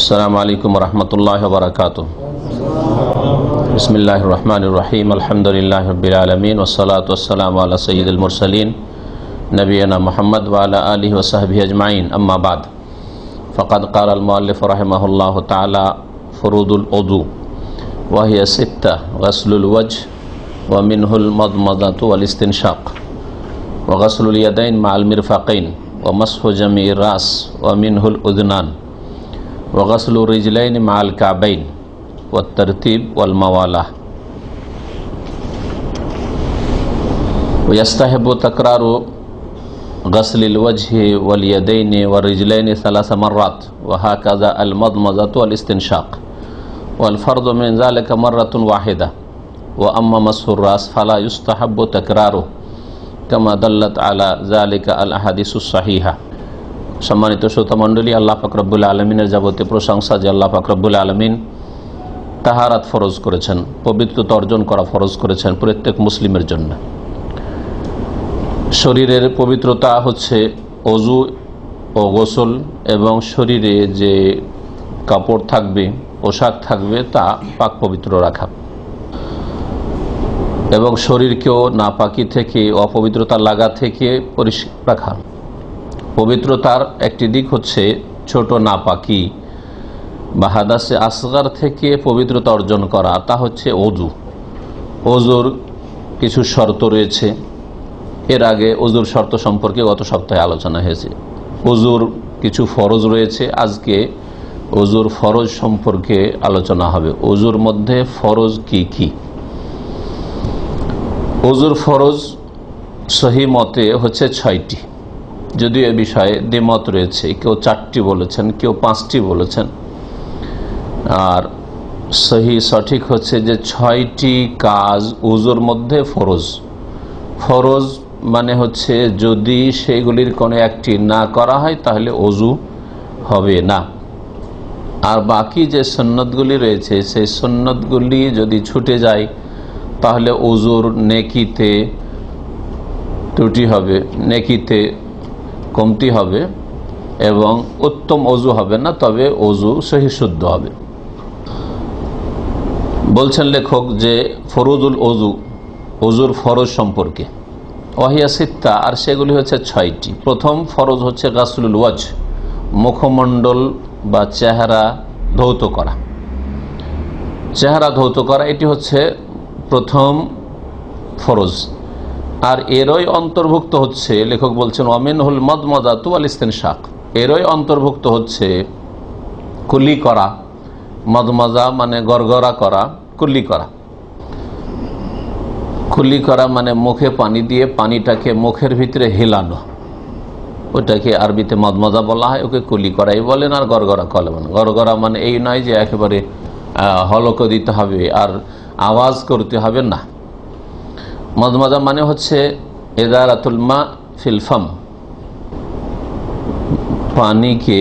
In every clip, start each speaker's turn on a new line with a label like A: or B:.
A: अस्सलामु अलैकुम वरहमतुल्लाहि वबरकातुहू। बिस्मिल्लाहिर रहमानिर रहीम। अल्हम्दुलिल्लाहि रब्बिल आलमीन वस्सलातु वस्सलामु अला सय्यिदिल मुरसलीन नबियना मुहम्मद व अला आलिहि व सहबिहि अजमाइन। अम्मा बाद फ़क़द क़ालल मुअल्लिफ़ रहिमहुल्लाहु तआला फ़ुरूदुल वुज़ू व हिया सित्ता ग़स्लुल वज्ह व मिनहुल मज़मज़तु वल इस्तिंशाक़ व ग़स्लुल यदैन मअल मिरफ़क़ैन व मस्हु जमीइर रास व मिनहुल उज़नान व ग़स्लुर रिजलैन मअल कअबैन व तरतीब वल मवालाह व यस्तहिब्बु तकरारु ग़स्लिल वज्हि वल यदैनि व रिजलैनि सलास मर्रात व हाकज़ा अल मज़मज़तु वल इस्तिंशाक़ वल फ़र्दु मिन ज़ालिका मर्रतुन वाहिदा व अम्मा मस्हुर रास फला युस्तहब्बु तकरारुहु कमा दल्लत अला ज़ालिका अल अहादीसुस सहीहा। सम्मानित श्रोतामंडলী, আল্লাহ পাক রব্বুল আলমিনের যাবতীয় প্রশংসা যে আল্লাহ পাক রব্বুল আলমিন তাহারাত ফরজ করেছেন, পবিত্রতা অর্জন করা ফরজ করেছেন প্রত্যেক মুসলিমের জন্য। শরীরের পবিত্রতা হচ্ছে ওযু ও গোসল এবং শরীরে যে কাপড় থাকবে, পোশাক থাকবে তা পাক পবিত্র রাখা এবং শরীরকেও নাপাকি থেকে, অপবিত্রতা লাগা থেকে পরিষ্কার রাখা। পবিত্রতার একটি দিক হচ্ছে ছোট নাপাকি বা হাদাসে আসগার থেকে পবিত্রতা অর্জন করা, তা হচ্ছে ওযু। ওযুর কিছু শর্ত রয়েছে, এর আগে ওযুর শর্ত সম্পর্কে গত সপ্তাহে আলোচনা হয়েছে। ওযুর কিছু ফরজ রয়েছে, আজকে ওযুর ফরজ সম্পর্কে আলোচনা হবে। ওযুর মধ্যে ফরজ কি কি? ওযুর ফরজ সহি মতে হচ্ছে 6টি, যদিও এ বিষয়ে দ্বিমত রয়েছে, কেউ 4টি বলেছেন, কেউ 5টি বলেছেন। আর সঠিক হচ্ছে যে 6টি কাজ ওযুর মধ্যে ফরজ। ফরজ মানে হচ্ছে যদি সেগুলির কোনো একটি না করা হয় তাহলে ওযু হবে না। আর বাকি যে সুন্নতগুলি রয়েছে সেই সুন্নতগুলি যদি ছুটে যায় তাহলে ওযুর নেকিতে ত্রুটি হবে, নেকিতে কমতি হবে এবং উত্তম ওযু হবে না, তবে ওযু সহি শুদ্ধ হবে। বলছেন লেখক যে ফরুদুল ওযু, ওযুর ফরজ সম্পর্কে ওয়াহিয়া সিত্তা, আর সেগুলি হচ্ছে 6টি। প্রথম ফরজ হচ্ছে গাসলুল ওয়াজহ, মুখমণ্ডল বা চেহারা ধৌত করা। চেহারা ধৌত করা এটি হচ্ছে প্রথম ফরজ। আর এরই অন্তর্ভুক্ত হচ্ছে, লেখক বলছেন ওয়ামিনহুল মাদমাদাতু ওয়াল ইস্তিনশাক, এরই অন্তর্ভুক্ত হচ্ছে কুলি করা। মাদমাজা মানে গড়গড়া করা, কুলি করা। কুলি করা মানে মুখে পানি দিয়ে পানিটাকে মুখের ভিতরে হেলানো, ওটাকে আরবিতে মাদমাজা বলা হয়, ওকে কুলি করাই বলেন। আর গড়গড়া কলে মানে, গড়গড়া মানে এই নয় যে একেবারে হলক দিতে হবে আর আওয়াজ করতে হবে না। মাদমাজা মানে হচ্ছে ইদারাতুল মা ফিল ফাম, পানিকে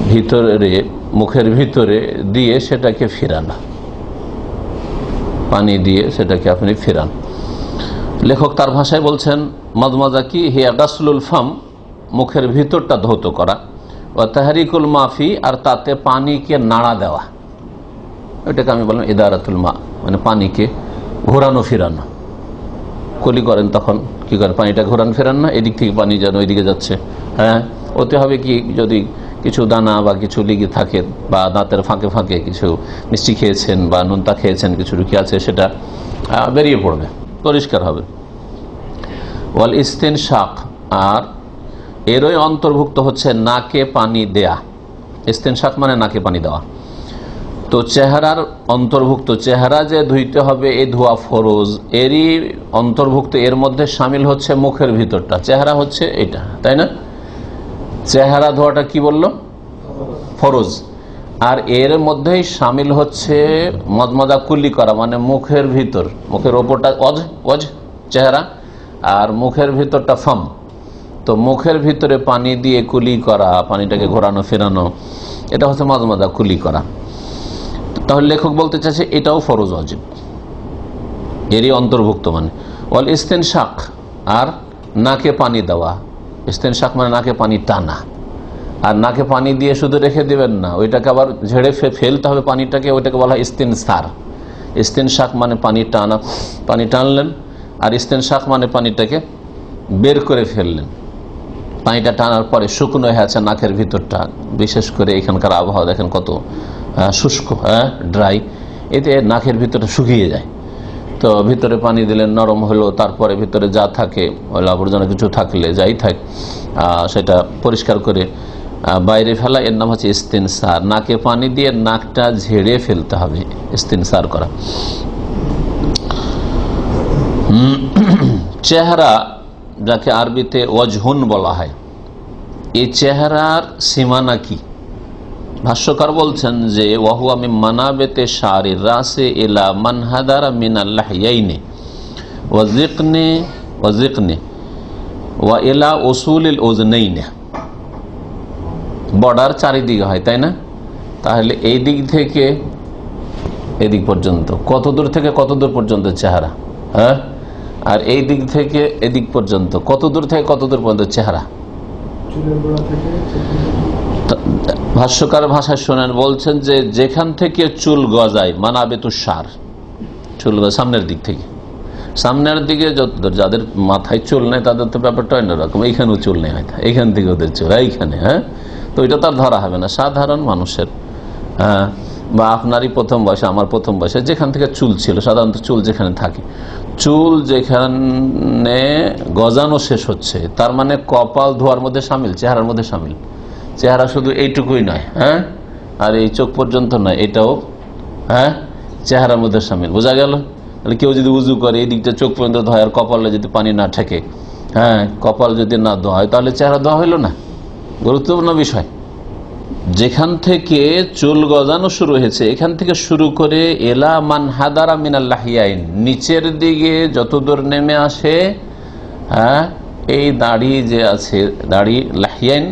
A: ভিতরে, মুখের ভিতরে দিয়ে সেটাকে ফেরানো, পানি দিয়ে সেটাকে আপনি ফেরান। লেখক তার ভাষায় বলছেন মাদমাজা কি? হিয়া গাসলুল ফাম, মুখের ভিতরটা ধৌত করা, ও তাহরিকুল মাফি, আর তাতে পানিকে নাড়া দেওয়া, ওইটাকে আমি বললাম ইদারাতুল মা, মানে পানিকে ঘোরানো ফেরানো। কুলি করেন তখন কি করেন? পানিটা ঘোরান ফেরান না, এদিক থেকে পানি যেন ওইদিকে যাচ্ছে। হ্যাঁ, ওতে হবে কি, যদি কিছু দানা বা কিছু লিগে থাকে বা দাঁতের ফাঁকে ফাঁকে কিছু মিষ্টি খেয়েছেন বা নোনতা খেয়েছেন, কিছু রুকি আছে, সেটা বেরিয়ে পড়বে, পরিষ্কার হবে। ওয়াল ইস্তিনশাক, আর এরই অন্তর্ভুক্ত হচ্ছে নাকে পানি দেয়া। ইস্তিনশাক মানে নাকে পানি দেওয়া। তো চেহারার অন্তর্ভুক্ত, চেহারা যে ধুইতে হবে এই ধোয়া ফরজ, এরই অন্তর্ভুক্ত, এর মধ্যে সামিল হচ্ছে মুখের ভিতরটা। চেহারা হচ্ছে এটা, তাই না? চেহারা ধোয়াটা কি বলল? ফরজ। আর এর মধ্যেই সামিল হচ্ছে মদমদা কুলি করা, মানে মুখের ভিতর, মুখের ওপরটা ওয়াজ চেহারা, আর মুখের ভিতরটা ফাম। তো মুখের ভিতরে পানি দিয়ে কুলি করা, পানিটাকে ঘোরানো ফেরানো, এটা হচ্ছে মদমদা কুলি করা। তাহলে লেখক বলতে চাইছে এটাও ফরজ ওয়াজিব, এরই অন্তর্ভুক্ত। মানে ওয়াল ইস্তিনশাক, আর নাকে পানি দেওয়া। ইস্তিনশাক মানে নাকে পানি টানা, আর নাকে পানি দিয়ে শুধু রেখে দিবেন না, ওইটাকে আবার ঝেড়ে ফেলতে হবে পানিটাকে, ওইটাকে বলা হয় ইস্তিনসার। ইস্তিনশাক মানে পানি টানা, পানি টানলেন, আর ইস্তিনশাক মানে পানিটাকে বের করে ফেললেন। পানিটা টানার পরে শুকনো হয়ে আছে নাকের ভিতরটা, বিশেষ করে এখানকার আবহাওয়া দেখেন কত শুষ্ক, ড্রাই, এতে নাকের ভিতরটা শুকিয়ে যায়। তো ভিতরে পানি দিলেন, নরম হলো, তারপরে ভিতরে যা থাকে ময়লা আবর্জনা কিছু থাকলে যাই থাক সেটা পরিষ্কার করে বাইরে ফেলা, এর নাম হচ্ছে ইস্তিনসার। নাকে পানি দিয়ে নাকটা ঝেড়ে ফেলতে হবে, ইস্তিনসার করা। চেহারা, যাকে আরবিতে ওয়াজহুন বলা হয়, এই চেহারার সীমানা কি? ভাষ্যকার বলছেন যে ওয়াহুয়া মিন মানাবিতি শারির রাসি ইলা মানহাদারা মিনাল লাহইয়াইনি ওয়া যিকনি ওয়া ইলা উসুলিল উযনাইনি। বর্ডার চারিদিকে হয়, তাই না? তাহলে এই দিক থেকে এদিক পর্যন্ত কত দূর থেকে কত দূর পর্যন্ত চেহারা, হ্যাঁ? আর এই দিক থেকে এদিক পর্যন্ত কত দূর থেকে কত দূর পর্যন্ত চেহারা? ভাষ্যকার ভাষায় শোনেন, বলছেন যে যেখান থেকে চুল গজায়, মানাবেতুসার, চুল সামনের দিক থেকে, সামনের দিকে যাদের মাথায় চুল নেই তাদের তো ব্যাপারটা অন্যরকম, এইখানেও চুল নেই হয়তো, এইখান থেকে ওদের চুল এইখানে, হ্যাঁ? তো এটা তার ধরা হবে না। সাধারণ মানুষের, হ্যাঁ, বা আপনারই প্রথম বয়সে, আমার প্রথম বয়সে যেখান থেকে চুল ছিল, সাধারণত চুল যেখানে থাকে, চুল যেখানে গজানো শেষ হচ্ছে, তার মানে কপাল ধোয়ার মধ্যে সামিল, চেহারার মধ্যে সামিল। চেহারা শুধু এইটুকুই নয়, হ্যাঁ, আর এই চোখ পর্যন্ত নয়, এটাও, হ্যাঁ, চেহারার মধ্যে সামিল। বোঝা গেল? তাহলে কেউ যদি উজু করে এই দিকটা চোখ পর্যন্ত ধোয়, আর কপালে যদি পানি না ঠেকে, হ্যাঁ, কপাল যদি না ধোয়া হয়, তাহলে চেহারা ধোয়া হইল না। গুরুত্বপূর্ণ বিষয়। যেখান থেকে চুল গজানো শুরু হয়েছে, এখান থেকে শুরু করে এলা মানহাদারা মিনাল লাহিয়াইন, নিচের দিকে যতদূর নেমে আসে, হ্যাঁ, এই দাড়ি যে আছে, দাড়ি লাহিয়াইন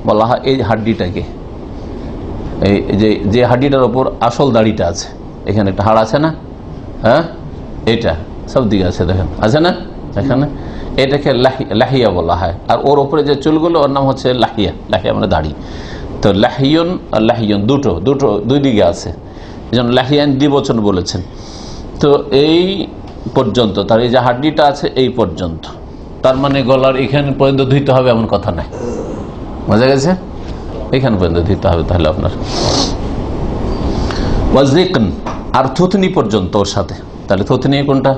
A: বলা হয় এই হাড্ডিটাকে, এই যে হাড্ডিটার ওপর আসল দাড়িটা আছে, এখানে একটা হাড় আছে না, হ্যাঁ, এটা সব দিকে আছে, দেখেন আছে না এখানে, এটাকে লাহিয়া বলা হয়। আর ওর ওপরে যে চুলগুলো, ওর নাম হচ্ছে লাহিয়া। লাহিয়া মানে দাড়ি। তো লাহিয়ন আর লাহিয়ন দুটো দুই দিকে আছে, এই জন্য লাহিয়ান দ্বিবচন বলেছেন। তো এই পর্যন্ত তার এই যে হাড্ডিটা আছে এই পর্যন্ত, তার মানে গলার এখানে পর্যন্ত ধুইতে হবে এমন কথা নাই। বোঝা গেছে? এখানে পর্যন্ত ধুইতে হবে তাহলে আপনার। ওয়াজিকন, আর থুতনি পর্যন্ত ওর সাথে। তাহলে থুতনি কোনটা?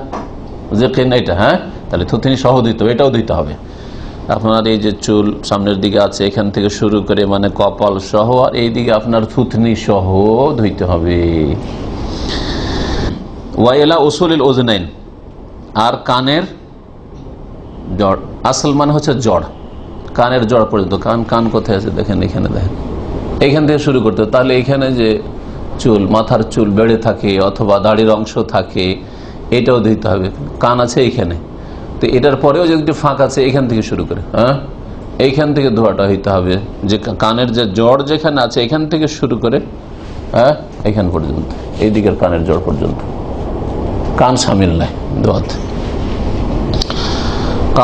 A: জিকিন এটা, হ্যাঁ, তাহলে থুতনি সহ ধুইতে হবে, এটাও ধুইতে হবে। আপনার এই যে চুল সামনের দিকে আছে, এখান থেকে শুরু করে মানে কপাল সহ, আর এই দিকে আপনার থুতনি সহ ধুইতে হবে। ওয়াইলা উসুলিল উযনাইন, আর কানের জড়, আসল মানে হচ্ছে জড়, কানের জড় পর্যন্ত। কান কোথায় আছে দেখেন, এখানে দেখেন, এইখান থেকে শুরু করতে। তাহলে এইখানে যে চুল, মাথার চুল বেড়ে থাকে অথবা দাড়ির অংশ থাকে, এটাও ধুইতে হবে। কান আছে এইখানে, তো এটার পরেও যে একটু ফাঁক আছে, এখান থেকে শুরু করে, হ্যাঁ, এইখান থেকে ধোয়াটা হইতে হবে। যে কানের যে জড় যেখানে আছে, এখান থেকে শুরু করে, হ্যাঁ, এখান পর্যন্ত, এই দিকের কানের জড় পর্যন্ত, কান সামিল নাই ধোয়াতে।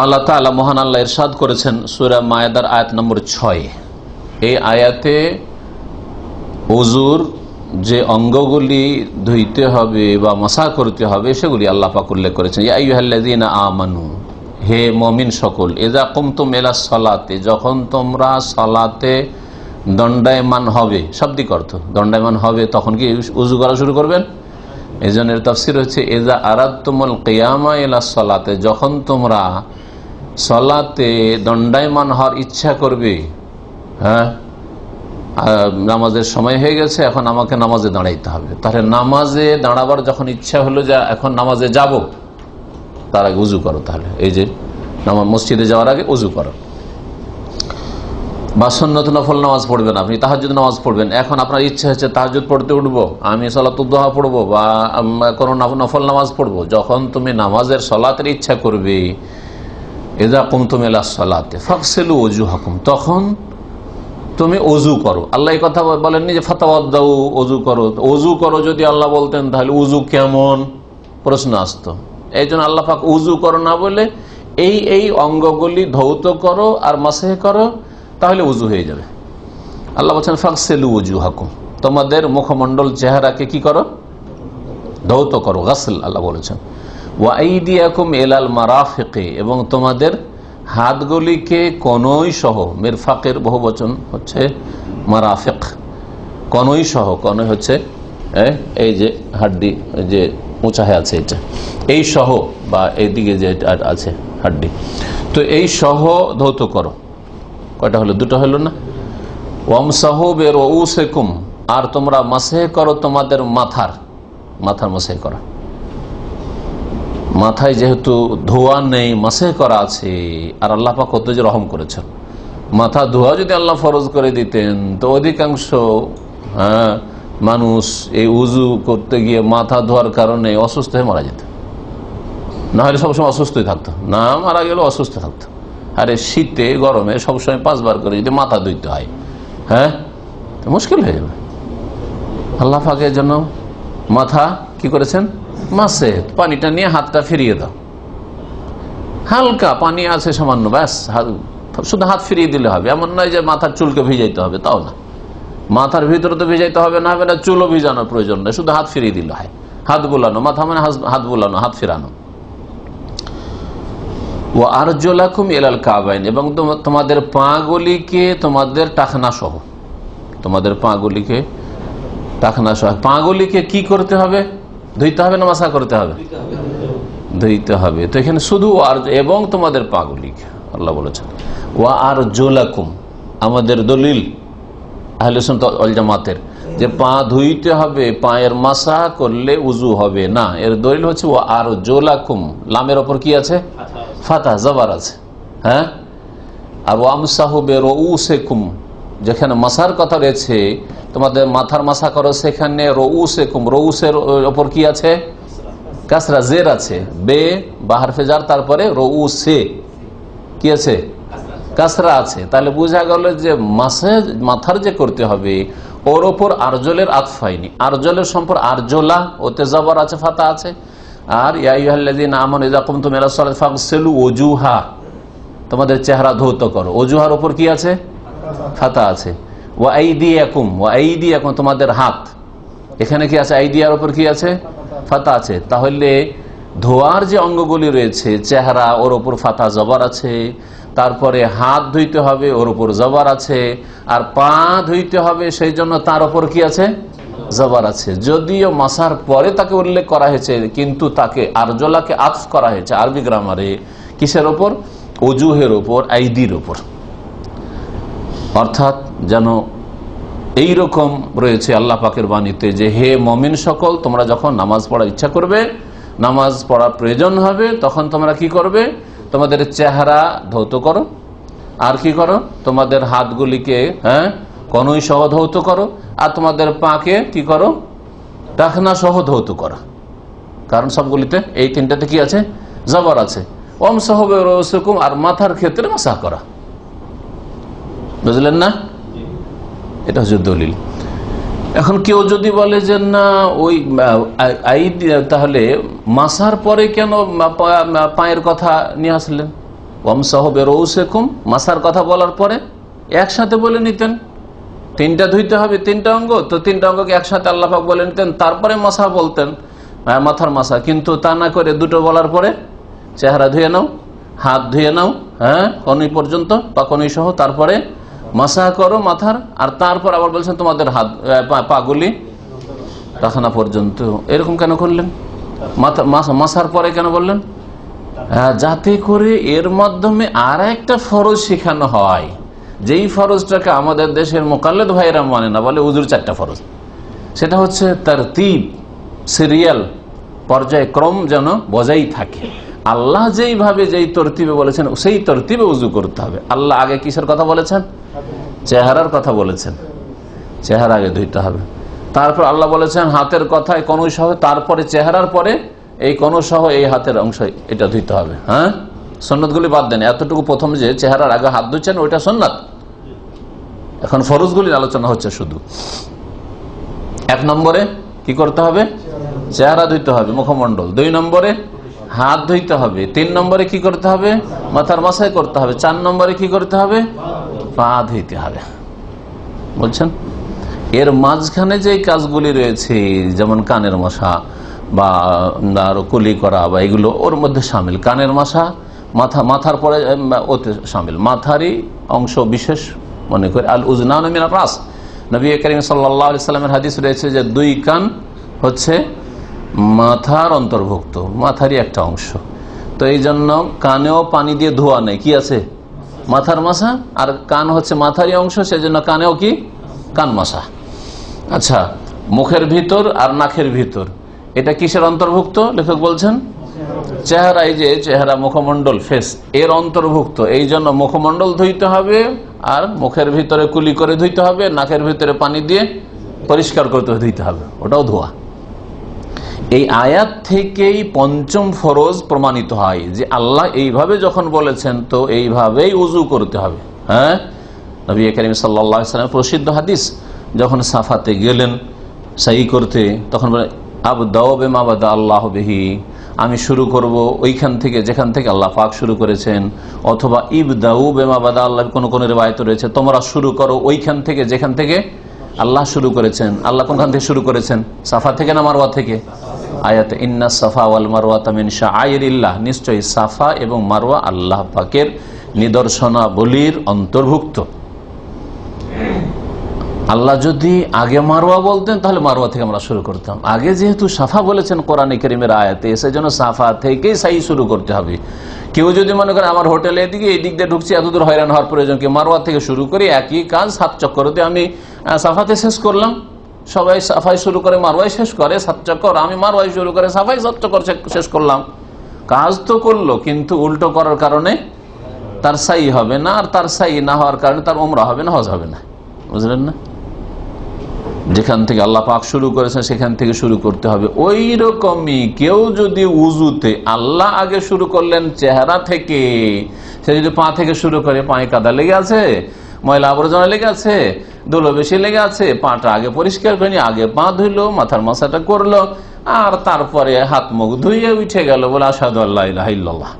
A: আল্লাহ তাআলা, মহান আল্লাহ ইরশাদ করেছেন সূরা মায়েদার আয়াত নম্বর 6। এই আয়াতে ওযুর যে অঙ্গগুলি ধুইতে হবে বা মাসা করতে হবে সেগুলি আল্লাহ পাক উল্লেখ করেছেন। ইয়া আইয়ুহাল্লাযীনা আমানু, হে মুমিন সকল, ইযা কুমতুম ইলাস সালাতে, যখন তোমরা সালাতে দণ্ডায়মান হবে, শাব্দিক অর্থ দণ্ডায়মান হবে, তখন কি উযু করা শুরু করবেন? এই জন্য এর তাফসীর হচ্ছে ইযা আরাদতুমুল কিয়ামা ইলাস সালাতে, যখন তোমরা সালাতে দণ্ডায়মান হওয়ার ইচ্ছা করবে, হ্যাঁ, নামাজের সময় হয়ে গেছে, এখন আমাকে নামাজে দাঁড়াইতে হবে, তাহলে নামাজে দাঁড়াবার যখন ইচ্ছা হলো যে এখন নামাজে যাব, তার আগে উজু করো। তাহলে এই যে মসজিদে যাওয়ার আগে উজু করো। বা সুন্নত নফল নামাজ পড়বেন, আপনি তাহাজ্জুদ নামাজ পড়বেন, এখন আপনার ইচ্ছা হচ্ছে তাহাজ্জুদ পড়তে উঠবো, আমি সালাতুদ দুহা পড়বো বা কোনো নফল নামাজ পড়বো, যখন তুমি নামাজের সলাতের ইচ্ছা করবে, ইযা কুমতুম ইলাস সালাতে ফাগসিলু ওজুহাকুম, তখন তুমি অজু করো। আল্লাহ এই কথা বলেননি যে ফাতাওয়াদ্দাউ, অজু করো। অজু করো যদি আল্লাহ বলতেন, তাহলে উজু কেমন প্রশ্ন আসতো। এই জন্য আল্লাহ পাক উজু করো না বলে এই অঙ্গগুলি ধৌত করো আর মাসহ করো, তাহলে উজু হয়ে যাবে। আল্লাহ বলছেন ফাগসিলু ওজুহাকুম, তোমাদের মুখমণ্ডল চেহারাকে কি করো, ধৌত করো, গাসল আল্লাহ বলেছেন। ওয়া আইদিয়াকুম ইলাল মারাফিকে, এবং তোমাদের হাতগুলিকে কনই সহ, মিরফাকের বহুবচন হচ্ছে মারাফিক, কনই সহ, কনই হচ্ছে এই যে হাড্ডি যে উঁচাহে আছে এটা, এই সহ বা এইদিকে যে আছে হাড্ডি, তো এই সহ ধৌত করো। কয়টা হলো? দুটো হলো না? ওয়ামসাহু বিরউসিকুম, আর তোমরা মাসহে করো তোমাদের মাথার মাসহে করা। মাথায় যেহেতু ধোয়া নেই, মাসহে করা আছে, আর আল্লাহ পাক কত যে রহম করেছেন, মাথা ধোয়া যদি আল্লাহ ফরজ করে দিতেন তো অধিকাংশ মানুষ এই উজু করতে গিয়ে মাথা ধোয়ার কারণে অসুস্থ হয়ে মারা যেত, না হলে সবসময় অসুস্থই থাকতো, না মারা গেলেও অসুস্থ থাকতো। আরে শীতে গরমে সবসময় 5 বার করে যদি মাথা ধুইতে হয়, তো মুশকিল হয়ে যাবে। আল্লাহ পাকের জন্য মাথা কি করেছেন? মাসে, পানিটা নিয়ে হাতটা ফিরিয়ে দাও, হালকা পানি আছে সামান্য, ব্যাস শুধু হাত ফিরিয়ে দিলে হবে। এমন নয় যে মাথার চুলকে ভিজাইতে হবে, তাও না, মাথার ভিতরে তো ভিজাইতে হবে না, চুলও ভিজানোর প্রয়োজন নেই, শুধু হাত ফিরিয়ে দিলে হয়। হাত বুলানো, মাথা মানে হাত বুলানো, হাত ফিরানো। ও আরজুলাকুম ইলাল কাবাইন, এবং তোমাদের পাগুলিকে তোমাদের টাকনা সহ, তোমাদের পাগুলিকে টাকনা সহ। পাগুলিকে কি করতে হবে? ধুইতে হবে না মাসা করতে হবে? ধুইতে হবে। তো এখানে শুধু এবং তোমাদের পাগুলিকে আল্লাহ বলেছেন। ওয়া আরজুলাকুম, আমাদের দলিল আহলে সুন্নাত ওয়াল জামাতের, যে পা ধুইতে হবে, পায়ের মাসা করলে উজু হবে না, এর দলিল হচ্ছে ওয়া আরজুলাকুম, লামের ওপর কি আছে? ফাতা, জবর আছে। আর ওয়ামসাহু বিরউসিকুম, যেখানে মাসার কথা রয়েছে, তোমাদের মাথার মাসা করো, সেখানে রউসিকুম, রউসের ওপর কি আছে? কাসরা, জের আছে, বে বা হারফে জার, তারপরে রউসে কি আছে? কাসরা আছে। তাহলে বোঝা গেল যে মাথার যে করতে হবে ওর ওপর আরজলের আতফ হয়নি। আরজলের সম্পর্ক আরজলা, ওতে জবর আছে, ফাতা আছে। আর ইয়া আইয়ুহাল্লাযীনা আমানু ইযা কুমতুম ইলা সালাতি ফাগসিলু ওজুহা, তোমাদের চেহারা ধৌত করো। ওজুহার উপর কি আছে? ফাতা আছে। ওয়া আইদিয়াকুম, ওয়া আইদিয়াকুম, তোমাদের হাত, এখানে কি আছে? আইদিয়ার উপর কি আছে? ফাতা আছে। তাহলে ধোয়ার যে অঙ্গগুলি রয়েছে, চেহারা, ওর উপর ফাতা জবর আছে, তারপরে হাত ধুইতে হবে, ওর উপর জবর আছে, আর পা ধুইতে হবে, সেই জন্য তার উপর কি আছে? জবর আছে। যদিও মাসার পরে তাকে উল্লেখ করা হয়েছে, কিন্তু তাকে আরজলাকে আতফ করা হয়েছে আরবি গ্রামারে কিসের ওপর? ওজুহের ওপর, আইদির ওপর। অর্থাৎ যেন এইরকম রয়েছে আল্লাহ পাকের বাণীতে যে হে মুমিন সকল, তোমরা যখন নামাজ পড়ার ইচ্ছা করবে, নামাজ পড়ার প্রয়োজন হবে, তখন তোমরা কি করবে? তোমাদের চেহারা ধৌত করো, আর কি করো? তোমাদের হাতগুলিকে কনুই সহ ধৌত করো, আর তোমাদের পাকে কি করো? টাকনা সহ ধৌত করো। কারণ সবগুলিতে এই তিনটাতে কি আছে? জবর আছে। ওয়ামসাহু বিরউসিকুম, আর মাথার ক্ষেত্রে মাসাহ করা। বুঝলেন না? এটা হচ্ছে দলিল। এখন কেউ যদি বলে যে না, ওই তাহলে মাসার পরে কেন পায়ের কথা নিয়ে আসলেন? ওয়ামসাহু বিরউসিকুম, মাসার কথা বলার পরে একসাথে বলে নিতেন, তিনটা ধুইতে হবে, তিনটা অঙ্গ, তো তিনটা অঙ্গকে একসাথে আল্লাহ পাক বলে নিতেন, তারপরে মাসা বলতেন, মাথার মাসা। কিন্তু তা না করে দুটো বলার পরে চেহারা ধুয়ে নাও, হাত ধুয়ে নাও, কনুই পর্যন্ত বা কনুই সহ, তারপরে মাসা করো মাথার, আর তারপর আবার বলছেন তোমাদের হাত পাগুলি টাকনা পর্যন্ত। এরকম কেন করলেন? মাসার পরে কেন বললেন? যাতে করে এর মাধ্যমে আর একটা ফরজ শেখানো হয়, যেই ফরজটাকে আমাদের দেশের মোকাল্লেদ ভাইরা মানে না, বলে উজুর 4টা ফরজ। সেটা হচ্ছে তারতিব, সিরিয়াল, পর্যায়ক্রম যেন বজায় থাকে। আল্লাহ যেইভাবে যেই তরতিবে বলেছেন সেই তরতিবে উজু করতে হবে। আল্লাহ আগে কিসের কথা বলেছেন? চেহারার কথা বলেছেন, চেহারা আগে ধুইতে হবে। তারপর আল্লাহ বলেছেন হাতের কথায় কনুই সহ, তারপরে চেহারার পরে এই কনু সহ এই হাতের অংশ এটা ধুইতে হবে। সুন্নাতগুলি বাদ দেন, এতটুকু প্রথম যে চেহারার আগে হাত ধুচ্ছেন ওইটা সুন্নাত। এখন ফরজগুলির আলোচনা হচ্ছে শুধু। 1 নম্বরে কি করতে হবে? চেহারা ধুইতে হবে, মুখমণ্ডল। 2 নম্বরে হাত ধুইতে হবে। 3 নম্বরে কি করতে হবে? মাথার মাসায় করতে হবে। 4 নম্বরে কি করতে হবে? পা ধুইতে হবে। বলছেন। এর মাঝখানে যে কাজগুলি রয়েছে, যেমন কানের মশা বা আরো কুলি করা বা এগুলো ওর মধ্যে সামিল। কানের মশা মাথার পরে ওতে সামিল, মাথারই অংশ বিশেষ মনে করে। আল উজনান মিনার রাস, নবী করিম সাল্লাল্লাহু আলাইহি সাল্লামের হাদিস রয়েছে যে 2 কান হচ্ছে মাথার অন্তর্ভুক্ত, মাথারই একটা অংশ। তো এই জন্য কানেও পানি দিয়ে ধোয়া নেই, কি আছে? মাথার মাসা। আর কান হচ্ছে মাথারই অংশ, সেজন্য কানেও কি? কান মাসা। আচ্ছা, মুখের ভিতর আর নাকের ভিতর এটা কিসের অন্তর্ভুক্ত? লেখক বলছেন চেহারা, এই যে চেহারা মুখমণ্ডল ফেস এর অন্তর্ভুক্ত। এই জন্য মুখমণ্ডল ধুইতে হবে, আর মুখের ভিতরে কুলি করে ধুইতে হবে, নাকের ভিতরে পানি দিয়ে পরিষ্কার করতে ধুইতে হবে, ওটাও ধোয়া। এই আয়াত থেকেই পঞ্চম ফরজ প্রমাণিত হয় যে আল্লাহ এইভাবে যখন বলেছেন তো এইভাবেই উজু করতে হবে। হ্যাঁ, নবী করিম সাল্লাল্লাহু আলাইহি ওয়াসাল্লাম প্রসিদ্ধ হাদিস, যখন সাফাতে গেলেন সাই করতে তখন বলে আবদাউ বিমা বাদা আল্লাহু বিহি, আমি শুরু করব ওইখান থেকে যেখান থেকে আল্লাহ পাক শুরু করেছেন, অথবা ইবদাউ বিমা বাদা আল্লাহ, কোন কোন রিওয়ায়াত রয়েছে তোমরা শুরু করো ওইখান থেকে যেখান থেকে আল্লাহ শুরু করেছেন। আল্লাহ কোনখান থেকে শুরু করেছেন? সাফা থেকে না মারওয়া থেকে? আয়াতে ইন্না সাফা ওয়াল মারওয়াতা মিন শাআইরিল্লাহ, নিশ্চয়ই সাফা এবং মারওয়া আল্লাহ পাকের নিদর্শনাবলীর অন্তর্ভুক্ত। আল্লাহ যদি আগে মারওয়া বলতেন তাহলে মারওয়া থেকে আমরা শুরু করতাম। আগে যেহেতু সাফা বলেছেন কোরআনে কারীমের আয়াতে, সেজন্য সাফা থেকেই সাই শুরু করতে হবে। কেউ যদি মনে করে আমার হোটেলে এদিকে এই দিক দিয়ে ঢুকছি, এতদূর হয়রান হওয়ার প্রয়োজন কি, মারওয়া থেকে শুরু করি, একই কাজ 7 চক্করতে আমি সাফাতে শেষ করলাম। সবাই সাফাই শুরু করে মারওয়াই শেষ করে 7 চক্কর, আমি মারওয়াই শুরু করে সাফাই 7 চক্কর শেষ করলাম। কাজ তো করলো, কিন্তু উল্টো করার কারণে তার সাই হবে না, আর তার সাই না হওয়ার কারণে তার উমরা হবে না, হজ হবে না। বুঝলেন না? যেখান থেকে আল্লাহ পাক শুরু করেছেন সেখান থেকে শুরু করতে হবে। ওই রকমই কেউ যদি উজুতে আল্লাহ আগে শুরু করলেন চেহারা থেকে, সে যদি পা থেকে শুরু করে, পায়ে কাদা লেগে আছে, ময়লা আবর্জনা লেগে আছে, ধুলো বেশি লেগে আছে, পাটা আগে পরিষ্কার করেনি, আগে পা ধুইলো, মাথার মাসাটা করলো, আর তারপরে হাত মুখ ধুইয়ে উঠে গেল বলে আশহাদু আল্লা ইলাহা ইল্লাল্লাহ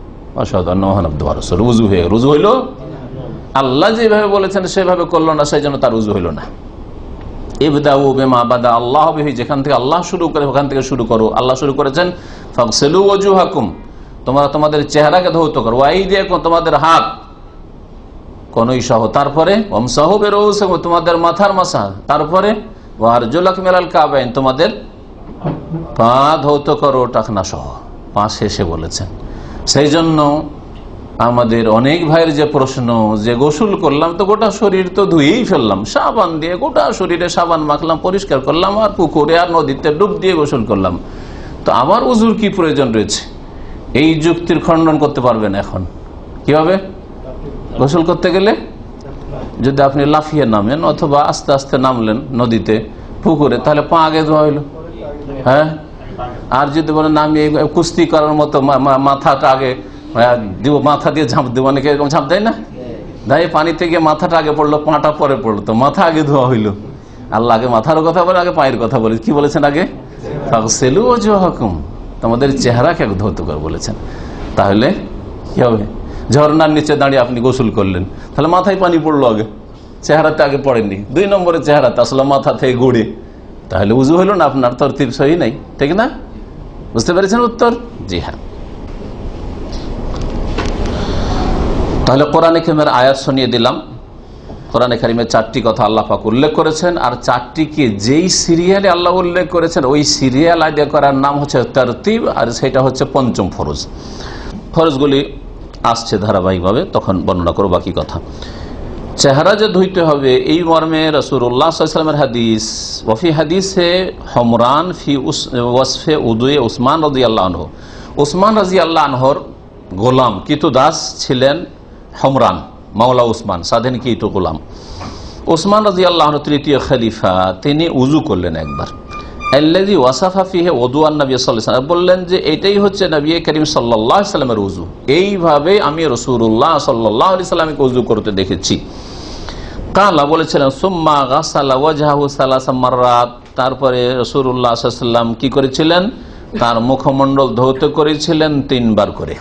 A: আশহাদু আন্না মুহাম্মাদান আবদুহু ওয়া রাসূলুহু, উযু হয়ে রুজু হইল। আল্লাহ যেভাবে বলেছেন সেভাবে করলো না, সেই জন্য তার উযু হইল না। ইবদাউ বিমা বাদা আল্লাহু বিহি, যেখান থেকে আল্লাহ শুরু করে ওখান থেকে শুরু করো। আল্লাহ শুরু করেছেন ফাগসিলু ওয়াজুহাকুম, তোমরা তোমাদের চেহারাকে ধৌত করো, ওয়াইদিয়াকুম, তোমাদের হাত কনুই সহ, তারপরে ওমসাহু বিরুউসিকুম, তোমাদের মাথার মাসা, তারপরে ওয়ারজুলাকুম ইলাল কাবাইন, তোমাদের পা ধৌত করো টাকনা সহ, পা শেষে বলেছেন। সেই জন্য আমাদের অনেক ভাইয়ের যে প্রশ্ন যে গোসল করলাম তো গোটা শরীর তো ধুয়েই ফেললাম, সাবান দিয়ে গোটা শরীরে সাবান মাখলাম, পরিষ্কার করলাম, আর পুকুরে আর নদীতে ডুব দিয়ে গোসল করলাম, তো আবার উজুর কি প্রয়োজন রয়েছে? এই যুক্তির খণ্ডন করতে পারবেন এখন। কিভাবে? গোসল করতে গেলে যদি আপনি লাফিয়ে নামেন অথবা আস্তে আস্তে নামলেন নদীতে পুকুরে, তাহলে পা আগে ধোয়া হইল। হ্যাঁ, আর যদি বলেন আমি কুস্তি করার মতো মাথাটা আগে দিব, মাথা দিয়ে ঝাঁপ দেবো, অনেকে এরকম ঝাঁপ দেয় না, তাই পানিতে গিয়ে মাথাটা আগে পড়লো, পাটা পরে পড়লো, তো মাথা আগে ধোয়া হইলো। আল্লাহ আগে মাথার কথা বলে, আগে পায়ের কথা বলে। কি বলেছেন? আগে ফাগসিলু ওয়াজুহাকুম, তোমাদের চেহারাকে ধৌত কর বলেছেন। তাহলে কি হবে? ঝর্ণার নিচে দাঁড়িয়ে আপনি গোসল করলেন, তাহলে মাথায় পানি পড়লো, আগে চেহারাতে আগে পড়েননি। 2 নম্বরে চেহারাতে আসলে মাথা থেকে গুড়ে, তাহলে উজু হইল না, আপনার তরতিব সহি নাই, ঠিক না? বুঝতে পেরেছেন উত্তর? জি হ্যাঁ। তাহলে কোরআনে কারীমের আয়াত শুনিয়ে দিলাম। কোরআনে কারীমের 4টি কথা আল্লাহ পাক উল্লেখ করেছেন, আর 4টিকে যেই সিরিয়ালে আল্লাহ উল্লেখ করেছেন ওই সিরিয়াল আইডিয়া করার নাম হচ্ছে তারতিব, আর সেটা হচ্ছে পঞ্চম ফরজ। ফরজগুলি আসছে ধারাবাহিকভাবে, তখন বর্ণনা করব বাকি কথা। চেহারা যে ধুইতে হবে এই মর্মে রাসূলুল্লাহ সাল্লাল্লাহু আলাইহি ওয়াসাল্লামের হাদিস, ওয়াফি হাদিসে হুমরান ফি ওয়াসফে উদুয়ে উসমান রাদিয়াল্লাহু আনহু, উসমান রাদিয়াল্লাহু আনহুর গোলাম কিতুদাস ছিলেন হুমরান, মাওলা উসমান, স্বাধীনকৃত গোলাম। উসমান রাদিয়াল্লাহু আনহু 3য় খলিফা, তিনি উযু করলেন একবার। আল্লাযী ওয়াসাফা ফিহি ওযুআন নবী সাল্লাল্লাহু আলাইহি ওয়াসাল্লাম, বললেন যে এটাই হচ্ছে নবী করিম সাল্লাল্লাহু আলাইহি ওয়াসাল্লামের উযু, এইভাবে আমি রাসূলুল্লাহ সাল্লাল্লাহু আলাইহি ওয়াসাল্লামকে উযু করতে দেখেছি। কালা বলেছিলেন সুম্মা গাসালা ওয়াজহাহু সালাসা মাররাত, তারপরে রাসূলুল্লাহ সাল্লাল্লাহু আলাইহি ওয়াসাল্লাম কি করেছিলেন? তার মুখমণ্ডল ধৌত করেছিলেন 3 বার করে।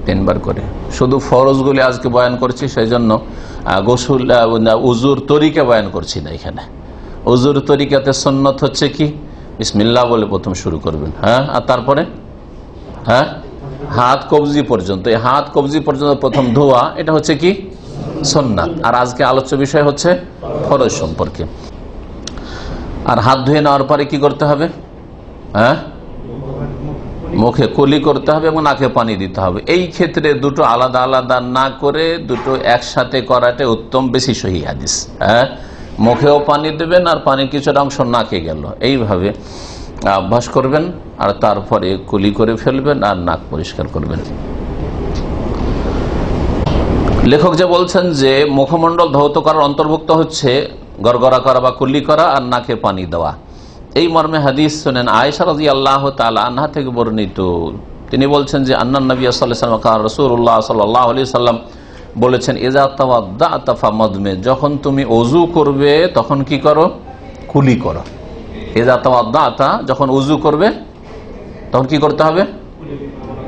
A: 3 বার করে। শুধু ফরজগুলি আজকে বয়ান করছি, সেই জন্য গোসল উজুর তরিকা বয়ান করছি না এখানে। উজুর তরিকাতে সুন্নত হচ্ছে কি, বিসমিল্লাহ বলে প্রথম শুরু করবেন, হ্যাঁ, আর তারপরে হাত কবজি পর্যন্ত, এই হাত কবজি পর্যন্ত প্রথম ধোয়া, এটা হচ্ছে কি সুন্নাত। আর আজকে আলোচ্য বিষয় হচ্ছে ফরজ সম্পর্কে। আর হাত ধুয়ে নেওয়ার পরে কি করতে হবে, মুখে কুলি করতে হবে এবং নাকে পানি দিতে হবে। এই ক্ষেত্রে দুটো আলাদা আলাদা না করে দুটো একসাথে করাটা উত্তম, বেশি সহি হাদিস। মুখেও পানি দেবেন আর পানির কিছুটা অংশ নাকে গেল, এইভাবে অভ্যাস করবেন। আর তারপরে কুলি করে ফেলবেন আর নাক পরিষ্কার করবেন। লেখক যে বলছেন যে মুখমণ্ডল ধৌত করার অন্তর্ভুক্ত হচ্ছে গড়গড়া করা বা কুলি করা আর নাকে পানি দেওয়া। এই মর্মে হাদিস শুনেন আয়েশা রাদিয়াল্লাহু তাআলা আনহা থেকে বর্ণিত। তিনি বলছেন যে আন্নান নবী সাল্লাল্লাহু আলাইহি ওয়াসাল্লাম কান রাসূলুল্লাহ সাল্লাল্লাহু আলাইহি সাল্লাম বলেছেন, ইযা তাওয়াদ্দাতা ফামাদমে, যখন তুমি ওযু করবে তখন কি করো, কুলি করো। ইযা তাওয়াদ্দাতা, যখন ওযু করবে তখন কি করতে হবে,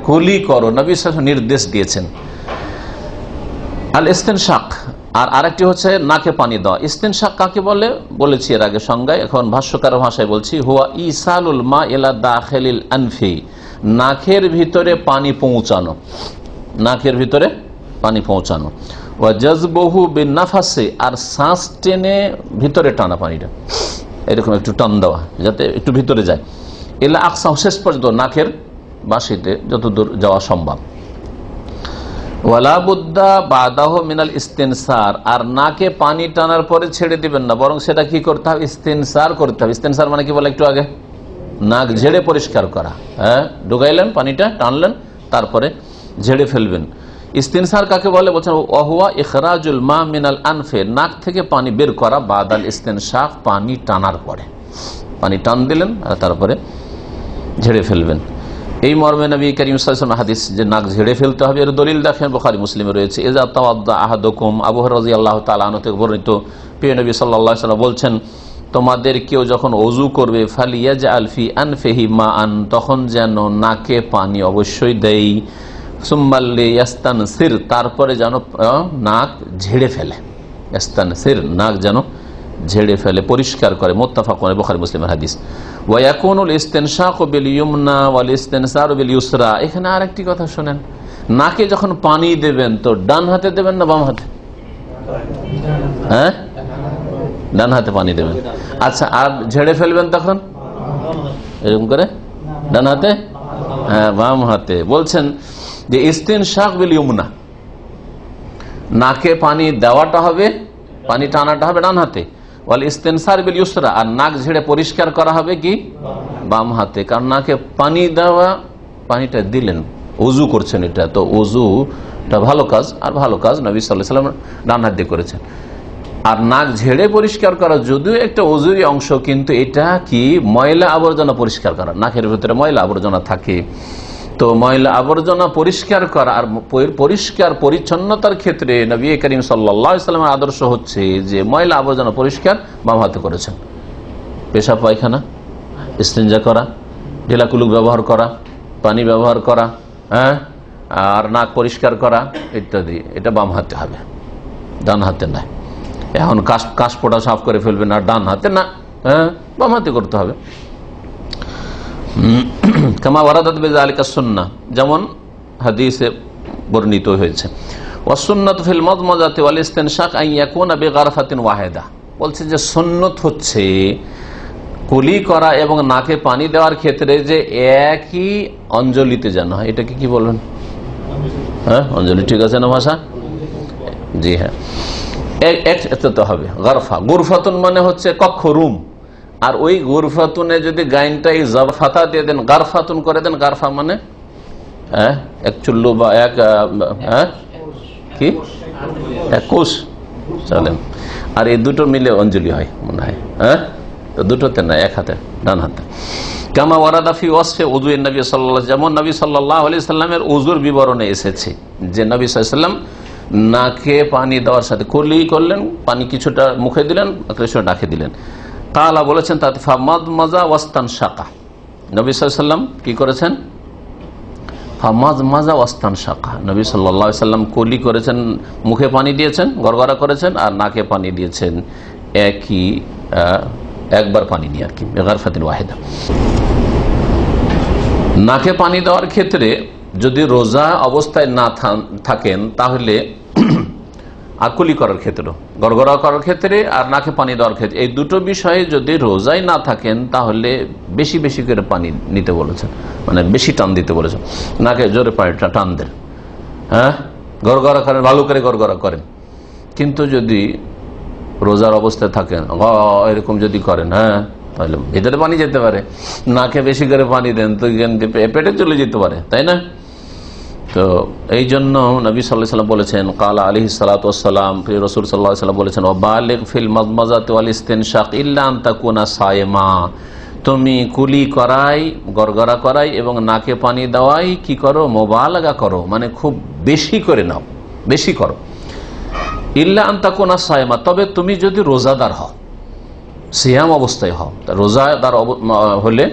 A: কুলি করো। নবী সাল্লাল্লাহু আলাইহি ওয়াসাল্লাম নির্দেশ দিয়েছেন। আল ইস্তিনশাক, আর আরেকটি হচ্ছে নাকে পানি দেওয়া। ইস্তিনশাক কাকে বলে বলেছি এর আগে সংজ্ঞায়, এখন ভাষ্যকার ভাষায় বলছি। হুয়া ইসালুল মা ইলা দাখিলিল আনফি, নাকের ভিতরে পানি পৌঁছানো, নাকের ভিতরে পানি পৌঁছানো। ওয়া জাযবহু বিনাফাসি, আর শ্বাস টেনে ভিতরে টানা পানিটা, এরকম একটু টান দেওয়া যাতে একটু ভিতরে যায়। এলা আকসা, শেষ পর্যন্ত নাকের বাঁশিতে যতদূর যাওয়া সম্ভব। ওয়ালা বুদ্দা বাদাহ মিনাল ইস্তিনসার, আর নাকে পানি টানার পরে ছেড়ে দিবেন না, বরং সেটা কি করতে হবে, ইস্তিনসার করতে হবে। ইস্তিনসার মানে কি বলে একটু আগে, নাক ঝেড়ে পরিষ্কার করা। ঢুকাইলেন পানিটা, টানলেন, তারপরে ঝেড়ে ফেলবেন। ইস্তিনসার কাকে বলে বলছেন, ওয়াহুয়া ইখরাজুল মা মিনাল আনফে, নাক থেকে পানি বের করা, বাদাল ইস্তিনশাক, পানি টানার পরে। পানি টান দিলেন আর তারপরে ঝেড়ে ফেলবেন। এই মর্মে নবী করিম সাল্লাল্লাহু আলাইহি ওয়াসাল্লাম হাদিস যে নাক ঝেড়ে ফেলতে হবে, এর দলিল দেখেন বুখারী মুসলিমে রয়েছে। ইযা তাওয়াদ্দা আহাদুকুম, আবু হুরায়রা রাদিয়াল্লাহু তাআলা আনহু থেকে বর্ণিত, প্রিয় নবী সাল্লাল্লাহু আলাইহি ওয়াসাল্লাম বলছেন, তোমাদের কেউ যখন ওযু করবে ফালিয়াজআল ফি আনফিহি মাআন, তখন যেন নাকে পানি অবশ্যই দেয়। সুম্মা লিয়াস্তানসির, তারপরে যেন নাক ঝেড়ে ফেলে। ইস্তানসির, নাক যেন ঝেড়ে ফেলে, পরিষ্কার করে। মুত্তাফাকুন আলাইহি, বুখারী মুসলিমের হাদিস। ওয়া ইয়াকুনুল ইস্তিনশাকু বিল ইয়ুমনা ওয়াল ইস্তিনসারু বিল ইউসরা। এখানে আরেকটি কথা শুনেন, নাকে যখন পানি দেবেন তো ডান হাতে দেবেন না বাম হাতে? ডান হাতে পানি দেবেন। আচ্ছা, আর ঝেড়ে ফেলবেন তখন এরকম করে ডান হাতে? বাম হাতে। বলছেন যে ইস্তিনশাক বিল ইয়ুমনা, নাকে পানি দেওয়াটা হবে, পানি টানাটা হবে ডান হাতে। ওয়াল ইস্তিনসার বিল ইউসরা, আর নাক ঝেড়ে পরিষ্কার করা হবে কি বাম হাতে। কারণ নাকে পানি দেওয়া, পানিটা দিলেন, ওযু করছেন, এটা তো ওযুটা ভালো কাজ, আর ভালো কাজ নবী সাল্লাল্লাহু আলাইহি ওয়াসাল্লাম ডান হাত দিয়ে করেছেন। আর নাক ঝেড়ে পরিষ্কার করা যদিও একটা ওযুরই অংশ, কিন্তু এটা কি ময়লা আবর্জনা পরিষ্কার করা। নাকের ভিতরে ময়লা আবর্জনা থাকে, তো ময়লা আবর্জনা পরিষ্কার করা আর পরিষ্কার পরিচ্ছন্নতার ক্ষেত্রে নবী করিম সাল্লাল্লাহু আলাইহি ওয়াসাল্লামের আদর্শ হচ্ছে যে ময়লা আবর্জনা পরিষ্কার বাম হাতে করেছেন। পেশাব পায়খানা, ইস্তিনজা করা, ঢিলাকুলুক ব্যবহার করা, পানি ব্যবহার করা, আর নাক পরিষ্কার করা ইত্যাদি, এটা বাম হাতে হবে, ডান হাতে না। এখন কাশপোড়া সাফ করে ফেলবেন আর ডান হাতে না, বাম হাতে করতে হবে। কামা ওয়ারাদাত বিযালিকা সুন্নাহ, যেমন হাদিসে বর্ণিত হয়েছে। ওয়াস সুন্নাতু ফিল মাদমাদাতি ওয়াল ইস্তিনশাক আন ইয়াকুনা বিগারফাতিন ওয়াহিদা, বলছে যে সুন্নত হচ্ছে কুলি করা এবং নাকে পানি দেওয়ার ক্ষেত্রে যে একই অঞ্জলিতে যেন হয়। এটাকে কি বলবেন? অঞ্জলি, ঠিক আছে না ভাষা? জি হ্যাঁ, একসাথে হবে। গারফা, গুরফাতুন মানে হচ্ছে কক্ষ, রুম। আর ওই গুরফাতুনে যদি গাইনটা এই জবফাতা দিয়ে দেন, গারফাতুন করে দেন, গারফা মানে এক চুল্লু বা এক কি এক কোষ, চলেন। আর এই দুটো মিলে অঞ্জলি হয় মনে হয়, তো দুটোতে না, এক হাতে, ডান হাতে। কামা ওয়ারাদা ফি ওয়াসফি উযুইন নবী সাল্লাল্লাহু আলাইহি, যেমন নবী সাল্লাল্লাহু আলাইহি সাল্লামের উযুর বিবরণে এসেছে যে নবী সাল্লাল্লাহু আলাইহি সাল্লাম নাকে পানি দেওয়ার সাথে কুলি করলেন, পানি কিছুটা মুখে দিলেন, কিছুটা নাকে দিলেন। কালা বলেছেন তাতে ফামাদ মাজা ওয়াস্তানশাকা, নবী সাল্লাল্লাহু আলাইহি সাল্লাম কি করেছেন? মাজা ওয়াস্তান শাখা, নবী সাল্লাল্লাহু আলাইহি সাল্লাম কুলি করেছেন, মুখে পানি দিয়েছেন, গড়গড়া করেছেন, আর নাকে পানি দিয়েছেন একবার পানি নিয়ে আর কি, বেগারফাতিন ওয়াহিদা। নাকে পানি দেওয়ার ক্ষেত্রে যদি রোজা অবস্থায় না থাকেন তাহলে আর কুলি করার ক্ষেত্রেও, গড়গড়া করার ক্ষেত্রে আর নাকে পানি দেওয়ার ক্ষেত্রে, এই দুটো বিষয়ে যদি রোজাই না থাকেন তাহলে বেশি বেশি করে পানি নিতে বলেছেন, মানে বেশি টান দিতে বলেছেন, নাকে জোরে পানিটা টান দেন, হ্যাঁ, গড়গড়া করেন, ভালো করে গড়গড়া করেন। কিন্তু যদি রোজার অবস্থায় থাকেন এরকম যদি করেন, হ্যাঁ, তাহলে ভিতরে পানি যেতে পারে, নাকে বেশি করে পানি দেন তো পেটে চলে যেতে পারে, তাই না? তো এই জন্য নবী সাল্লাল্লাহু আলাইহি ওয়াসাল্লাম বলেছেন, কালা আলাইহিস সালাতু ওয়াস সালাম, প্রিয় রাসূল সাল্লাল্লাহু আলাইহি ওয়াসাল্লাম বলেছেন, ওয়াবালিগ ফিল মাযমাযাতি ওয়াল ইসতিনশাক ইল্লা আন তাকুনা সায়মা, তুমি কুলি করাই, গড়গড়া করাই এবং নাকে পানি দেওয়াই কি করো, মুবালাগা করো, মানে খুব বেশি করে নাও, বেশি করো। ইল্লা আন তাকুনা সায়মা, তবে তুমি যদি রোজাদার হও, সিয়াম অবস্থায় হও, রোজাদার হলে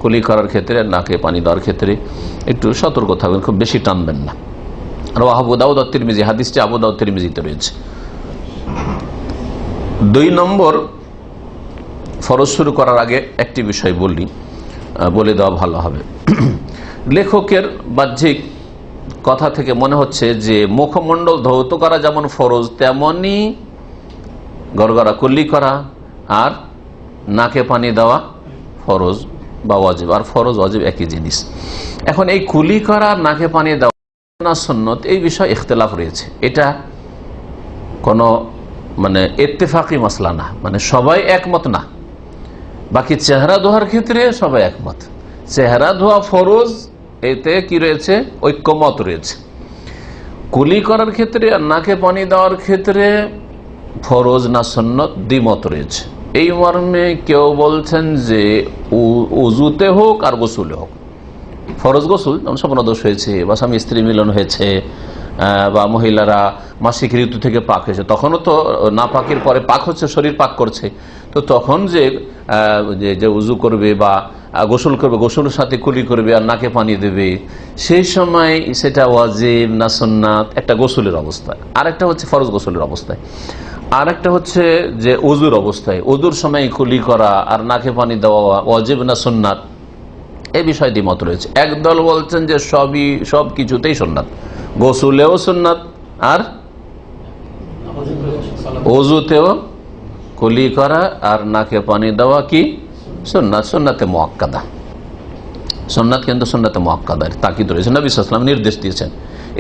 A: কুলি করার ক্ষেত্রে, নাকে পানি দেওয়ার ক্ষেত্রে একটু সতর্ক থাকবেন, খুব বেশি টানবেন না। আর আবু দাউদ আর তিরমিজি, হাদিসটি আবু দাউদ তিরমিজিতে রয়েছে। 2 নম্বর, ফরজ শুরু করার আগে একটি বিষয় বলে দেওয়া ভালো হবে। লেখকের বাহ্যিক কথা থেকে মনে হচ্ছে যে মুখমণ্ডল ধৌত করা যেমন ফরজ, তেমনি গড়গড়া কুলি করা আর নাকে পানি দেওয়া ফরজ বা ওয়াজিব, আর ফরজ ওয়াজিব একই জিনিস। এখন এই কুলি করা, নাকে পানি দেওয়া না সুন্নত, এই বিষয়ে ইখতিলাফ রয়েছে। এটা কোনো মানে ইত্তেফাকি মাসলা না, মানে সবাই একমত না। বাকি চেহারা ধোয়ার ক্ষেত্রে সবাই একমত, চেহারা ধোয়া ফরজ, এতে কি রয়েছে, ঐক্যমত রয়েছে। কুলি করার ক্ষেত্রে আর নাকে পানি দেওয়ার ক্ষেত্রে ফরজ না সুন্নত, দ্বিমত রয়েছে। এই মর্মে কেউ বলছেন যে উজুতে হোক আর গোসুলে হোক, ফরজ গোসুল যেমন স্বপ্নদোষ হয়েছে বা স্বামী স্ত্রী মিলন হয়েছে বা মহিলারা মাসিক ঋতু থেকে পাক হয়েছে, তখনও তো না পাকের পরে পাক হচ্ছে, শরীর পাক করছে, তো তখন যে উজু করবে বা গোসল করবে, গোসলের সাথে কুলি করবে আর নাকে পানি দেবে, সেই সময় সেটা ওয়াজিব না সুন্নাত, একটা গোসলের অবস্থায়, আর একটা হচ্ছে ফরজ গোসলের অবস্থায়, আর একটা হচ্ছে যে উজুর অবস্থায়, উজুর সময় কুলি করা আর নাকে পানি দেওয়া ওয়াজিব না সুন্নাত, এই বিষয় দ্বিমত রয়েছে। একদল বলছেন যে সব কিছুতেই সুন্নাত, গোসলেও সুন্নাত আর ওযুতেও কুলি করা আর নাকে পানি দেওয়া কি সুন্নাত, সুন্নাতে মুআক্কাদা, সুন্নাত কিন্তু সুন্নাতে মুআক্কাদা তাকিদ রয়েছে। নবী সাল্লাল্লাহু আলাইহি ওয়াসাল্লাম নির্দেশ দিয়েছেন,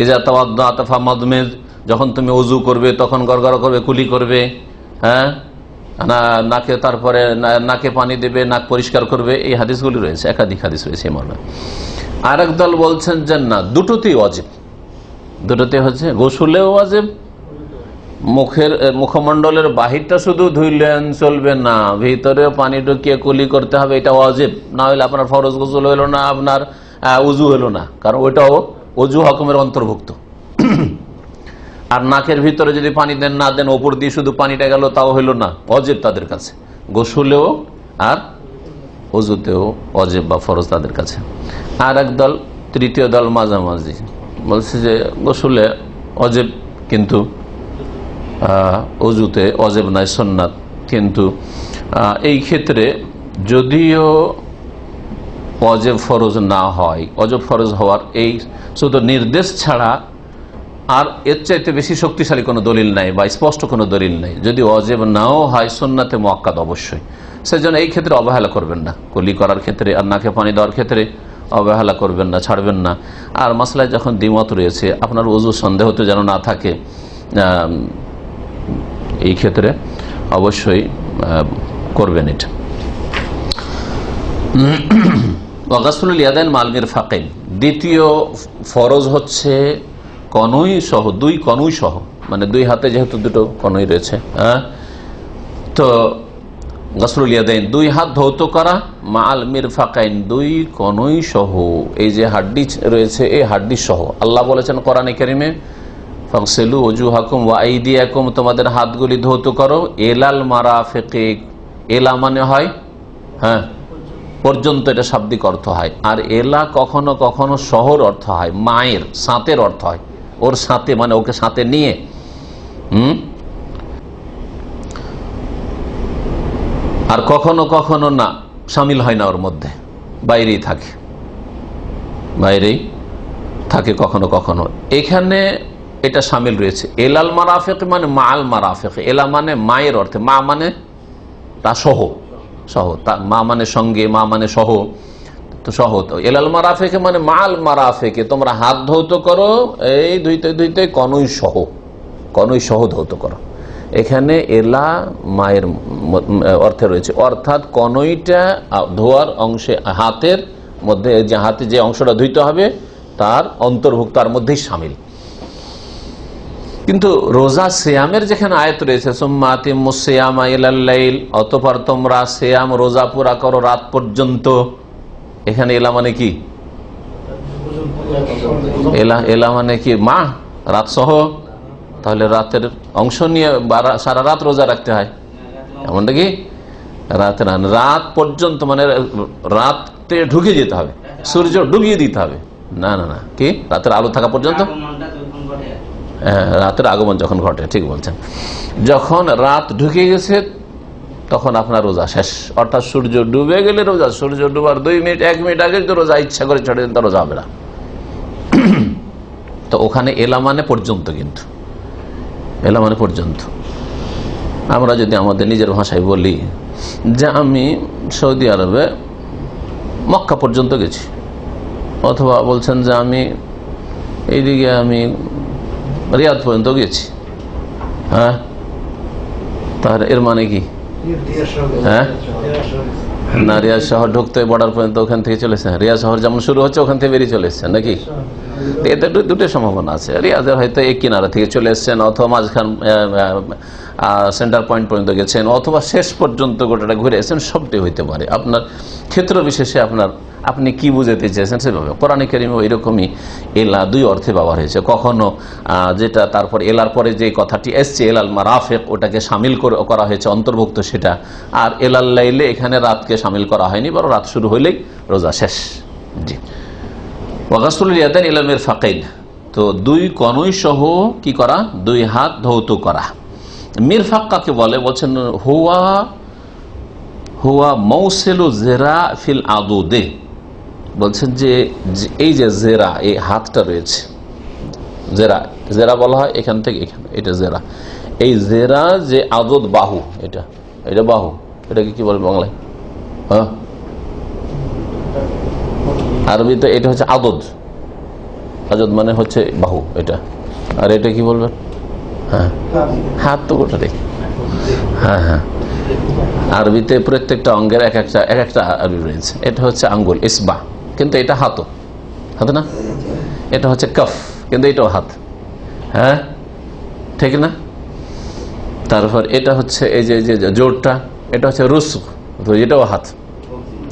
A: ইজা তাওয়াদ্দাতা ফামাদমিজ, যখন তুমি ওযু করবে তখন গড়গড়া করবে, কুলি করবে, হ্যাঁ, নাকে, তারপরে নাকে পানি দেবে, নাক পরিষ্কার করবে, এই হাদিসগুলি রয়েছে, একাধিক হাদিস রয়েছে এই মর্মে। আর এক দল বলছেন যে না, দুটোতেই ওয়াজিব, দুটোতে হচ্ছে গোসলেও ওয়াজিব, মুখমণ্ডলের বাহিরটা শুধু ধুইলেন চলবে না, ভিতরেও পানি ঢুকিয়ে কুলি করতে হবে, এটা ওয়াজিব। না হলে আপনার ফরজ গোসল হলো না, আপনার উজু হলো না, কারণ ওইটাও ওযু হুকুমের অন্তর্ভুক্ত। আর নাকের ভিতরে যদি পানি দেন না দেন, ওপর দিয়ে শুধু পানিটা গেল, তাও হইল না, ওয়াজিব তাদের কাছে, গোসলেও আর ওযুতেও ওয়াজিব বা ফরজ তাদের কাছে। আর এক দল, তৃতীয় দল মাঝামাঝি, বলছে যে গোসলে ওয়াজিব কিন্তু ওযুতে ওয়াজিব নাই, সুন্নাত। কিন্তু এই ক্ষেত্রে যদিও ওয়াজিব ফরজ না হয়, ওয়াজিব ফরজ হওয়ার এই শুধু নির্দেশ ছাড়া আর এর চাইতে বেশি শক্তিশালী কোনো দলিল নাই বা স্পষ্ট কোনো দলিল নাই। যদি ওয়াজিব নাও হয়, সুন্নাতে মুআক্কাদ অবশ্যই, সেজন্য এই ক্ষেত্রে অবহেলা করবেন না, কুলি করার ক্ষেত্রে আর নাকে পানি দেওয়ার ক্ষেত্রে অবহেলা করবেন না, ছাড়বেন না। আর মাসলায় যখন দ্বিমত রয়েছে, আপনার ওযু সন্দেহ তো যেন না থাকে, এই ক্ষেত্রে অবশ্যই করবেন এটা। ওয়াগাসলুল ইয়াদাইন মাল মিরফাকাইন, দ্বিতীয় ফরজ হচ্ছে কনুই সহ, 2 কনুই সহ, মানে 2 হাতে যেহেতু 2টো কনুই রয়েছে, হ্যাঁ, তো গাসলুল ইয়াদাইন 2 হাত ধৌত করা, মাল মিরফাকাইন 2 কনুই সহ, এই যে হাড্ডি রয়েছে এই হাড্ডি সহ। আল্লাহ বলেছেন কোরআনে কারীমে, ফাগসিলু ওজুহাকুম ওয়া আইদিয়াকুম, তোমাদের হাতগুলি ধৌত করো, এলাল মারাফিক, এলা মানে হয়, হ্যাঁ, পর্যন্ত এটা শাব্দিক অর্থ হয়। আর এলা কখনো কখনো শহর অর্থ হয়, মায়ের সাঁতের অর্থ হয়, ওর সাথে মানে ওকে সাথে নিয়ে। আর কখনো কখনো না, সামিল হয় না, ওর মধ্যে বাইরেই থাকে, বাইরেই থাকে কখনো কখনো। এখানে এটা সামিল রয়েছে। এলাল মারাফিক মানে মাল মারাফিক, এলা মানে মায়ের অর্থে, মা মানে তা সহ, সহ তা, মা মানে সঙ্গে, মা মানে সহ, তো সহ। তো এলাল মারাফিকে মানে মাল মারাফিকে তোমরা হাত ধৌত করো, এই ধুইতে ধুইতে কনুই সহ, কনুই সহ ধৌত করো। এখানে এলা মায়ের অর্থে রয়েছে, অর্থাৎ কনুইটা ধোয়ার অংশে, হাতের মধ্যে যে হাতে যে অংশটা ধুইতে হবে তার অন্তর্ভুক্ত, তার মধ্যেই সামিল। কিন্তু রোজা সিয়ামের যেখানে আয়াত রয়েছে সুম্মা আতিম্মুস সিয়ামা ইলাল লাইল, অতঃপর তোমরা সিয়াম রোজা পুরা করো রাত পর্যন্ত, এখানে এলা মানে কি? এলা মানে কি? মা, রাত সহ। তাহলে রাতের অংশ নিয়ে সারা রাত রোজা রাখতে হয় এমনটা কি? রাত পর্যন্ত মানে রাতে ঢুকে যেতে হবে, সূর্য ডুবিয়ে দিতে হবে না, না না, কি রাতের আলো থাকা পর্যন্ত, রাতের আগমন যখন ঘটে, ঠিক বলছেন। যখন রাত ঢুকে গেছে তখন আপনার রোজা শেষ, অর্থাৎ সূর্য ডুবে গেলে রোজা, সূর্য ডুবার 2 মিনিট 1 মিনিট আগে তো রোজা ইচ্ছা করে ছেড়ে দেন, তা রোজা হবে না। তো ওখানে এলা মানে পর্যন্ত, কিন্তু এলা মানে পর্যন্ত। আমরা যদি আমাদের নিজের ভাষায় বলি যে আমি সৌদি আরবে মক্কা পর্যন্ত গেছি, অথবা বলছেন যে আমি এইদিকে আমি রিয়াদ পর্যন্ত গেছি, হ্যাঁ, তাহলে এর মানে কি? হ্যাঁ না, রিয়াদ শহর ঢুকতে বর্ডার পর্যন্ত ওখান থেকে চলেছে, রিয়াদ শহর যেমন শুরু হচ্ছে ওখান থেকে বেরিয়ে চলে এসছেন নাকি? এতে দুটো সম্ভাবনা আছে, রিয়াদের হয়তো এই কিনারা থেকে চলে এসছেন, অথবা মাঝখান সেন্টার পয়েন্ট পর্যন্ত গেছেন, অথবা শেষ পর্যন্ত গোটাটা ঘুরে এসেছেন, সবটাই হইতে পারে। আপনার ক্ষেত্র বিশেষে আপনি কি বুঝাতে চেয়েছেন সেভাবে। কোরআনে কারিমে এরকমই এলা 2 অর্থে ব্যবহার হয়েছে। কখনো যেটা তারপর এলার পরে যে কথাটি এসছে এলাল মারাফিক, ওটাকে সামিল করা হয়েছে, অন্তর্ভুক্ত সেটা। আর এলাল লাইলে এখানে রাতকে সামিল করা হয়নি, বরং রাত শুরু হইলেই রোজা শেষ। জি, ওয়াগাসুল ইয়াদাইন ইলা মিরফাকাইন, তো 2 কনুই সহ কি করা? 2 হাত ধৌত করা। মিরফাক কাকে বলে? বলছেন হুয়া মৌসেলু জেরা ফিল আদুদে, বলছেন যে এই যে জেরা, এই হাতটা রয়েছে, জেরা, জেরা বলা হয় এখান থেকে এখানে, এটা জেরা। এই জেরা যে আদুদ, বাহু, এটা বাহু, এটাকে কি বলে বাংলায়? হ্যাঁ, আরবিতে এটা হচ্ছে আদুদ, আদুদ মানে হচ্ছে বাহু এটা। আর এটা কি বলবেন? হ্যাঁ, হাত তো গোটাটাই। হ্যাঁ হ্যাঁ, আরবিতে প্রত্যেকটা অঙ্গের এক একটা আরবি রয়েছে। এটা হচ্ছে আঙ্গুল, ইসবা, কিন্তু এটা হাত না, এটা হচ্ছে কফ, কিন্তু এটাও হাত। হ্যাঁ ঠিক না? তারপর এটা হচ্ছে এই যে জোরটা, এটা হচ্ছে রুসুক, তো এটাও হাত।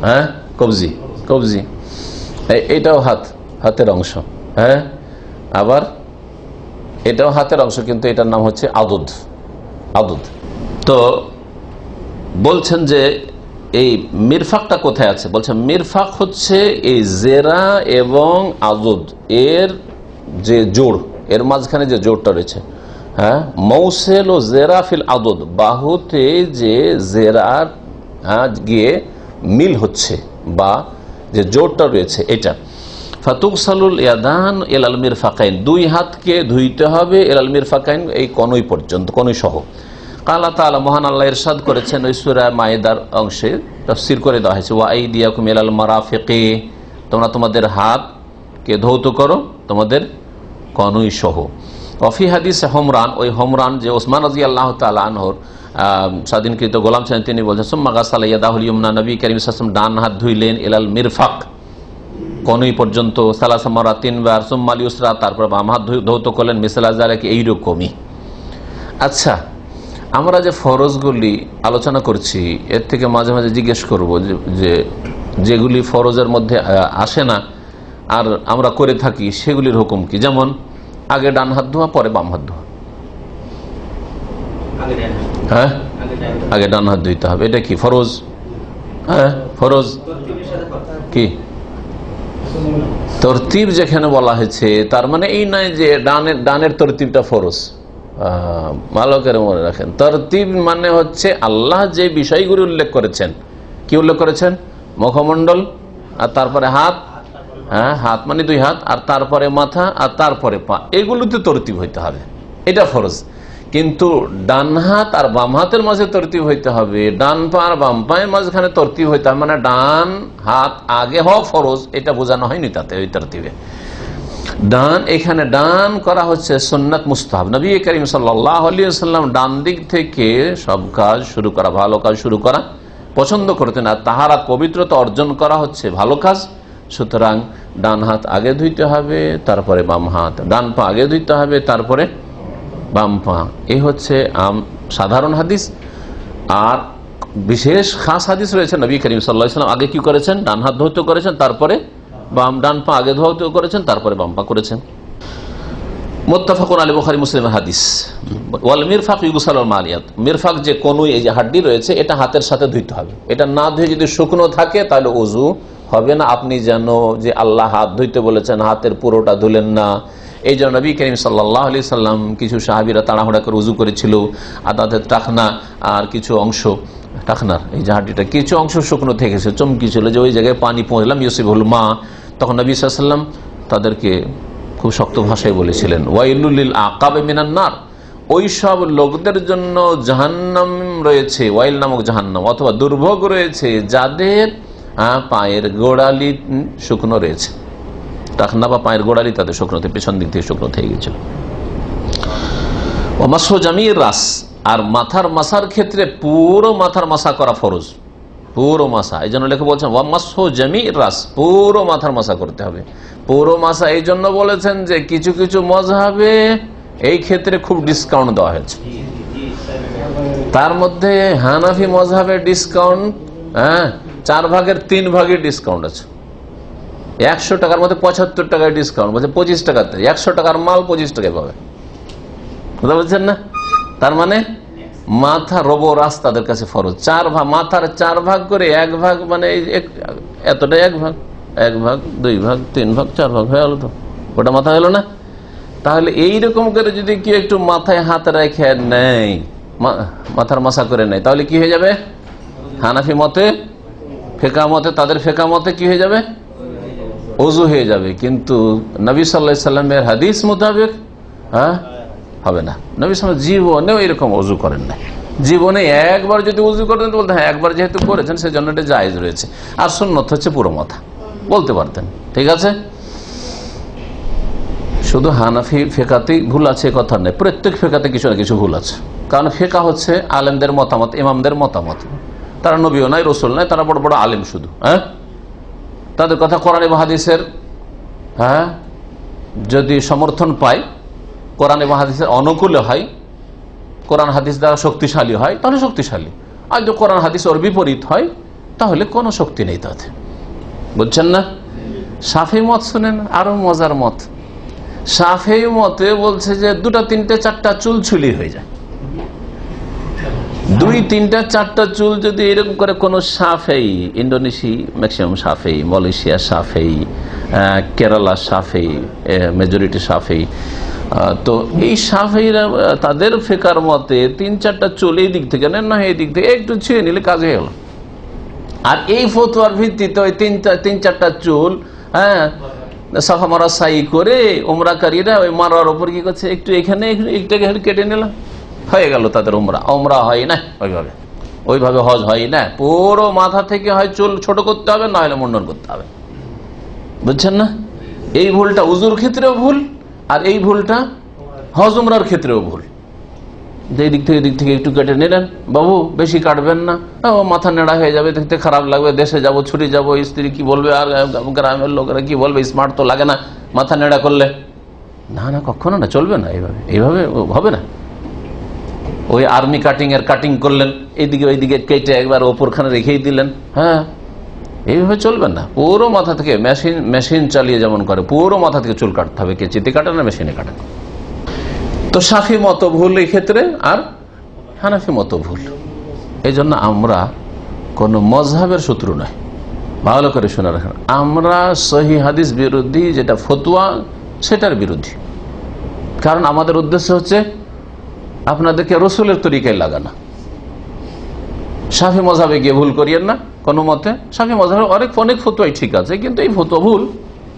A: হ্যাঁ, কবজি, এটাও হাতের অংশ। হ্যাঁ, আবার এটাও হাতের অংশ, কিন্তু এটার নাম হচ্ছে আদুদ। তো বলছেন যে এই মিরফাকটা কোথায় আছে? বলছেন মিরফাক হচ্ছে এই জেরা এবং আদুদ এর যে জোড়, এর মাঝখানে যে জোড়টা রয়েছে। হ্যাঁ, মৌসেল ও জেরা ফিল আদুদ, বাহুতে যে জেরার গিয়ে মিল হচ্ছে বা যে জোড়টা রয়েছে এটা। ফাতুকসালুল ইয়াদান এলাল মিরফাকাইন, 2 হাতকে ধুইতে হবে এলাল মিরফাকাইন, এই কনুই পর্যন্ত, কনুই সহ। আল্লাহ তাআলা মহান আল্লাহ ইরশাদ করেছেন ওই সূরা মায়েদার অংশে, তাফসীর করে দেওয়া হয়েছে, ওয়া আইদিয়াকুম ইলাল মারাফিকি, তোমরা তোমাদের হাতকে ধৌত করো তোমাদের কনুই সহ। ওয়াফি হাদিসে হোমরান, ওই হোমরান যে ওসমান রাদিয়াল্লাহু তাআলা আনহুর স্বাধীনকৃত গোলাম ছিলেন, তিনি বলছেন সুম্মা গাসালা ইয়াদাহুল ইয়ুমনা, নবী করিম সাল্লাল্লাহু আলাইহি ওয়াসাল্লাম ডান হাত ধুইলেন ইলাল মিরফাক, কনুই পর্যন্ত, সালাসা মারা 3 বার, সুম্মাল ইউসরা, তারপর বাম হাত ধৌত করলেন, মিসলা যালিকা, এইরকমই। আচ্ছা, আমরা যে ফরজগুলি আলোচনা করছি এর থেকে মাঝে মাঝে জিজ্ঞেস করব যে যেগুলি ফরজের মধ্যে আসে না আর আমরা করে থাকি সেগুলির হুকুম কি? যেমন আগে ডান হাত ধোয়া, পরে বাম হাত ধোয়া। হ্যাঁ, আগে ডান হাত ধুইতে হবে, এটা কি ফরজ? হ্যাঁ ফরজ কি তরতিব যেখানে বলা হয়েছে তার মানে এই নয় যে ডানের তরতিবটা ফরজ। ভালো করে মনে রাখেন, তরতিব মানে হচ্ছে আল্লাহ যে বিষয়গুলি উল্লেখ করেছেন। কি উল্লেখ করেছেন? মুখমণ্ডল, আর তারপরে হাত, হ্যাঁ হাত মানে দুই হাত, আর তারপরে মাথা, আর তারপরে পা, এগুলোতে তরতিব হইতে হবে, এটা ফরজ। কিন্তু ডান হাত আর বাম হাতের মাঝে তরতিব হইতে হবে, ডান পা আর বাম পায়ের মাঝখানে তরতিব হইতে হবে, মানে ডান হাত আগে হওয়া ফরজ, এটা বোঝানো হয়নি তাতে ওই তরতিবে। ডান, এখানে ডান করা হচ্ছে সুন্নাত মুস্তাহাব। নবী করিম সাল্লাল্লাহু আলাইহি ওয়াসাল্লাম ডান দিক থেকে সব কাজ শুরু করা, ভালো কাজ শুরু করা পছন্দ করতেন। আর তাহারা পবিত্রতা অর্জন করা হচ্ছে ভালো কাজ, সুতরাং ডান হাত আগে ধুইতে হবে, তারপরে বাম হাত, ডান পা আগে ধুইতে হবে, তারপরে বাম পা। এই হচ্ছে সাধারণ হাদিস। আর বিশেষ খাস হাদিস রয়েছে, নবী করিম সাল্লাল্লাহু আলাইহি ওয়াসাল্লাম আগে কি করেছেন? ডান হাত ধৌত করেছেন, তারপরে ডান পা আগে ধৌত করেছেন, তারপরে বাম পা করেছেন। মুত্তাফাকুন আলাইহি, বুখারী মুসলিমের হাদিস। ওয়াল মিরফাক ইউগসালুল মালিয়াত, মিরফাক যে কনুই, এই যে হাড্ডি রয়েছে, এটা হাতের সাথে ধুইতে হবে। এটা না ধুয়ে যদি শুকনো থাকে তাহলে ওযু হবে না। আপনি যেন যে আল্লাহ হাত ধুইতে বলেছেন, হাতের পুরোটা ধুলেন না। এই জন্য নবী করিম সাল্লাল্লাহু আলাইহি সাল্লাম, কিছু সাহাবীরা তাড়াহুড়া করে ওযু করেছিল, আর তাদের টাকনা আর কিছু অংশ, টাকনার এই যে হাড্ডিটা কিছু অংশ শুকনো থেকেছে, চমকি ছিল যে ওই জায়গায় পানি পৌঁছলাম ইউসিবুল মা, তখন নবী সাল্লাল্লাহু আলাইহি সাল্লাম তাদেরকে খুব শক্ত ভাষায় বলেছিলেন, ওয়াইলুল লিল আকাব মিনান নার, ওই সব লোকদের জন্য জাহান্নাম রয়েছে, ওয়াইল নামক জাহান্নাম, অথবা দুর্ভোগ রয়েছে যাদের পায়ের গোড়ালি শুকনো রয়েছে। টাকনা বা পায়ের গোড়ালি তাদের শুকনোতে, পেছন দিক থেকে শুকনো থেকে গেছিল। ও মাসহু জামির রাস, আর মাথার মাসার ক্ষেত্রে পুরো মাথার মাসা করা ফরজ, পুরো মাসা। এই জন্য লেখা বলছেন ওয়া মাসহু জামির রাস, পুরো মাথার মাসা করতে হবে। পুরো মাসা এই জন্য বলেছেন যে কিছু কিছু মাযহাবে এই ক্ষেত্রে খুব ডিসকাউন্ট দেওয়া হয়েছে। তার মধ্যে হানাফি মাযহাবের ডিসকাউন্ট 4 ভাগের 3 ভাগের ডিসকাউন্ট আছে। 100 টাকার মধ্যে 75 টাকায় ডিসকাউন্ট, বলছে 25 টাকাতে 100 টাকার মাল 25 টাকায় পাবে। বুঝতে পারছেন না? তার মানে মাথা রব রাস তাদের কাছে ফরজ। 4 ভাগ, মাথার 4 ভাগ করে 1 ভাগ, মানে এতটা 1 ভাগ, 1 ভাগ 2 ভাগ 3 ভাগ 4 ভাগ হয়ে গেল, তো ওটা মাথা হলো না? তাহলে এইরকম করে যদি কেউ একটু মাথায় হাত রেখে নেয়, মাথার মাসা করে নেয়, তাহলে কি হয়ে যাবে? হানাফি মতে, ফেকা মতে, তাদের ফেকা মতে কি হয়ে যাবে? ওযু হয়ে যাবে। কিন্তু নবী সাল্লাল্লাহু আলাইহি সাল্লামের হাদিস মোতাবেক হবে না। নবী সাল্লাল্লাহু আলাইহি জীবনেও এরকম ওযু করেন না। জীবনে একবার যদি ওযু করেন তো বলতে, হ্যাঁ একবার যেহেতু করেছেন সেজন্য এটা জায়েজ রয়েছে। আর সুন্নত হচ্ছে পুরো মাথা, বলতে পারতেন। ঠিক আছে, শুধু হানাফি ফেকাতেই ভুল আছে কথা নেই, প্রত্যেক ফেকাতে কিছু না কিছু ভুল আছে। কারণ ফেকা হচ্ছে আলেমদের মতামত, ইমামদের মতামত। তারা নবীও নাই, রসুল নাই, তারা বড় বড় আলেম শুধু। তাদের কথা কোরআন এবং হাদিসের যদি সমর্থন পায়, কোরআন এবং হাদিসের অনুকূলে হয়, কোরআন হাদিস দ্বারা শক্তিশালী হয়, তাহলে শক্তিশালী। আর যদি কোরআন হাদিস ওর বিপরীত হয় তাহলে কোনো শক্তি নেই তাতে। বুঝছেন না? শাফি মত শুনেন, আরো মজার মত। শাফি মতে বলছে যে 2টা 3টে 4টা চুল ছুলি হয়ে যায়। 2, 3টা 4টা চুল যদি এরকম করে কোন শাফেই, ইন্দোনেশিয়া ম্যাক্সিমাম শাফেই, মালয়েশিয়া শাফেই, কেরালা শাফেই, মেজরিটি শাফেই, তো এই শাফেইরা তাদের ফিকার মতে 3-4টা চুল এই দিক থেকে নেন, না এই দিক থেকে একটু ছুঁয়ে নিলে কাজ হয়ে গেল। আর এই ফতোয়ার ভিত্তিতে ওই 3-4টা চুল সাফা মারা সাই করে উমরাকারীরা ওই মারার ওপর কি করছে, একটু এখানে একটু কেটে নিলাম, হয়ে গেল তাদের উমরা হয় না। ওইভাবে হজ হয় না। পুরো মাথা থেকে হয় চুল ছোট করতে হবে, না হলে মুন্ডন করতে হবে। বুঝছেন না? এই ভুলটা উজুর ক্ষেত্রেও ভুল, আর এই ভুলটা হজ উমরার ক্ষেত্রেও ভুল। যে দিক থেকে একটু কেটে নিলেন, বাবু বেশি কাটবেন না, ও মাথা নেড়া হয়ে যাবে, দেখতে খারাপ লাগবে, দেশে যাব, ছুটি যাব, স্ত্রী কি বলবে, আর গ্রামের লোকেরা কি বলবে, স্মার্ট তো লাগে না মাথা নেড়া করলে। না না, কখনো না, চলবে না, এইভাবে হবে না। ওই আর্মি কাটিং এর কাটিং করলেন, এইদিকে ওইদিকে কেটে একবার ওপরখানে রেখেই দিলেন, এইভাবে চলবে না। পুরো মাথা থেকে মেশিন চালিয়ে যেমন করে, পুরো মাথা থেকে চুল কাটতে হবে। কেচিতে কাটেন না মেশিনে কাটেন। তো শাফি মতো ভুল এই ক্ষেত্রে, আর হানাফি মতো ভুল। এই জন্য আমরা কোন মজহাবের শত্রু নয়। ভালো করে শুনে রাখেন, আমরা সহি হাদিস বিরোধী যেটা ফতোয়া সেটার বিরোধী। কারণ আমাদের উদ্দেশ্য হচ্ছে আপনাদেরকে রসুলের তরিকায় লাগানো। শাফি মজহাবে গিয়ে ভুল করিয়েন না কোনো মতে। শাফি মজহাবে অনেক ফতোয়াই ঠিক আছে, কিন্তু এই ফতোয়া ভুল,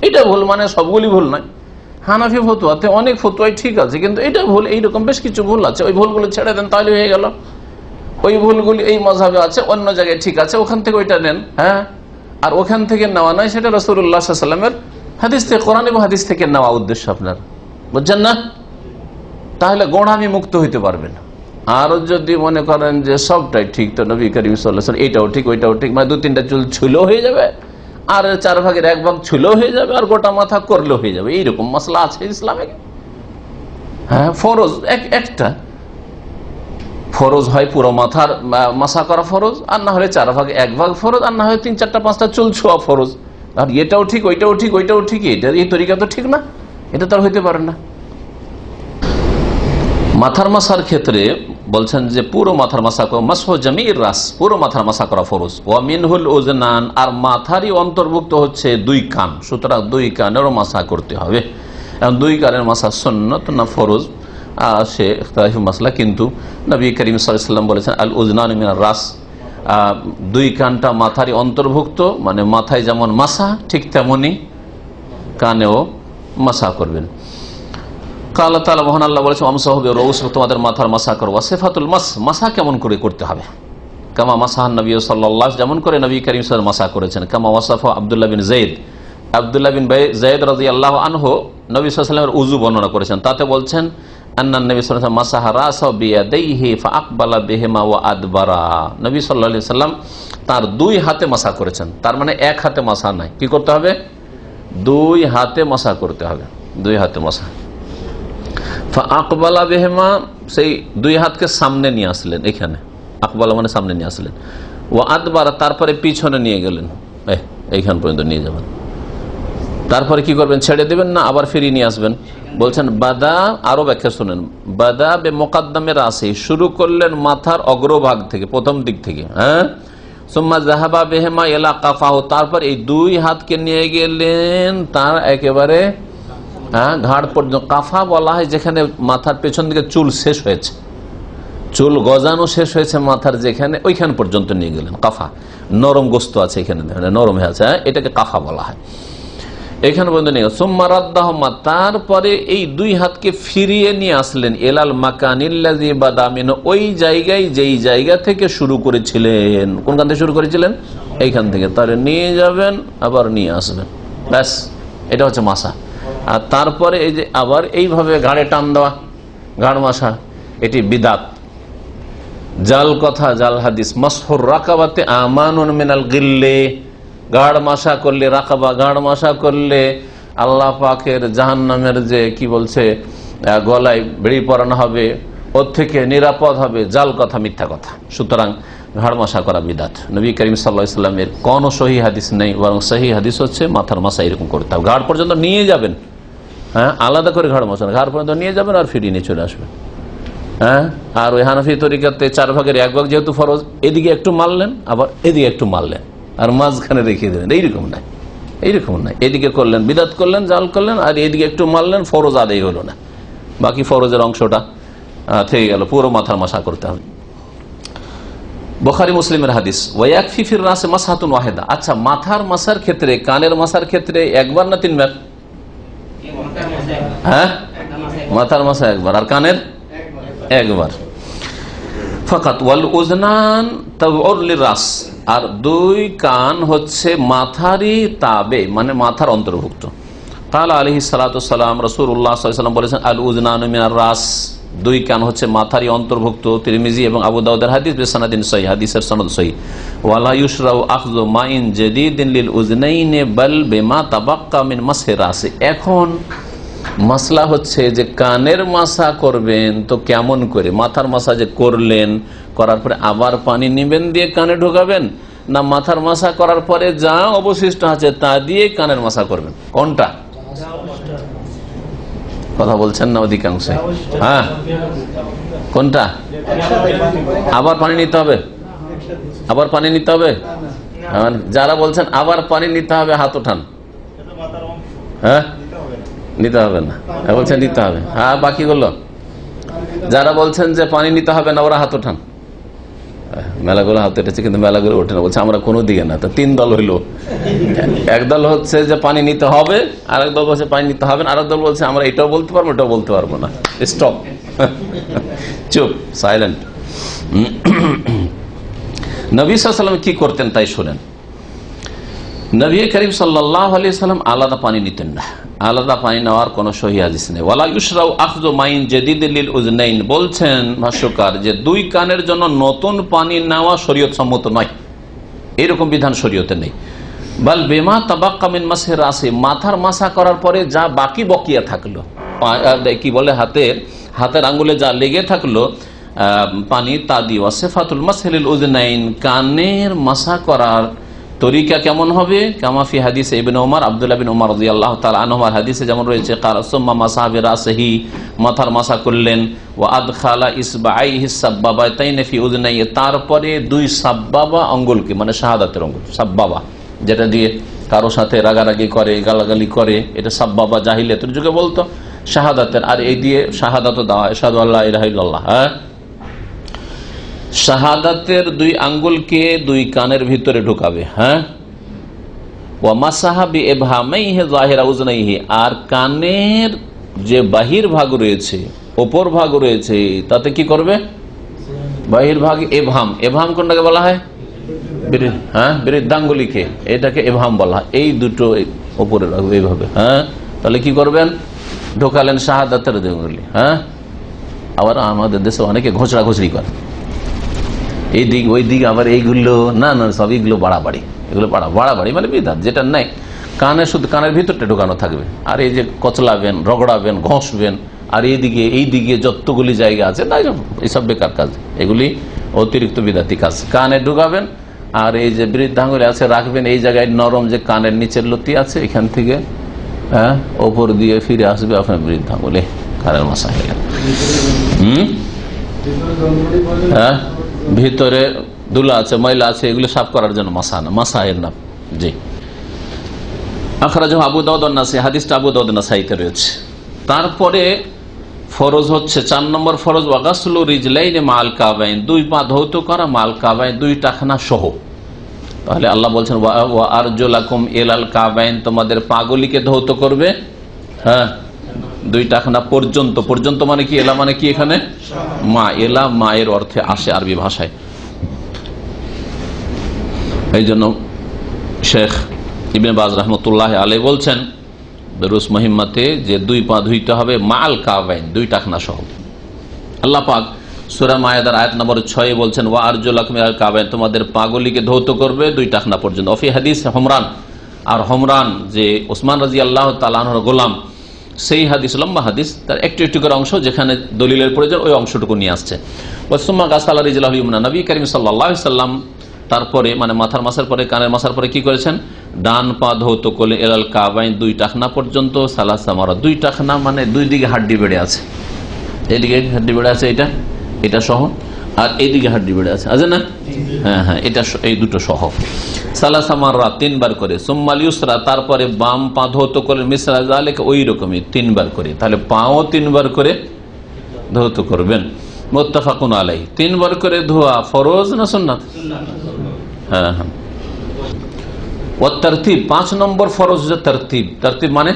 A: এটা ভুল, মানে সবগুলি ভুল নয়। হানাফি ফতোয়াতে অনেক ফতোয়াই ঠিক আছে, কিন্তু এটা ভুল, এইরকম বেশ কিছু ভুল আছে, ওই ভুলগুলো ছেড়ে দেন তাহলে হয়ে গেল। ওই ভুলগুলি এই মজহাবে আছে, অন্য জায়গায় ঠিক আছে, ওখান থেকে ওইটা নেন। হ্যাঁ, আর ওখান থেকে নেওয়া নয়, সেটা রাসূলুল্লাহ সাল্লাল্লাহু আলাইহি ওয়াসাল্লামের হাদিস থেকে, কোরআন এবং হাদিস থেকে নেওয়া উদ্দেশ্য আপনার, বুঝছেন না? তাহলে গোঁড়ামি মুক্ত হইতে পারবেন। আর যদি মনে করেন যে সবটাই ঠিক, তো নবী করিম সাল্লাল্লাহু আলাইহি ওয়াসাল্লাম এটাও ঠিক ওইটাও ঠিক, মানে 2-3টা চুল ছুলো হয়ে যাবে, আর 4 ভাগের 1 ভাগ ছুলো হয়ে যাবে, আর গোটা মাথা করলেও হয়ে যাবে, এইরকম মাসলা আছে ইসলামে। হ্যাঁ, ফরজ একটা ফরজ হয় পুরো মাথার মাসা করা ফরজ, আর না হলে 4 ভাগ 1 ভাগ ফরজ, আর না হলে 3, 4, 5টা চুল ছোঁয়া ফরজ। আর এটাও ঠিক ওইটাও ঠিক ওইটাও ঠিক, এটা এই তরিকা তো ঠিক না, এটা তো আর হইতে পারে না। মাথার মাসার ক্ষেত্রে বলছেন যে পুরো মাথার মাসা করা, মাসহ জামির রাস, পুরো মাথার মাসা করা ফরজ। ওয়া মিনহুল উজনান, আর মাথারই অন্তর্ভুক্ত হচ্ছে 2 কান, সুতরাং 2 কানেরও মাসা করতে হবে। এবং 2 কানের মাসা সুন্নাত না ফরজ, সে ইখতিলাফি মাসলা, কিন্তু নবী করিম সাল্লাল্লাহু আলাইহি ওয়াসাল্লাম বলেছেন আল উজনান মিনার রাস, 2 কানটা মাথারই অন্তর্ভুক্ত, মানে মাথায় যেমন মাসা ঠিক তেমনি কানেও মাসা করবেন। আল্লাহ তাআলা মহান আল্লাহ বলেছেন আমসাহু বিরউস, তোমাদের মাথার মাসা করো। সিফাতুল মাসা কেমন করে করতে হবে? কামা মাসাহান নবী সাল্লাল্লাহু, যেমন করে নবী করিম সাল্লাল্লাহু আলাইহি ওয়াসাল্লাম মাসা করেছেন। কামা ওয়াসাফা আব্দুল্লাহ বিন যায়েদ রাদিয়াল্লাহু আনহু নবী সাল্লাল্লাহু আলাইহি ওয়াসাল্লামের উযু বর্ণনা করেছেন, তাতে বলছেন আন্নান নবী সাল্লাল্লাহু আলাইহি ওয়াসাল্লাম মাসাহা রাসাহু বিয়াদাইহি ফাআকবালা বিহিমা ওয়া আদবারা। নবী সাল্লাল্লাহু আলাইহি ওয়াসাল্লাম তার 2 হাতে মাসা করেছেন, তার মানে 1 হাতে মাসা নাই, কি করতে হবে? 2 হাতে মাসা করতে হবে, 2 হাতে মাসা। আকবালা বেহেমা, সেই 2 হাতকে সামনে নিয়ে আসলেন, এখানে আকবালা মানে সামনে নিয়ে আসলেন। ও আদবারা, তারপরে পিছনে নিয়ে গেলেন, এইখান পর্যন্ত নিয়ে যাবেন। তারপরে কি করবেন? ছেড়ে দেবেন না, আবার ফিরিয়ে নিয়ে আসবেন। বলছেন বাদা, আরো ব্যাখ্যা শুনেন, বাদা বে মোকাদ্দমের আসে, শুরু করলেন মাথার অগ্রভাগ থেকে, প্রথম দিক থেকে। হ্যাঁ, সুম্মা জাহাবা বেহেমা এলা কাফাহ, তারপর এই 2 হাতকে নিয়ে গেলেন তার একেবারে ঘাড় পর্যন্ত। কাফা বলা হয় যেখানে মাথার পেছন দিকে চুল শেষ হয়েছে, চুল গজানো শেষ হয়েছে মাথার যেখানে, ওইখান পর্যন্ত নিয়ে গেলেন। কাফা নরম গোস্ত আছে এখানে, নরম হয়ে আছে, এটাকে কাফা বলা হয়। এখানে পর্যন্ত নিয়ে সুম্মা রাদ্দাহুমা, তারপরে এই 2 হাতকে ফিরিয়ে নিয়ে আসলেন এলাল মাকানিল্লাযী বাদা মিনহু, ওই জায়গায় যেই জায়গা থেকে শুরু করেছিলেন। কোনখান থেকে শুরু করেছিলেন? এইখান থেকে। তাহলে নিয়ে যাবেন, আবার নিয়ে আসবেন, ব্যাস, এটা হচ্ছে মাসা। আর তারপরে এই যে আবার এইভাবে ঘাড়ে টান দেওয়া, ঘাড় মাসা, এটি বিদাত, জাল কথা, জাল হাদিস। মাসহুর রাকাবাতে আমানুন মিনাল গিল্লে, ঘাড় মাসা করলে, রাকাবা গাড় মাসা করলে আল্লাহ পাকের জাহান্নামের যে কি বলছে গলায় বেড়ি পরানো হবে, ওর থেকে নিরাপদ হবে, জাল কথা, মিথ্যা কথা। সুতরাং ঘাড় মাসা করা বিদাত। নবী করিম সাল্লাল্লাহু আলাইহি ওয়াসাল্লামের কোনো সহি হাদিস নেই, বরং সহি হাদিস হচ্ছে মাথার মাসা এরকম করতে হবে, ঘাড় পর্যন্ত নিয়ে যাবেন। হ্যাঁ, আলাদা করে ঘাড় মাসা, ঘাড় পর্যন্ত নিয়ে যাবেন আর ফিরিয়ে নিয়ে চলে আসবেন। হ্যাঁ, আর ওই হানাফি তরিকাতে 4 ভাগের 1 ভাগ যেহেতু ফরজ, এদিকে একটু মারলেন, আবার এদিকে একটু মারলেন, আর মাঝখানে রেখে দেবেন, এইরকম নাই, এইরকম নাই। এদিকে করলেন বিদাত করলেন, জাল করলেন, আর এদিকে একটু মারলেন, ফরজ আদায় হলো না, বাকি ফরজের অংশটা থেকে গেল। পুরো মাথার মাসা করতে হবে। বুখারী মুসলিমের হাদিস, ওয়ায়াকফি ফির রাসে মাসহাতুন ওয়াহিদা। আচ্ছা, মাথার মাসার ক্ষেত্রে, কানের মাসার ক্ষেত্রে 1 বার না 3 বার? হ্যাঁ, মাথার মাসা 1 বার, আর কানের 1 বার ফাকাত। ওয়াল উজনান তাবউর লিরাস, আর 2 কান হচ্ছে মাথারই তাবে, মানে মাথার অন্তর্ভুক্ত। ক্বালা আলাইহিস সালাতু ওয়াস সালাম, রাসূলুল্লাহ সাল্লাল্লাহু আলাইহি ওয়াসাল্লাম বলেছেন আল উজনানু মিনার রাস, 2 কান হচ্ছে মাথারই অন্তর্ভুক্ত। তিরমিজি এবং আবু দাউদের হাদিস, বিসনাদিন সহিহ, হাদিসের সনদ সহিহ। ওয়ালা ইউশরাউ আখযু মাইন জাদীদিন লিল উজনাইনি বাল বিমা তাবাক্কা মিন মাসহি রাসি। এখন মাসলা হচ্ছে যে কানের মাসা করবেন তো কেমন করে? মাথার মাসা যে করলেন, করার পরে আবার পানি নিবেন, দিয়ে কানে ঢোকাবেন, না মাথার মাসা করার পরে যা অবশিষ্ট আছে তা দিয়ে কানের মাসা করবেন? কোনটা? কথা বলছেন না অধিকাংশ। হ্যাঁ, কোনটা? আবার পানি নিতে হবে? আবার পানি নিতে হবে? যারা বলছেন আবার পানি নিতে হবে হাত ওঠান। হ্যাঁ, নিতে হবে না, বলছেন নিতে হবে। হ্যাঁ, বাকিগুলো যারা বলছেন যে পানি নিতে হবে না ওরা হাত ওঠান। মেলাগুলো হাত উঠেছে কিন্তু মেলাগুলো ওঠে না, বলছে আমরা কোনো দিকে না। তো তিন দল হইলো, একদল হচ্ছে যে পানি নিতে হবে, আরেক দল বলছে পানি নিতে হবে না, আরেক দল বলছে আমরা এটাও বলতে পারবো এটাও বলতে পারবো না। স্টপ, চুপ, সাইলেন্ট। নবী সাল্লাল্লাহু আলাইহি ওয়াসাল্লাম কি করতেন তাই শোনেন। নবী করিম সাল্লাল্লাহু আলাইহি ওয়াসাল্লাম আলাদা পানি নিতেন না, আলাদা পানি নেওয়ার কোন সহিহ হাদিস নেই। ওয়ালা ইউশরাউ আখযু মাইন জাদীদ লিল উযনাইন, বলছেন ভাষ্যকার যে দুই কানের জন্য নতুন পানি নেওয়া শরীয়ত সম্মত নয়, এরকম বিধান শরীয়তে নেই। বাল বিমা তাবাক্কা মিন মাসহির রাসি, মাথার মাসা করার পরে যা বাকি বকিয়া থাকলো, কি বলে হাতের আঙ্গুলে যা লেগে থাকলো পানি, তা দিয়ে ওয়াসিফাতুল মাসহিল উযনাইন, কানের মাসা করার তরিকা কেমন হবে? কামাফি হাদিসে ইবনে ওমর, আব্দুল্লাহ বিন ওমর রাদিয়াল্লাহু তাআলা আনহুমার হাদিসে যেমন রয়েছে, কারা সুম্মা মাসাহা বিরাসিহি, মাথার মাসা করলেন, ওয়া আদখালা ইসবাআইহি সাব্বাবাতাইন ফি উযনাইহি, তারপরে দুই সাব্বাবা আঙ্গুলকে, মানে শাহাদাতের আঙ্গুল, সাব্বাবা যেটা দিয়ে কারো সাথে রাগারাগি করে, গালাগালি করে, এটা সাব্বাবা জাহিলিয়াতের যুগে বলতো শাহাদাতের, আর এই দিয়ে শাহাদাতও দেওয়া, আশহাদু আল্লা ইলাহা ইল্লাল্লাহ। হ্যাঁ, শাহাদাতের দুই আঙ্গুলকে দুই কানের ভিতরে ঢুকাবে। হ্যাঁ, ওয়া মাসাহা বিইবহামাইহি যাহিরা উযনাইহি, আর কানের যে বাহির ভাগ রয়েছে, উপর ভাগ রয়েছে, তাতে কি করবে? বাহির ভাগ ইবহাম, ইবহাম কোনটাকে বলা হয়? হ্যাঁ, বৃদ্ধাঙ্গুলিকে, এটাকে ইবহাম বলা হয়। এই দুটো উপরে রাখবে এইভাবে। হ্যাঁ, তাহলে কি করবেন? ঢোকালেন শাহাদাতের দুই আঙ্গুলি। হ্যাঁ, আবার আমাদের দেশে অনেকে ঘোষড়া ঘোষড়ি করে, এই দিক ওই দিক, আবার এইগুলো না না সব এগুলো বাড়াবাড়ি, এগুলো বাড়াবাড়ি মানে বিধাত যেটা নাই। কানে শুধু কানের ভিতরটা ঢোকানো থাকবে, আর এই যে কচলাবেন, রগড়াবেন, ঘষবেন, আর এই দিকে যতগুলি জায়গা আছে না, এইসব বেকার কাজ, এগুলি অতিরিক্ত বিদাতি কাজ। কানে ঢুকাবেন, আর এই যে বৃদ্ধাঙ্গুলি আছে রাখবেন এই জায়গায়, নরম যে কানের নিচের লতি আছে এখান থেকে ওপর দিয়ে ফিরে আসবে আপনার বৃদ্ধাঙ্গুলি, কানের মাসা হয়ে গেল। হ্যাঁ, ভিতরে ধুলা আছে, ময়লা আছে, এগুলো সাফ করার জন্য মাসা, না মাসায়ের নাম। জি, আখরাজাহু আবু দাউদ ওয়ান নাসাই, হাদিসটা আবু দাউদ নাসাইতে রয়েছে। তারপরে ফরজ হচ্ছে 4 নম্বর ফরজ, ওয়া গাসলু রিজলাইনি মাল কাবাইন, দুই পা ধৌত করা, মাল কাবাইন দুই টাখনা সহ। তাহলে আল্লাহ বলছেন ওয়া আরজুলাকুম ইলাল কাবাইন, তোমাদের পাগুলিকে ধৌত করবে। হ্যাঁ, দুই টাখনা পর্যন্ত, পর্যন্ত মানে কি? এলা মানে কি? এখানে মা, এলা মায়ের অর্থে আসে আরবি ভাষায়। এই জন্য শেখ ইবনে বাজ রহমতুল্লাহ আলাইহি বলছেন দুরুস মুহিম্মাতে যে দুই পা ধুইতে হবে মাল কাবাইন, দুই টাখনা সহ। আল্লাহ পাক সূরা মায়েদার আয়াত নম্বর 6 বলছেন ওয়া আরজুলাকুম ইলাল কাবাইন, তোমাদের পাগুলিকে ধৌত করবে দুই টাখনা পর্যন্ত। অফি হাদিস হুমরান, আর হুমরান যে ওসমান রাদিয়াল্লাহু তাআলা আনহুর গোলাম, সেই হাদিস লম্বা হাদিস, তার একটু একটু করে অংশ যেখানে দলিলের প্রয়োজন ওই অংশটুকু নিয়ে আসছে। ওয়াসুম্মা গাসালা রিজলাহুল ইউমনা, নবী করিম সাল্লাল্লাহু আলাইহি সাল্লাম তারপরে মানে মাথার মাসার পরে, কানের মাসার পরে কি করেছেন? ডান পা ধৌত করলেন ইলাল কাবাইন, দুই টাখনা পর্যন্ত। সালাসা মারা, দুই টাখনা মানে দুই দিকে হাড্ডি বেড়ে আছে, এদিকে হাড্ডি বেড়ে আছে, এটা সহ, আর এইদিকে হাড্ডি বেড়ে আছে, আছে না? হ্যাঁ হ্যাঁ, এটা এই দুটো সহ। সালাসা মাররা, 3 বার করে। সুম্মাল ইউসরা, তারপরে বাম পা ধৌত করলেন মিসলা যালিকা, ওই রকমই 3 বার করে। তাহলে পাও 3 বার করে ধৌত করবেন। মুত্তাফাকুন আলাইহি, 3 বার করে ধোয়া ফরজ না সুন্নাত? হ্যাঁ হ্যাঁ। ও তারতিব, 5 নম্বর ফরজ যে তারতিব, তারতিব মানে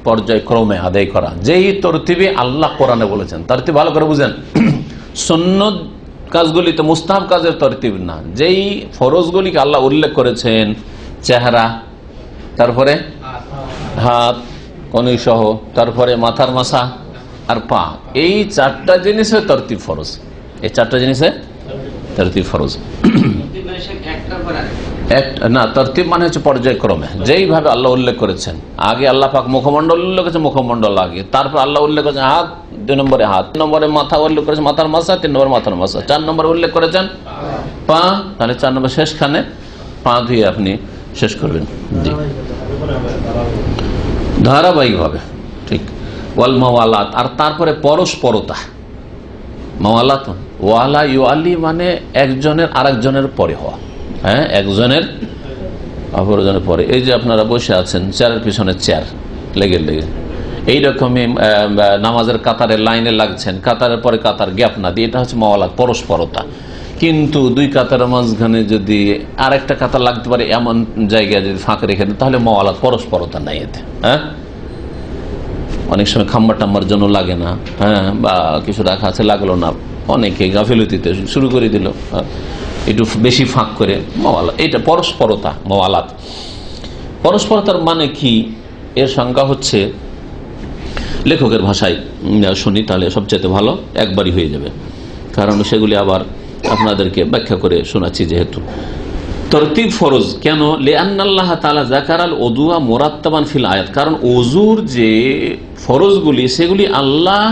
A: পর্যায়ক্রমে আদায় করা, যেই তরতিবে আল্লাহ কোরআনে বলেছেন। তারতিব ভালো করে বুঝেন, সুন্নত কাজগুলিতে মুস্তাহাব কাজের তরতিব না, যেই ফরজগুলিকে আল্লাহ উল্লেখ করেছেন, চেহারা, তারপরে হাত কনুই সহ, তারপরে মাথার মাসা আর পা, এই 4টা জিনিসের তরতিব ফরজ। এই 4টা জিনিসের তরতিব ফরজ না, তরতিব মানে হচ্ছে পর্যায়ক্রমে, যেইভাবে আল্লাহ উল্লেখ করেছেন। আগে আল্লাহ পাক মুখমণ্ডল উল্লেখ করেছে, মুখমণ্ডল আগে, তারপর আল্লাহ উল্লেখ করেছেন হাত, 2 নম্বরে হাত, 3 নম্বরে মাথা উল্লেখ করেছে, মাথার মাসা, 3 নম্বরে মাথার মাসা, 4 নম্বরে উল্লেখ করেছেন পা, তাহলে 4 নম্বর শেষখানে পা ধুয়ে আপনি শেষ করবেন। জি, ধারাবাহিকভাবে, ঠিক। ওয়াল মাওয়ালাত, আর তারপরে পরস্পরতা, মাওয়ালাত ওয়ালা ইউআলি মানে একজনের আরেকজনের পরে হওয়া, হ্যাঁ, একজনের অপরজনের পরে। এই যে আপনারা বসে আছেন, চেয়ারের পিছনে চেয়ার লেগে লেগে, এইরকমই নামাজের কাতারের লাইনে লাগছেন, কাতারের পরে কাতার গ্যাপ না দিয়ে, এটা হচ্ছে মাওয়ালাত, পরস্পরতা। কিন্তু দুই কাতারের মাঝখানে যদি আরেকটা কাতার লাগতে পারে এমন জায়গায় যদি ফাঁক রেখে দেন, তাহলে মাওয়ালাত, পরস্পরতা নাই এতে। হ্যাঁ, অনেক সময় খাম্বার টাম্বার জন্য লাগে না, হ্যাঁ, বা কিছু রাখা আছে লাগলো না, অনেকে গাফিলতিতে শুরু করে দিল একটু বেশি ফাঁক করে, মাওয়ালাত। এটা পরস্পরতা, মাওয়ালাত। পরস্পরতার মানে কি? এর সংজ্ঞা হচ্ছে, লেখকের ভাষায় শুনি তাহলে সবচেয়ে ভালো, একবারই হয়ে যাবে, কারণ সেগুলি আবার আপনাদেরকে ব্যাখ্যা করে শোনাচ্ছি। যেহেতু তরতিব ফরজ কেন, লিআন্নাল্লাহ তাআলা যাকারাল ওযুআ মুরাত্তাবান ফিল আয়াত, কারণ ওযুর যে ফরজগুলি সেগুলি আল্লাহ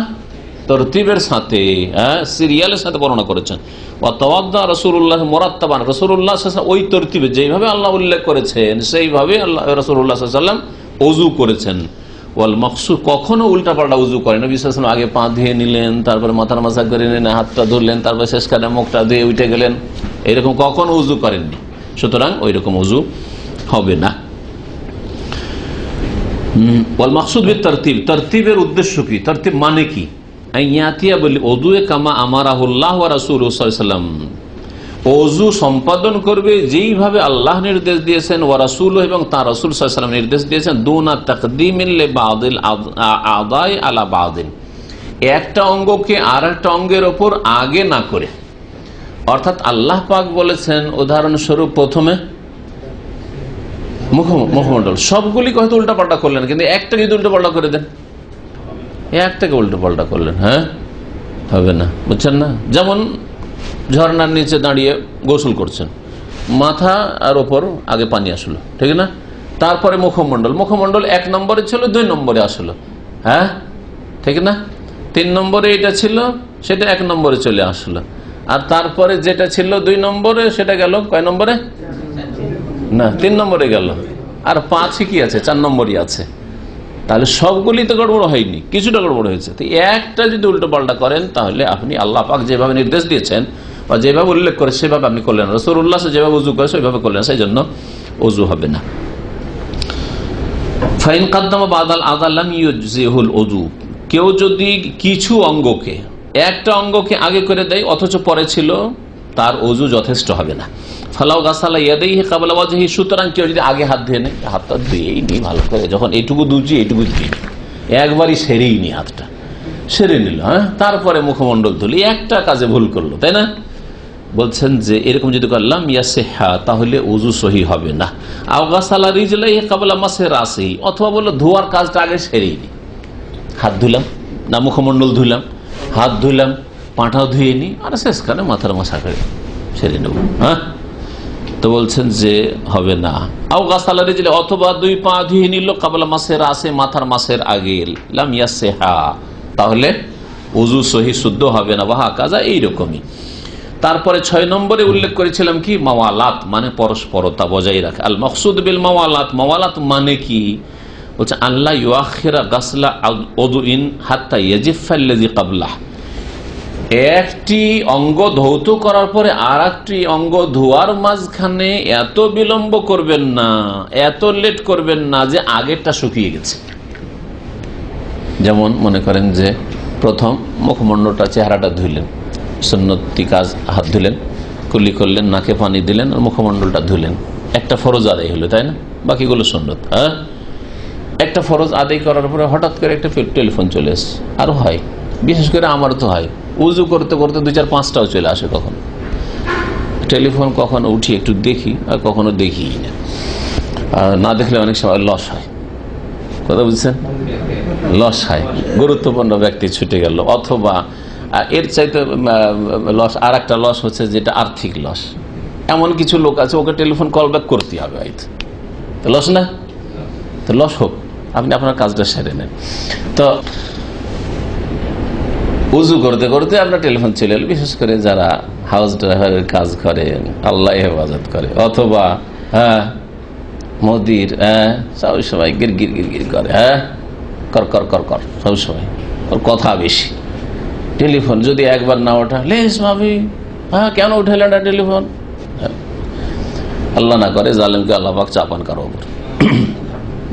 A: তরতিবের সাথে, সিরিয়ালের সাথে বর্ণনা করেছেন। ওয়া তাওয়াদ্দা রাসূলুল্লাহ মুরাত্তাবান, রাসূলুল্লাহ সাল্লাল্লাহু আলাইহি ওয়াসাল্লাম ওই তরতিবে যেভাবে আল্লাহ উল্লেখ করেছেন সেইভাবে আল্লাহ রাসূলুল্লাহ সাল্লাল্লাহু আলাইহি ওয়াসাল্লাম ওযু করেছেন। ওয়াল মাকসুদ, কখনো উল্টাপাল্টা উযু করেন। নবী সাল্লাল্লাহু আলাইহি ওয়াসাল্লাম আগে পা ধুয়ে নিলেন, তারপরে মাথার মাসা করে নিলেন, হাতটা ধরলেন, তারপরে শেষ কানে মুখটা ধুয়ে উঠে গেলেন, এরকম কখনো উযু করেননি। সুতরাং ওই রকম উযু হবে না। ওয়াল মাকসুদ বিত তারতিব, তারতিবের উদ্দেশ্য কি? তারতিব মানে কি? আইয়াতিয়া বলি ওযুয়ে কামা আমারাহুল্লাহ ওয়া রাসূলুহু সাল্লাল্লাহু আলাইহি ওয়াসাল্লাম, ওযু সম্পাদন করবে যেইভাবে আল্লাহ নির্দেশ দিয়েছেন, ওয়া রাসূলুহু এবং তার রাসূল সাল্লাল্লাহু আলাইহি ওয়াসাল্লাম নির্দেশ দিয়েছেন, দুনা তাকদীমিন লিবাদিল আদাই আলা বাদিন, একটা অঙ্গকে আর একটা অঙ্গের ওপর আগে না করে। অর্থাৎ আল্লাহ পাক বলেছেন উদাহরণস্বরূপ প্রথমে মুখমণ্ডল, সবগুলিকে হয়তো উল্টা পাল্টা করলেন, কিন্তু একটা যদি উল্টো পাল্টা করে দেন, একটাকে উল্টো পাল্টা করলেন, হ্যাঁ, হবে না, বুঝছেন না? যেমন ঝর্ণার নিচে দাঁড়িয়ে গোসল করছেন, মাথা আর ওপর আগে পানি আসলো, ঠিক না? তারপরে মুখমণ্ডল, মুখমণ্ডল 1 নম্বরে ছিল, 2 নম্বরে আসলো, হ্যাঁ, ঠিক না? 3 নম্বরে এটা ছিল, সেটা 1 নম্বরে চলে আসলো, আর তারপরে যেটা ছিল 2 নম্বরে সেটা গেল কয় নম্বরে? না, 3 নম্বরে গেল, আর 5 কি আছে? 4 নম্বরই আছে। তাহলে সবগুলি তো গড়বড় হয়নি, কিছুটা গড়বড় হয়েছে। তো একটা যদি উল্টো পাল্টা করেন, তাহলে আপনি আল্লাহ পাক যেভাবে নির্দেশ দিয়েছেন বা যেভাবে উল্লেখ করে সেভাবে আপনি করলেন, রাসূলুল্লাহ যেভাবে উযু করে সেভাবে করলেন, সেই জন্য উযু হবে না। ফাইন কাদ্দামা বাদাল আযা লাম ইউজিহুল উযু, কেউ যদি কিছু অঙ্গকে, একটা অঙ্গকে আগে করে দেয় অথচ পরে ছিল, তার উযু যথেষ্ট হবে না। ফালাউ গাসালা ইয়াদাইহি ক্বাবলা ওয়াজহি, সুতরাং কেউ যদি আগে হাত ধুয়ে নেয়, হাতটা ধুয়েই নি ভালো করে, যখন এইটুকু ধুচ্ছি এইটুকু ধুয়ে একবারই সেরেই নি, হাতটা সেরে নিল, হ্যাঁ, তারপরে মুখমণ্ডল ধুলি, একটা কাজে ভুল করলো, তাই না? বলছেন যে এরকম যদি করলাম ইয়াসিহা, তাহলে উযু সহি হবে না। আও গাসালা রিজলাইহি ক্বাবলা মাসহি রাসিহি, অথবা বললো ধোয়ার কাজটা আগে সেরেই নি, হাত ধুলাম না, মুখমণ্ডল ধুলাম, হাত ধুলাম, পাঁঠাও ধুয়ে নি, আর শেষখানে মাথার মাসা করে সেরে নেব, হ্যাঁ, তো বলছেন যে হবে না। আও গাসালা রিজলে, অথবা 2 পা ধুয়ে নিল ক্বাবলা মাসহি রাসি, মাথার মাসের আগে, লাম ইয়াসিহা, তাহলে উযু সহি শুদ্ধ হবে না। বা কাজা এইরকমই। তারপরে 6 নম্বরে উল্লেখ করেছিলাম কি? মাওয়ালাত, মানে পরস্পরতা বজায় রাখা। আল মাকসুদ বিল মাওয়ালাত, মাওয়ালাত মানে কি? বলছে আল্লাহ ইউআখিরা গাসলা উযুইন হাত্তা ইয়াজিফা আল্লাযী ক্বাবলাহ, একটি অঙ্গ ধৌত করার পরে আর একটি অঙ্গ ধোয়ার মাঝখানে এত বিলম্ব করবেন না, এত লেট করবেন না যে আগেরটা শুকিয়ে গেছে। যেমন মনে করেন যে প্রথম মুখমণ্ডলটা, চেহারাটা ধুইলেন, সুন্নতি কাজ, হাত ধুলেন, কুলি করলেন, নাকে পানি দিলেন, আর মুখমণ্ডলটা ধুলেন, একটা ফরজ আদায় হলো, তাই না? বাকিগুলো সুন্নত। হ্যাঁ, একটা ফরজ আদায় করার পরে হঠাৎ করে একটা টেলিফোন চলে এসছে, আরও হয়, বিশেষ করে আমার তো হয়, উজু করতে করতে 2, 4, 5টাও চলে আসে। কখনো টেলিফোন কখনো উঠি একটু দেখি, আর কখনো দেখি না, না দেখলে অনেক সময় লস হয়, কথা বুঝছেন, লস হয়, গুরুত্বপূর্ণ ব্যক্তি ছুটে গেল। অথবা এর চাইতে লস, আর একটা লস হচ্ছে যেটা আর্থিক লস, এমন কিছু লোক আছে ওকে টেলিফোন কল ব্যাক করতে হবে, হয়তো তো লস না, তো লস হোক, আপনি আপনার কাজটা সেরে নেন। তো উজু করতে করতে আপনার টেলিফোন চলে এলো, বিশেষ করে যারা হাউস ড্রাইভারের কাজ করে, আল্লাহ হেফাজত করে, অথবা হ্যাঁ মোদির, হ্যাঁ সবসময় গির গির গির গির করে, হ্যাঁ কর কর কর কর, সবসময় ওর কথা বেশি। টেলিফোন যদি একবার না ওঠা, লেস ভাবি, হ্যাঁ কেন উঠালেন না টেলিফোন, আল্লাহ না করে জালেমকে আল্লাহ পাক চাপান কারো ওপর,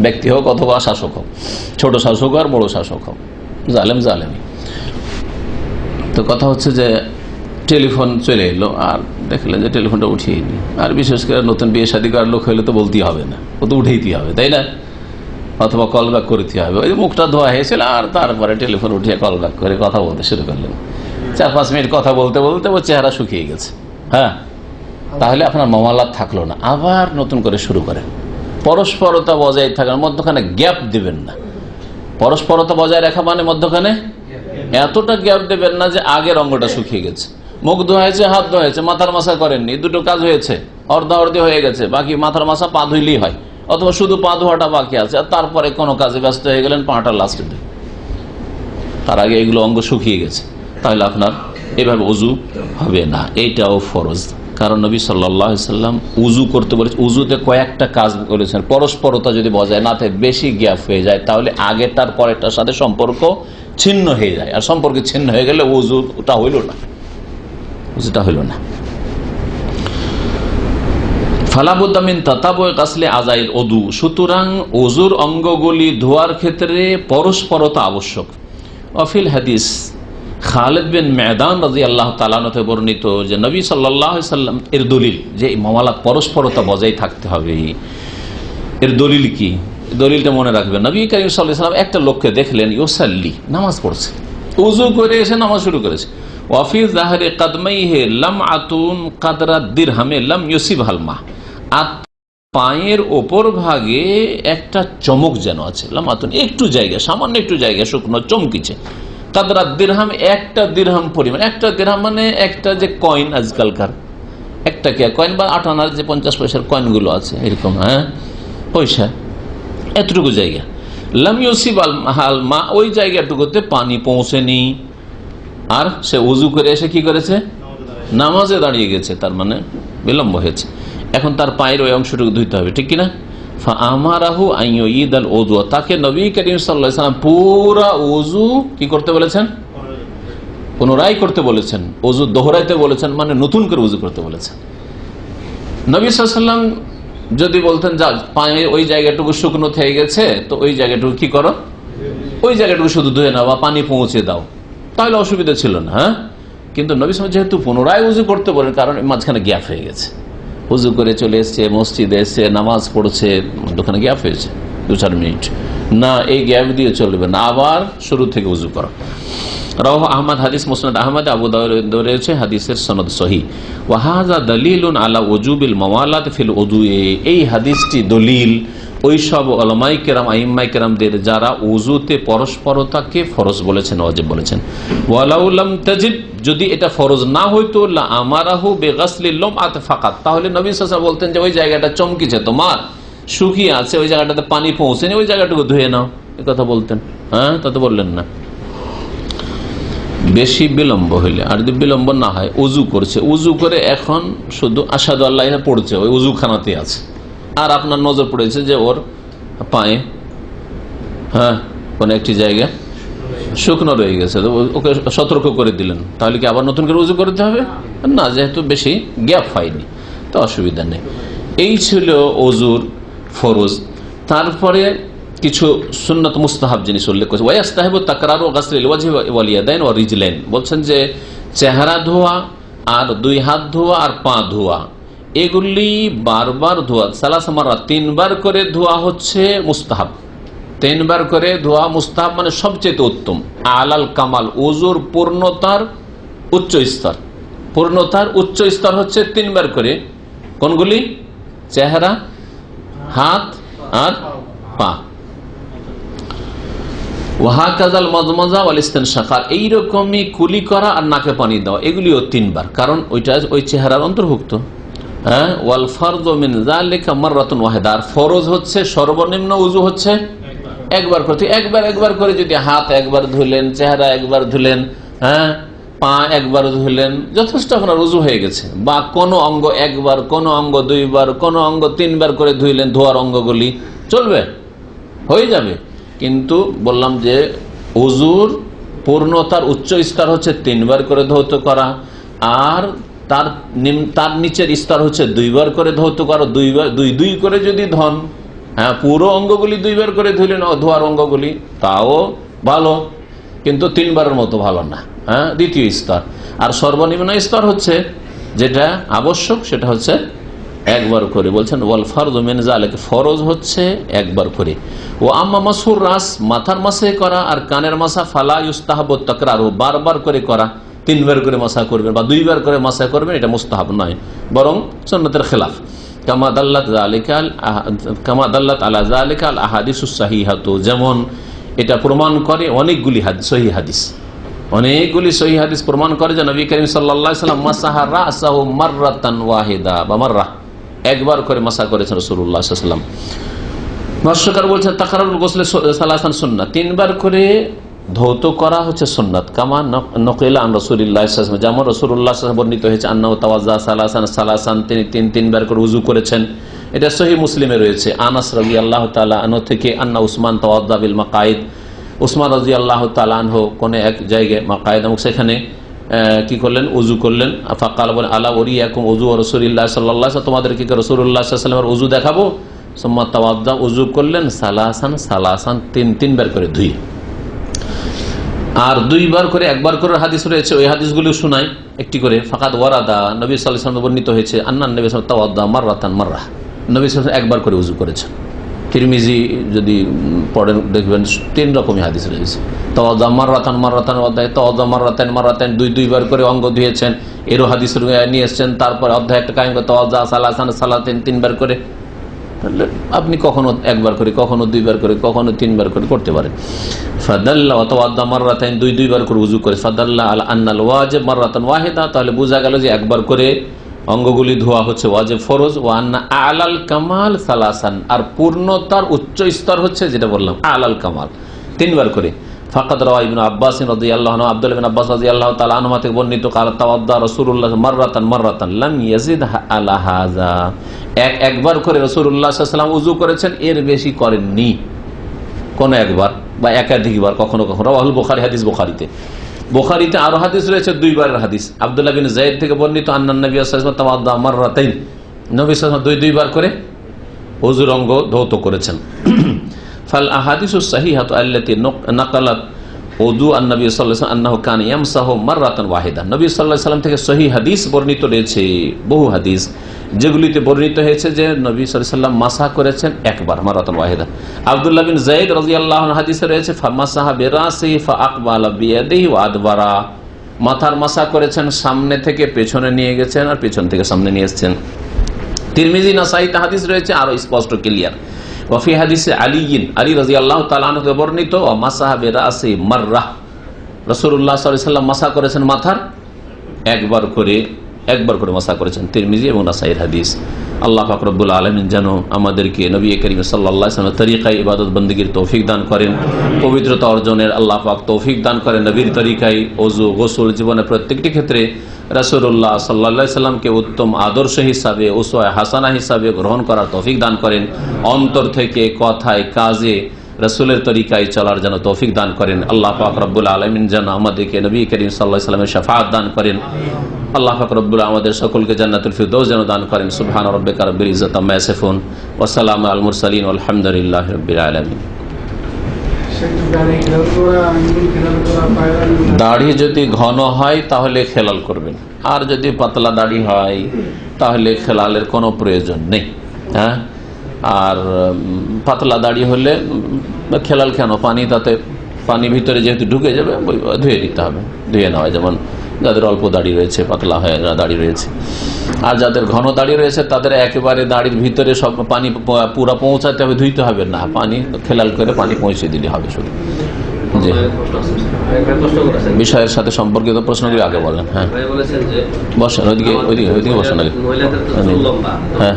A: ব্যক্তি হোক অথবা শাসক হোক, ছোট শাসক আর বড় শাসক হোক, জালেম জালেমই। তো কথা হচ্ছে যে টেলিফোন চলে এলো আর দেখলেন যে টেলিফোনটা উঠিয়ে নি, আর বিশেষ করে নতুন বিয়ে শাদী করার লোক হইলে তো বলতেই হবে না, ও তো উঠেইতেই হবে, তাই না? অথবা কল ব্যাক করতে হবে। ওই মুখটা ধোয়া হয়েছিল আর তারপরে টেলিফোন উঠিয়ে কল ব্যাক করে কথা বলতে শুরু করলেন। 4-5 মিনিট কথা বলতে বলতে ওর চেহারা শুকিয়ে গেছে। হ্যাঁ, তাহলে আপনার মামলাত থাকলো না, আবার নতুন করে শুরু করেন। পরস্পরতা বজায় থাকার মধ্যখানে গ্যাপ দিবেন না। পরস্পরতা বজায় রাখা মানে মধ্যখানে এতটা গ্যাপ দেবেন না যে আগের অঙ্গটা শুকিয়ে গেছে, মুখ ধোয়া হয়েছে, হাত ধোয়া হয়েছে, মাথার মাসা করেননি, দুটো কাজ হয়েছে, অর্ধাঅর্ধি হয়ে গেছে, বাকি মাথার মাসা পা ধুইলেই হয়, অথবা শুধু পা ধোয়াটা বাকি আছে, আর তারপরে কোনো কাজে ব্যস্ত হয়ে গেলেন পাটা লাস্টে ধুই, তার আগে এগুলো অঙ্গ শুকিয়ে গেছে, তাহলে আপনার এভাবে উজু হবে না। এইটাও ফরজ, কারণ নবী সাল্লাল্লাহু আলাইহি সাল্লাম উজু করতে বলেছেন। উজুতে কয়েকটা কাজ বলেছেন। পরস্পরতা যদি বজায় না থাকে, বেশি গ্যাপ হয়ে যায়, তাহলে আগেরটার পরেরটার সাথে সম্পর্ক ছিন্ন হয়ে যায়, আর সম্পর্ক ছিন্ন হয়ে গেলে উজুটা হইল না, উজুটা হইল না। ফালাবুদ্দামিন তাতাবুয়ে গাসলে আযাইল উযু, সুতরাং ওযুর অঙ্গগুলি ধোয়ার ক্ষেত্রে পরস্পরতা আবশ্যক। অফিল হাদিস খালিদ বিন মেদান রাদিয়াল্লাহু তাআলা আনহু থেকে বর্ণিত যে নবী সাল্লাল্লাহু আলাইহি সাল্লাম এর দলিল যে মামলাত পরস্পরতা বজায় থাকতে হবে, এর দলিল কি? দলিলটা মনে রাখবেন। নবী কারীম সাল্লাল্লাহু আলাইহি সাল্লাম একটা লোককে দেখলেন ইউসাল্লি, নামাজ পড়ছে, ওযু করে এসে নামাজ শুরু করেছে। ওয়াফি যাহরি কদমাইহি লামআতুন কদরা দিরহামে লাম ইউসিবহাল মা, আর পায়ের ওপর ভাগে একটা চমক যেন আছে, লামাতুন একটু জায়গা, সামান্য একটু জায়গা শুকনো চমকিছে। কাদরা দিরহাম, একটা দিরহাম পরিমাণ, একটা দিরহাম মানে একটা যে কয়েন আজকালকার একটা কয়েন বা 8 আনার যে 50 পয়সার কয়েনগুলো আছে এরকম, হ্যাঁ পয়সা, এতটুকু জায়গা। লাম ইউসিব আল মা, ওই জায়গাটুকুতে পানি পৌঁছেনি, আর সে উজু করে এসে কি করেছে? নামাজে দাঁড়িয়ে গেছে, তার মানে বিলম্ব হয়েছে। এখন তার পায়ের ওই অংশটুকু ধুইতে হবে, ঠিক কিনা? ফাআমারাহু আইয়ুঈদ আল উযু, তাকে নবী করিম সাল্লাল্লাহু আলাইহি সাল্লাম পুরা ওযু কি করতে বলেছেন? পুনরায় করতে বলেছেন। ওযু দোহরাইতে বলেছেন, মানে নতুন করে ওযু করতে বলেছেন। নবী সাল্লাল্লাহু আলাইহি সাল্লাম যদি বলতেন যা পায়ে ওই জায়গাটুকু শুকনো থেকে গেছে, তো ওই জায়গাটুকু কি করো, ওই জায়গাটুকু শুধু ধুয়ে নাও বা পানি পৌঁছে দাও, তাহলে অসুবিধা ছিল না। হ্যাঁ, কিন্তু নবী সাল্লাল্লাহু আলাইহি সাল্লাম যেহেতু পুনরায় ওযু করতে বলেন, কারণ মাঝখানে গ্যাপ হয়ে গেছে, উজু করে চলে এসছে, মসজিদে এসছে, নামাজ পড়ছে, দোকানে গ্যাপ হয়েছে 2-4 মিনিট, না এই গ্যাপ দিয়ে চলবে না, আবার শুরু থেকে উজু করো। রাওয়াহু আহমদ, হাদিস মুসনাদ আহমদ, আবু দাউদ রয়েছে, হাদিসের সনদ সহিহ। ওয়া হাযা দালিলুন আলা ওযুবিল মাওয়ালাত ফিল উযুয়ে, এই হাদিসটি দলিল ওই সব উলামায়ে কেরাম, আইম্মায়ে কেরামদের যারা উযুতে পরস্পরতাকে ফরজ বলেছেন, ওয়াজিব বলেছেন। ওয়ালাউ লাম তাজিব, যদি এটা ফরজ না হইতো, লা আমারাহু বিগাসলিল লুমআত ফাকাত, তাহলে নবী সাল্লাল্লাহু আলাইহি ওয়াসাল্লাম বলতেন যে ওই জায়গাটা চমকিছে তোমার, শুকিয়ে আছে, ওই জায়গাটাতে পানি পৌঁছেনি, ওই জায়গাটুকু ধুয়ে নাও, এই কথা বলতেন। হ্যাঁ, তা তো বললেন না। বেশি বিলম্ব হইলে, আর যদি বিলম্ব না হয়, উজু করছে, উজু করে এখন শুধু আশহাদু আল্লাহ ইলাহা পড়ছে, ওই উজুখানাতে আছে, আর আপনার নজর পড়েছে যে ওর পায়ে হ্যাঁ কোন একটি জায়গা শুকনো রয়ে গেছে, তো ওকে সতর্ক করে দিলেন, তাহলে কি আবার নতুন করে উজু করতে হবে? না, যেহেতু বেশি গ্যাপ হয়নি তো অসুবিধা নেই। এই ছিল ওযুর ফরজ। তারপরে কিছু সুন্নত মুস্তাহাব জিনিস উল্লেখ করেছে। ওয়াইস্তাহিবু তাকরারু গাসলিল ওয়াজহি ওয়াল ইয়াদাইন ওয়া রিজলাইন, বলছেন যে চেহারা ধোয়া আর 2 হাত ধোয়া আর পা ধোয়া, এগুলি বারবার ধোয়া, সালাসা মাররা 3 বার করে ধোয়া হচ্ছে মুস্তাহাব। 3 বার করে ধোয়া মুস্তাহাব, মানে সবচেয়ে উত্তম। আলাল কামাল, ওযুর পূর্ণতার উচ্চ স্তর, পূর্ণতার উচ্চ স্তর হচ্ছে 3 বার করে। কোনগুলি? চেহারা, হাত আর পা। ওয়াহাকাযাল মাযমাযা ওয়াল ইসতিনশাক, এইরকমই কুলি করা আর নাকে পানি দেওয়া, এগুলিও 3 বার, কারণ ওইটা ওই চেহারার অন্তর্ভুক্ত। হ্যাঁ, ওয়াল ফারযু মিন যালিকা মাররাতুন ওয়াহিদা, আর ফরজ হচ্ছে সর্বনিম্ন ওযু হচ্ছে একবার করতে, একবার করে যদি হাত একবার ধুলেন, চেহারা একবার ধুলেন, হ্যাঁ পা একবার ধুলেন, যথেষ্ট আপনার ওযু হয়ে গেছে। বা কোনো অঙ্গ একবার, কোনো অঙ্গ 2 বার, কোনো অঙ্গ 3 বার করে ধুইলেন, ধোয়ার অঙ্গগুলি চলবে, হয়ে যাবে। কিন্তু বললাম যে ওযুর পূর্ণতার উচ্চ স্তর হচ্ছে 3 বার করে ধৌত করা, আর তার নিচের স্তর হচ্ছে 2 বার করে ধৌত করো, 2 করে যদি ধন, হ্যাঁ পুরো অঙ্গগুলি 2 বার করে ধুলেন, ধোয়ার অঙ্গগুলি, তাও ভালো, কিন্তু 3 বারের মতো ভালো না, হ্যাঁ দ্বিতীয় স্তর। আর সর্বনিম্ন স্তর হচ্ছে যেটা আবশ্যক, সেটা হচ্ছে 1 বার করে। বলছেন ওয়াল ফারযু মিন যালিকা, ফরজ হচ্ছে 1 বার করে। ও আম্মা মাসহুর রাস, মাথার মাসে করা আর কানের মাসা, ফালা ইউস্তাহাবু তাকরারু, বারবার করে করা, 3 বার করে মাসা করবেন বা 2 বার করে মাসা করবেন, এটা মুস্তাহাব নয়, বরং সুন্নাতের খেলাফ। কামা দাল্লাত আলা যালিকা আল আহাদিসুস সাহিহাতু, যেমন এটা প্রমাণ করে অনেকগুলি সহিহ হাদিস, অনেকগুলি সহিহ হাদিস প্রমাণ করে যে নবী করিম সাল্লাল্লাহু আলাইহি ওয়াসাল্লাম মাসাহা রাসাহু মাররাতান ওয়াহিদা বা মাররা, 1 বার করে মাসা করেছেন রাসূলুল্লাহ সাল্লাল্লাহু আলাইহি ওয়াসাল্লাম। ভাষ্যকার বলছেন তাকরারুল গোসলে সালাসান সুন্নাত, 3 বার করে ধৌত করা হচ্ছে সুন্নাত। কামা নকিলা আন রাসূলিল্লাহ সাল্লাল্লাহু আলাইহি ওয়াসাল্লাম, যেমন রাসূলুল্লাহ সাল্লাল্লাহু আলাইহি ওয়াসাল্লাম বর্ণিত হয়েছে আন্নাহু তাওয়াজ্জা সালাসান, তিনি 3 বার করে ওযু করেছেন। এটা সহিহ মুসলিমে রয়েছে। আনাস রাদিয়াল্লাহু তাআলা আনহু থেকে আন্না উসমান তাওয়াজ্জা বিল মাকাইদ, উসমান রাদিয়াল্লাহু তাআলা আনহু কোন এক জায়গায় মাকাইদ, এবং সেখানে কি করলেন, ওযু করলেন। ফাকাল বলেন আলা উরিয়াকুম ওযু রাসূলিল্লাহ সাল্লাল্লাহু আলাইহি ওয়াসাল্লাম, তোমাদেরকে কি রাসূলুল্লাহ সাল্লাল্লাহু আলাইহি ওয়াসাল্লামের ওযু দেখাবো? সুম্মা তাওয়াজ্জা, ওযু করলেন, সালাসান 3 বার করে ধুই। আর 2 বার করে 1 বার করে হাদিস রয়েছে, ওই হাদিসগুলো শোনাই একটি করে। ফাকাদ ওয়ারাদা, নবী সাল্লাল্লাহু আলাইহি ওয়াসাল্লাম বর্ণিত হয়েছে আন্নান নবী সাল্লাল্লাহু আলাইহি ওয়াসাল্লাম তাওয়াজ্জা মাররাতান মাররা, নবী সাল্লাল্লাহু আলাইহি ওয়াসাল্লাম 1 বার করে ওযু করেছেন। তিরমিজি যদি পড়েন দেখবেন 3 রকমই হাদিস রয়েছে। তাওয়াজ্জা মাররাতান মাররাতান, তাওয়াজ্জা মাররাতান 2 বার করে অঙ্গ ধুয়েছেন, এরও হাদিস নিয়ে এসেছেন। তারপরে অধ্যায় একটা কায়েম করে তাওয়াজ্জা সালাসান 3 বার করে। তাহলে আপনি কখনো 1 বার করে, কখনো 2 বার করে, কখনো 3 বার করে করতে পারেন। ফাদাল্লা ওয়া তাওয়াজ্জা মাররাতান, 2 বার করে ওযু করে। ফাদাল্লা আলা আন্নাল ওয়াজিব মাররাতান ওয়াহিদা, তাহলে বোঝা গেল যে 1 বার করে অঙ্গগুলি ধোয়া হচ্ছে ওয়াজিব, ফরজ। ওয়া আন্না আলাল কামাল সালাসান, আর পূর্ণতার উচ্চ স্তর হচ্ছে যেটা বললাম আলাল কামাল, 3 বার করে। ফাকাদ রাওয়া ইবনে আব্বাস রাদিয়াল্লাহু আনহু, আব্দুল্লাহ ইবনে আব্বাস রাদিয়াল্লাহু তাআলা আনহু থেকে বর্ণিত, কাল তাওয়াদ্দা রাসূলুল্লাহ মাররাতান লাম ইয়াজিদ আলা হাযা, 1 বার করে রাসূলুল্লাহ সাল্লাল্লাহু আলাইহি ওয়াসাল্লাম ওযু করেছেন, এর বেশি করেননি। কোন 1 বার বা একাধিকবার, কখনো কখনো। রাওয়াহুল বুখারী, হাদিস বুখারীতে আরো হাদিস রয়েছে 2 বারের হাদিস। আব্দুল্লাহ বিন যায়েদ থেকে বর্ণিত আন্নান নবী সাল্লাল্লাহু আলাইহি ওয়াসাল্লাম তাওয়াদ্দা মাররাতাইন, নবী সাল্লাল্লাহু আলাইহি ওয়াসাল্লাম 2 বার করে ওযুর অঙ্গ ধৌত করেছেন। ফাল আহাদিসুস সাহিহাতু আল্লাতী নাকালাত ওযু আন-নবী সাল্লাল্লাহু আলাইহি ওয়াসাল্লাম আন্নাহু কানা ইয়ামসাহু মাররাতান ওয়াহিদা, নবী সাল্লাল্লাহু আলাইহি ওয়াসাল্লাম থেকে সহিহ হাদিস বর্ণিত রয়েছে, বহু হাদিস, যেগুলিতে বর্ণিত হয়েছে যে নবী সাল্লাল্লাহু আলাইহি ওয়াসাল্লাম মাসা করেছেন 1 বার, মাররাতান ওয়াহিদা। আব্দুল্লাহ বিন যায়েদ রাদিয়াল্লাহু আনহু হাদিসে রয়েছে ফামাসাহা বিরাসিহি ফাআকবালা বিয়াদিহি ওয়া আদবারা, মাথার মাসা করেছেন, সামনে থেকে পেছনে নিয়ে গেছেন আর পেছন থেকে সামনে নিয়ে এসেছেন। তিরমিজি, নাসাঈতে হাদিস রয়েছে আরো স্পষ্ট ক্লিয়ার। ওয়াফি হাদিসে আলী রাদিয়াল্লাহু তাআলা আনহু বর্ণিত ওয়া মাসাহা বিরাসি মাররা, রাসূলুল্লাহ সাল্লাল্লাহু আলাইহি ওয়াসাল্লাম মাসা করেছেন মাথার 1 বার করে মাসা করেছেন। তিরমিজি এবং নাসাঈর হাদিস। আল্লাহ পাক রব্বুল আলামিন যেন আমাদেরকে নবী করিম সাল্লাল্লাহু আলাইহি ওয়াসাল্লামের তরিকায় ইবাদত বন্দেগীর তৌফিক দান করেন, পবিত্রতা অর্জনের আল্লাহ পাক তৌফিক দান করেন, নবীর তরিকায় ওযু গোসল জীবনের প্রত্যেকটি ক্ষেত্রে রাসূলুল্লাহ সাল্লাল্লাহু আলাইহি ওয়াসাল্লামকে উত্তম আদর্শ হিসাবে, উসওয়া হাসানা হিসাবে গ্রহণ করার তৌফিক দান করেন, অন্তর থেকে কথায় কাজে রাসূলের তরিকায় চলার যেন তৌফিক দান করেন। আল্লাহ পাক রব্বুল আলামিন যেন আমাদেরকে নবী করিম সাল্লাল্লাহু আলাইহি ওয়াসাল্লামের শাফাআত দান করেন। আল্লাহ পাক রব্বুল আমাদের সকলকে জান্নাতুল ফিরদৌস যেন দান করেন। সুবহান রাব্বিকা রাব্বিল ইজ্জাতি আম্মা ইয়াসিফুন ওয়া সালামুন আলাল মুরসালিন ওয়া আলহামদুলিল্লাহি রাব্বিল আলামিন। দাড়ি যদি ঘন হয় তাহলে খেলাল করবেন, আর যদি পাতলা দাড়ি হয় তাহলে খেলালের কোনো প্রয়োজন নেই। হ্যাঁ, আর পাতলা দাড়ি হলে খেলাল কেন, পানি ভিতরে যেহেতু ঢুকে যাবে ধুয়ে দিতে হবে, ধুয়ে নেওয়া। যেমন যাদের অল্প দাড়ি রয়েছে, পাতলা হয়ে দাড়ি রয়েছে, আর যাদের ঘন দাড়ি রয়েছে তাদের একেবারে দাড়ির ভিতরে সব পানি পুরো পৌঁছাতে হবে, ধুইতে হবে না, পানি খেলাল করে পানি পৌঁছে দিলে হবে শুধু। জি, বিষয়ের সাথে সম্পর্কিত প্রশ্নগুলি আগে বলেন। হ্যাঁ বসেন, ওইদিকে বসেন আগে। হ্যাঁ,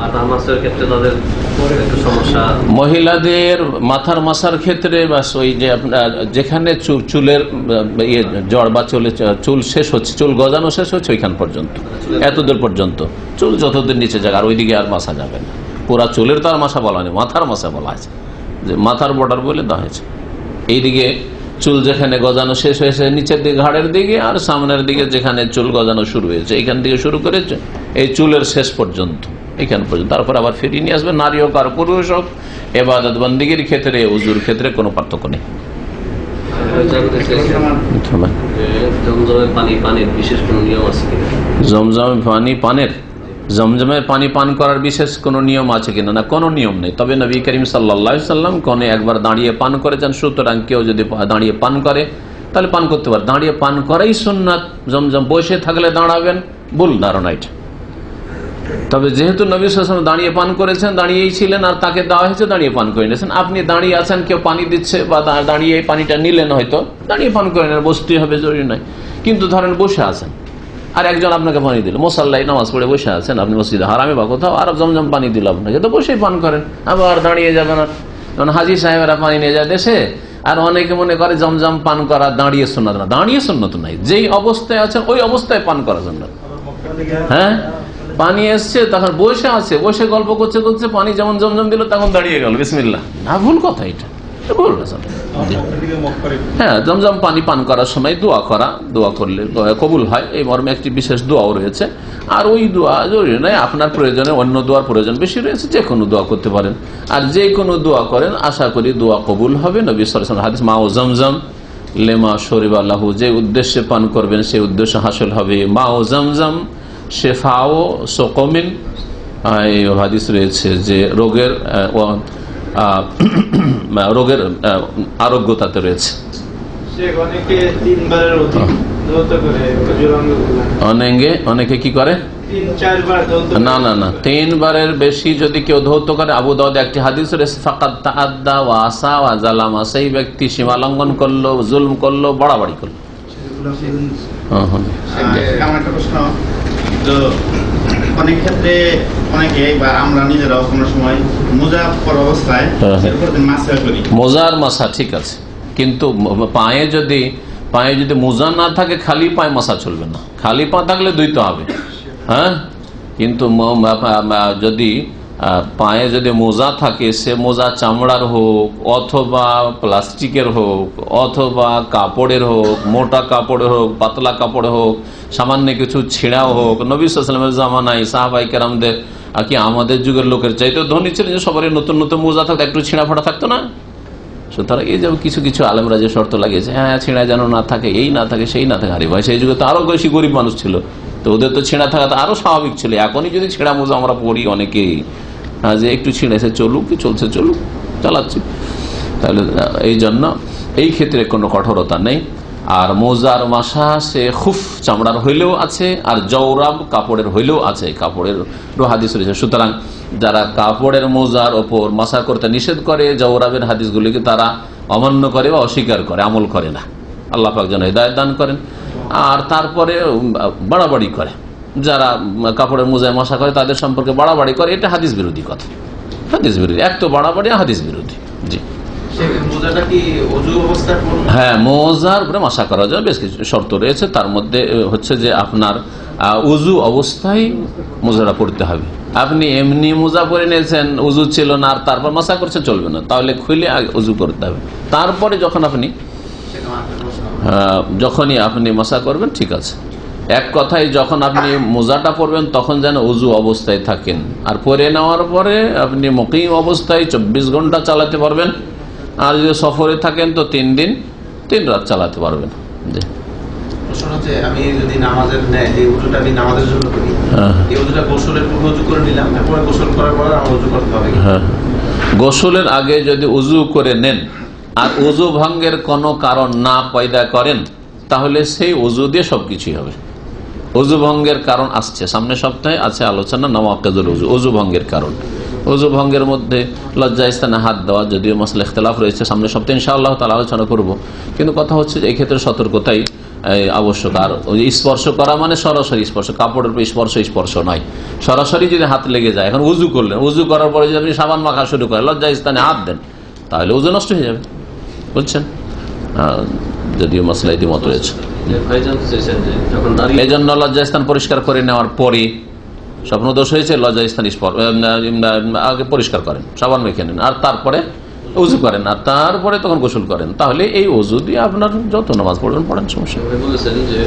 A: মহিলাদের মাথার মাসার ক্ষেত্রে ওই যে আপনার যেখানে চুলের জড় বা চুল শেষ হচ্ছে, চুল গজানো শেষ হচ্ছে ওইখান পর্যন্ত, এতদূর পর্যন্ত চুল যতদূর নিচে যাবে, আর ওইদিকে আর মাসা যাবে না। পুরা চুলের তো আর মাসা বলা নেই, মাথার মাসা বলা আছে, যে মাথার বর্ডার বলে দেওয়া হয়েছে। এইদিকে চুল যেখানে গজানো শেষ হয়েছে নিচের দিকে ঘাড়ের দিকে, আর সামনের দিকে যেখানে চুল গজানো শুরু হয়েছে এইখান থেকে শুরু করে এই চুলের শেষ পর্যন্ত, এখান পর্যন্ত, তারপর আবার ফিরিয়ে নিয়ে আসবে। নারী হোক আর পুরুষ হোক, এবাদত বন্দিগির ক্ষেত্রে, উজুর ক্ষেত্রে কোনো পার্থক্য নেই। জমজমের পানি পান করার বিশেষ কোনো নিয়ম আছে কিনা? না, কোনো নিয়ম নেই। তবে নবী করিম সাল্লাল্লাহু আলাইহি সাল্লাম কোন একবার দাঁড়িয়ে পান করেছেন, সুতরাং কেউ যদি দাঁড়িয়ে পান করে তাহলে পান করতে পারে। দাঁড়িয়ে পান করাই সুন্নাত। জমজম বসে থাকলে দাঁড়াবেন, ভুল ধারণা এটা। তবে যেহেতু নবী সাল্লাল্লাহু আলাইহি ওয়াসাল্লাম দাঁড়িয়ে পান করেছেন, দাঁড়িয়েই ছিলেন, আর তাকে দেওয়া হয়েছে, দাঁড়িয়ে পান করে নিয়েছেন। আপনি দাঁড়িয়ে আছেন, কেউ পানি দিচ্ছে বা দাঁড়িয়ে পানিটা নিলেন, হয়তো দাঁড়িয়ে পান করে নেন, বসতেই হবে জরুরি নয়। কিন্তু ধরেন বসে আছেন আর একজন আপনাকে পানি দিল, মুসাল্লায় নামাজ পড়ে বসে আছেন আপনি মসজিদে হারামে বা কোথাও, আর জমজম পানি দিল আপনাকে, তো বসেই পান করেন, আবার দাঁড়িয়ে যাবেন। আর যেমন হাজি সাহেবেরা পানি নিয়ে যায় দেশে, আর অনেকে মনে করে জমজম পান করা দাঁড়িয়ে সুন্নাত না। দাঁড়িয়ে সুন্নাত নাই, যেই অবস্থায় আছেন ওই অবস্থায় পান করা সুন্নাত। হ্যাঁ, পানি এসছে তখন বসে আছে, বসে গল্প করছে করছে পানি যেমন জমজম দিল তখন দাঁড়িয়ে গেল, বিসমিল্লাহ, না, ভুল কথা এটা, ভুল। হ্যাঁ, জমজম পানি পান করার সময় দোয়া করা, দোয়া করলে কবুল হয়, এই মর্মে একটি বিশেষ দোয়াও রয়েছে। আর ওই দোয়া জরুরি নয়, আপনার প্রয়োজনে অন্য দোয়ার প্রয়োজন বেশি রয়েছে, যে কোনো দোয়া করতে পারেন। আর যে কোনো দোয়া করেন আশা করি দোয়া কবুল হবে। নবী সাল্লাল্লাহু আলাইহি ওয়াসাল্লাম হাদিস, মা ও জমজম লেমা শরিবা লাহু, যে উদ্দেশ্যে পান করবেন সেই উদ্দেশ্য হাসিল হবে। মা ও জমজম শেফাও সকমিন, এই হাদিস রয়েছে যে রোগের আরোগ্যতাতে রয়েছে। অনেকে কি করে, না না না, 3 বারের বেশি যদি কেউ ধৌত করে, আবু দাউদ একটি হাদিস রয়েছে, ফাকাদ তাআদ্দা ওয়া আসা ওয়া জালামা, সেই ব্যক্তি সীমা লঙ্ঘন করলো, জুলম করলো, বাড়াবাড়ি করলো।
B: আমার একটা প্রশ্ন, তো অনেক ক্ষেত্রে অনেকে বা আমরা নিজেরাও কোনো সময় মোজা পরা অবস্থায় মাসা করি।
A: মোজার মাসা ঠিক আছে, কিন্তু পায়ে যদি মোজা না থাকে খালি পায়ে মাসা চলবে না, খালি পা থাকলে ধুইতে হবে। হ্যাঁ, কিন্তু যদি পায়ে যদি মোজা থাকে, সে মোজা চামড়ার হোক অথবা প্লাস্টিকের হোক অথবা কাপড়ের হোক, মোটা কাপড়ের হোক পাতলা কাপড় হোক, সামান্য কিছু ছিঁড়াও হোক, নবী সাল্লাল্লাহু আলাইহি ওয়াসাল্লামের জামানায় সাহাবায়ে কেরামদের কি আমাদের যুগের লোকের চাইতেও ধনী ছিলেন যে সবারই নতুন নতুন মোজা থাকতো, একটু ছিঁড়া ফাটা থাকতো না। সুতরাং এই যে কিছু কিছু আলেমরা যে শর্ত লাগিয়েছে, হ্যাঁ ছিঁড়া যেন না থাকে, এই না থাকে সেই না থাকে, আরে ভাই সেই যুগে তো আরো বেশি গরিব মানুষ ছিল, তো ওদের তো ছেঁড়া থাকা তো আরো স্বাভাবিক ছিল। এখনই যদি ছেঁড়া মোজা আমরা পড়ি অনেকেই, যে একটু ছিঁড়েছে চলুক, কি চলছে চলুক, চালাচ্ছি, তাহলে এই জন্য এই ক্ষেত্রে কোনো কঠোরতা নেই। আর মোজার মাসা সে খুফ চামড়ার হইলেও আছে, আর জওরাব কাপড়ের হইলেও আছে, কাপড়ের হাদিস রয়েছে। সুতরাং যারা কাপড়ের মোজার ওপর মাসা করতে নিষেধ করে, জওরাবের হাদিসগুলিকে তারা অমান্য করে বা অস্বীকার করে, আমল করে না। আল্লাহ পাক যেন হিদায়াত দান করেন। আর তারপরে বাড়াবাড়ি করে, যারা কাপড়ের মোজায় মশা করে তাদের সম্পর্কে বাড়াবাড়ি করে, এটা হাদিস বিরোধী কথা, হাদিস বিরোধী, এক তো বাড়াবাড়ি, হাদিস বিরোধী। জি, হ্যাঁ, মোজার উপরে মশা করার জন্য বেশ কিছু শর্ত রয়েছে, তার মধ্যে হচ্ছে যে আপনার উজু অবস্থায় মোজাটা পড়তে হবে। আপনি এমনি মোজা পরে নিয়েছেন, উজু ছিল না, আর তারপর মশা করছে, চলবে না, তাহলে খুলে উজু করতে হবে। তারপরে যখনই আপনি মশা করবেন ঠিক আছে। এক কথায় যখন আপনি মোজাটা পরবেন তখন যেন উজু অবস্থায় থাকেন, আর পরে নেওয়ার পরে আপনি মুকিম অবস্থায় 24 ঘন্টা চালাতে পারবেন। আর যদি সফরে থাকেন তো 3 দিন 3 রাত চালাতে পারবেন। জি,
C: আমি যদি নামাজের নেয় যে উজুটা আমি নামাজের জন্য করি, এই উজুটা গোসলের পূর্বে উজু করে নিলাম, তারপরে গোসল করার পরে আমার উজু করতে হবে।
A: হ্যাঁ, গোসলের আগে যদি উজু করে নেন আর উজু ভঙ্গের কোনো কারণ না পয়দা করেন, তাহলে সেই উজু দিয়ে সবকিছুই হবে। উজু ভঙ্গের কারণ আসছে, সামনে সপ্তাহে আছে আলোচনা, নওয়াকিদুল উজু, উজু ভঙ্গের কারণ। উজু ভঙ্গের মধ্যে লজ্জা স্থানে হাত দেওয়া, যদিও মাসলা ইখতিলাফ রয়েছে, সামনে সপ্তাহে ইনশাআল্লাহ তাআলা আলোচনা করব। কিন্তু কথা হচ্ছে যে এই ক্ষেত্রে সতর্কতাই আবশ্যক। আর স্পর্শ করা মানে সরাসরি স্পর্শ, কাপড়ের উপর স্পর্শ নয়, সরাসরি যদি হাত লেগে যায়। এখন উজু করলেন, উজু করার পরে যদি আপনি সাবান মাখা শুরু করেন, লজ্জা স্থানে হাত দেন, তাহলে উজু নষ্ট হয়ে যাবে, বুঝছেন? যদিও মাসলা ইতিমত রয়েছে, এই জন্য লজ্জাস্থান পরিষ্কার করে নেওয়ার পরে, স্বপ্ন দোষ হয়েছে লজ্জাস্থান আগে পরিষ্কার করেন, সাবান মেখে নেন, আর তারপরে উজু করেন না, তারপরে তখন গোসল করেন, তাহলে এই ওযু দিয়ে আপনার যত নামাজ পড়বেন পড়েন, সমস্যা নেই।
D: বলেছেন যে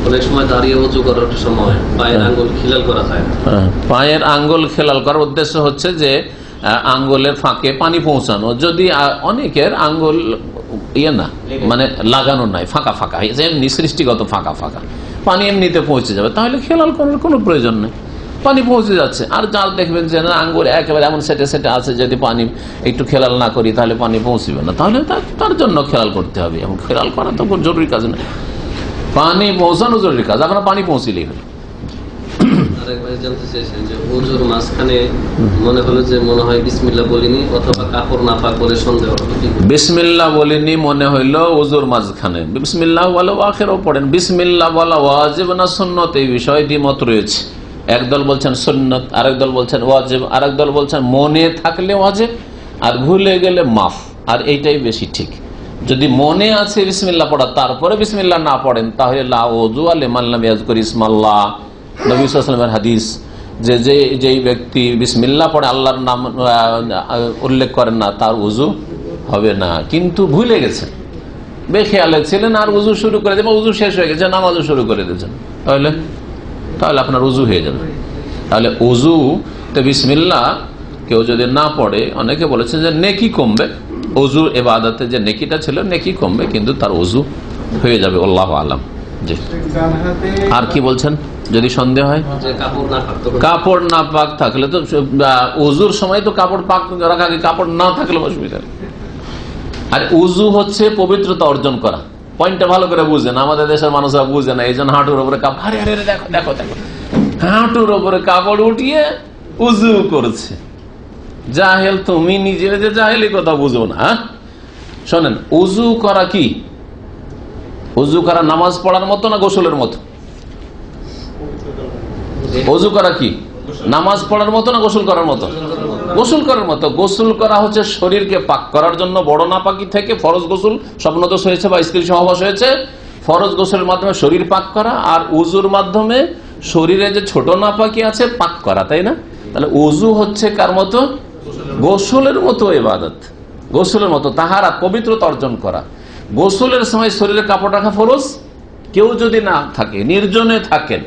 D: অনেক সময় দাঁড়িয়ে ওযু করার সময় পায়ের আঙ্গুল খিলাল করা যায়।
A: পায়ের আঙ্গুল খেলাল করার উদ্দেশ্য হচ্ছে যে আঙ্গুলের ফাঁকে পানি পৌঁছানো। যদি অনেকের আঙ্গুল না মানে লাগানো নাই, ফাঁকা ফাঁকা এমনি সৃষ্টিগত ফাঁকা ফাঁকা, পানি এমনিতে পৌঁছে যাবে, তাহলে খেলাল করার কোনো প্রয়োজন নেই, পানি পৌঁছে যাচ্ছে। আর যার দেখবেন যে না আঙ্গুল একেবারে এমন সেটে সেটে আছে, যদি পানি একটু খেলাল না করি তাহলে পানি পৌঁছবে না, তাহলে তার জন্য খেলাল করতে হবে। এবং খেলাল করা তো কোনো জরুরি কাজ না, পানি পৌঁছানো জরুরি কাজ, আপনার পানি পৌঁছলেই হলো।
D: আরেকবার জানতে চাইছেন যে ওযুর মাঝখানে মনে হলো যে মনে হয় বিসমিল্লাহ বলিনি অথবা কাপড় নাপাক বলে সন্দেহ হলো,
A: বিসমিল্লাহ বলিনি মনে হইলো ওযুর মাঝখানে, বিসমিল্লাহ বলা আখেরও পড়েন। বিসমিল্লাহ বলা ওয়াজিব না সুন্নত, এই বিষয়ে দ্বিমত রয়েছে। একদল বলছেন সুন্নত, আরেক দল বলছেন ওয়াজিব, আরেক দল বলছেন মনে থাকলে ওয়াজিব আর ভুলে গেলে মাফ। আর এইটাই বেশি ঠিক। যদি মনে আছে বিসমিল্লাহ পড়া, তারপরে বিসমিল্লাহ না পড়েন, তাহলে লা ওযু লিমান লাম ইয়াযকুর ইসমাল্লাহ। নবী সাল্লাল্লাহু আলাইহি ওয়াসাল্লামের হাদিস যে যেই ব্যক্তি বিসমিল্লাহ পড়ে আল্লাহর নাম উল্লেখ করেন না, তার ওযু হবে না। কিন্তু ভুলে গেছেন, বেখেয়ালে ছিলেন, আর ওযু শুরু করে দেবেন, ওযু শেষ হয়ে গেছে, নামাজও শুরু করে দিয়েছেন, তাহলে আপনার ওযু হয়ে যাবে। তাহলে ওযু তো বিসমিল্লাহ কেউ যদি না পড়ে, অনেকে বলেছেন যে নেকি কমবে, ওযু ইবাদতে যে নেকিটা ছিল নেকি কমবে, কিন্তু তার ওযু হয়ে যাবে, আল্লাহু আলাম। জি, আর কি বলছেন? যদি সন্দেহ হয় কাপড় না পাক থাকলে তো ওযুর সময় তো কাপড় পাক রাখা, কাপড় না থাকলে অসুবিধা নেই। আর ওযু হচ্ছে পবিত্রতা অর্জন করা, পয়েন্টটা ভালো করে বুঝেন। আমাদের দেশের মানুষরা বুঝে না, এই জন্য হাঁটুর উপরে কাপড়, আরে আরে দেখো দেখো দেখো, হাঁটুর উপরে কাপড় উঠিয়ে উযু করছে। জাহেল তুমি নিজে যে জাহেলি কথা বুঝো না। শোনেন, উযু করা কি? উযু করা নামাজ পড়ার মতো না গোসলের মতো? উযু করা কি নামাজ পড়ার মতো না গোসল করার মতো? গোসল করার মতো। গোসল করা হচ্ছে শরীরকে পাক করার জন্য, বড় নাপাকি থেকে ফরজ গোসল, স্বপ্নদোষ হয়েছে বা স্ত্রী সহবাস হয়েছে, ফরজ গোসলের মাধ্যমে শরীর পাক করা, আর উযুর মাধ্যমে শরীরে যে ছোট নাপাকি আছে পাক করা, তাই না? তাহলে উযু হচ্ছে কার মতো? গোসলের মতো ইবাদত, গোসলের মতো তাহারা, পবিত্রতা অর্জন করা। গোসলের সময় শরীরে কাপড় রাখা ফরজ। কেউ যদি না থাকে, নির্জনে থাকেন,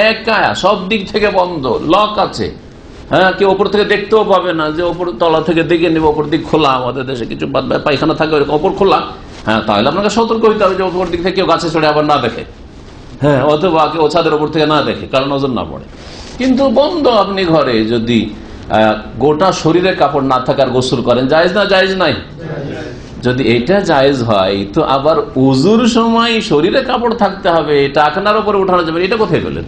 A: একা, সব দিক থেকে বন্ধ, লক আছে, হ্যাঁ, কেউ ওপর থেকে দেখতেও পাবে না, যে ওপর তলা থেকে দেখে নেবে, ওপর দিক খোলা, আমাদের দেশে কিছু পায়খানা থাকে ওপর খোলা, হ্যাঁ, তাহলে আপনাকে সতর্ক হইতে হবে যে ওপর দিক থেকে কেউ গাছে চড়ে আবার না দেখে, হ্যাঁ, অথবা কেউ ছাদের ওপর থেকে না দেখে, কারণ ওজন না পড়ে। কিন্তু বন্ধ আপনি ঘরে যদি গোটা শরীরে কাপড় না থাকার গোসল করেন, জায়েজ না? জায়েজ নাই? যদি এটা জায়েজ হয়, তো আবার উযুর সময় শরীরে কাপড় থাকতে হবে, এটা টাকনার উপরে উঠানো যাবে, এটা কোথায় পেলেন?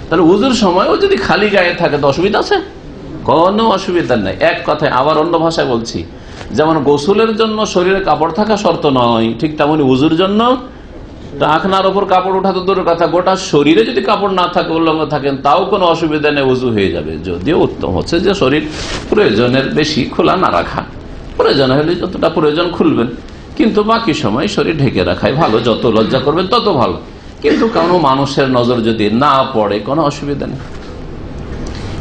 A: তাহলে উযুর সময়ও যদি খালি গায়ে থাকে তো অসুবিধা আছে? কোনো অসুবিধা নেই। এক কথায়, আবার অন্য ভাষায় বলছি, যেমন গোসলের জন্য শরীরে কাপড় থাকা শর্ত নয়, ঠিক তেমনি উযুর জন্য টাকনার উপর কাপড় উঠা তো দূরের কথা, গোটা শরীরে যদি কাপড় না থাকে, উল্লঙ্গ থাকেন, তাও কোনো অসুবিধা নেই, উযু হয়ে যাবে। যদিও উত্তম হচ্ছে যে শরীর প্রয়োজনের বেশি খোলা না রাখা, প্রয়োজন হলে যতটা প্রয়োজন খুলবেন, কিন্তু বাকি সময় শরীর ঢেকে রাখাই ভালো। যত লজ্জা করবেন তত ভালো, কিন্তু কোনো মানুষের নজর যদি না পড়ে কোনো অসুবিধা নেই।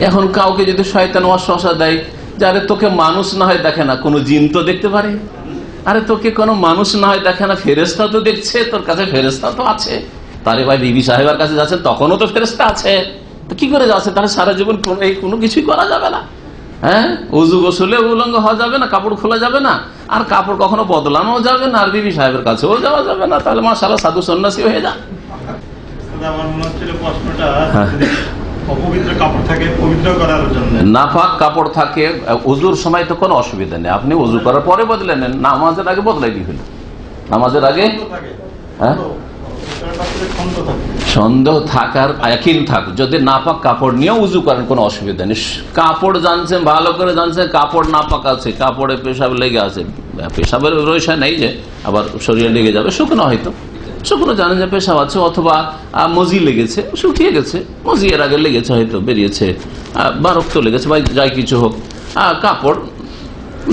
A: এখন কাউকে যদি শয়তান ওয়াসওয়াসা দেয়, যে আরে তোকে মানুষ না হয় দেখে না, কোনো জিন তো দেখতে পারে, আরে তোকে কোনো মানুষ না হয় দেখে না, ফেরেশতা তো দেখছে, তোর কাছে ফেরেশতা তো আছে, তারে ভাই বিবি সাহেবের কাছে যাচ্ছে, তখনও তো ফেরেশতা আছে, তো কি করে যাচ্ছে? তাহলে সারা জীবন কোনো কিছুই করা যাবে না, হ্যাঁ, উযু গোসলে উলঙ্গ হওয়া যাবে না, কাপড় খোলা যাবে না, আর কাপড় কখনো বদলানো যাবে না, আর বিবি সাহেবের কাছেও যাওয়া যাবে না, তাহলে মাশাআল্লাহ সাধু সন্ন্যাসী হয়ে যা।
E: আমার মনে হচ্ছিল প্রশ্নটা, অপবিত্র কাপড় থাকে পবিত্র করার জন্য,
A: নাপাক কাপড় থাকে উযুর সময় তো কোনো অসুবিধা নেই, আপনি উযু করার পরে বদলে নেন, নামাজের আগে বদলাই দিবেন, নামাজের আগে। হ্যাঁ, সন্দেহ থাকার ইয়াকিন থাক, যদি নাপাক কাপড় নিয়ে উযু করেন কোনো অসুবিধা নেই। কাপড় জানছেন, ভালো করে জানছেন কাপড় নাপাক আছে, কাপড়ে পেশাব লেগে আছে, পেশাবের রয়েছে নেই যে আবার শরীরে লেগে যাবে, শুকনো হয়তো, শুকনো জানেন যে পেশাব আছে, অথবা মজি লেগেছে, শুকিয়ে গেছে, মজি এর আগে লেগেছে, হয়তো বেরিয়েছে, বা রক্ত লেগেছে, বা যাই কিছু হোক, কাপড়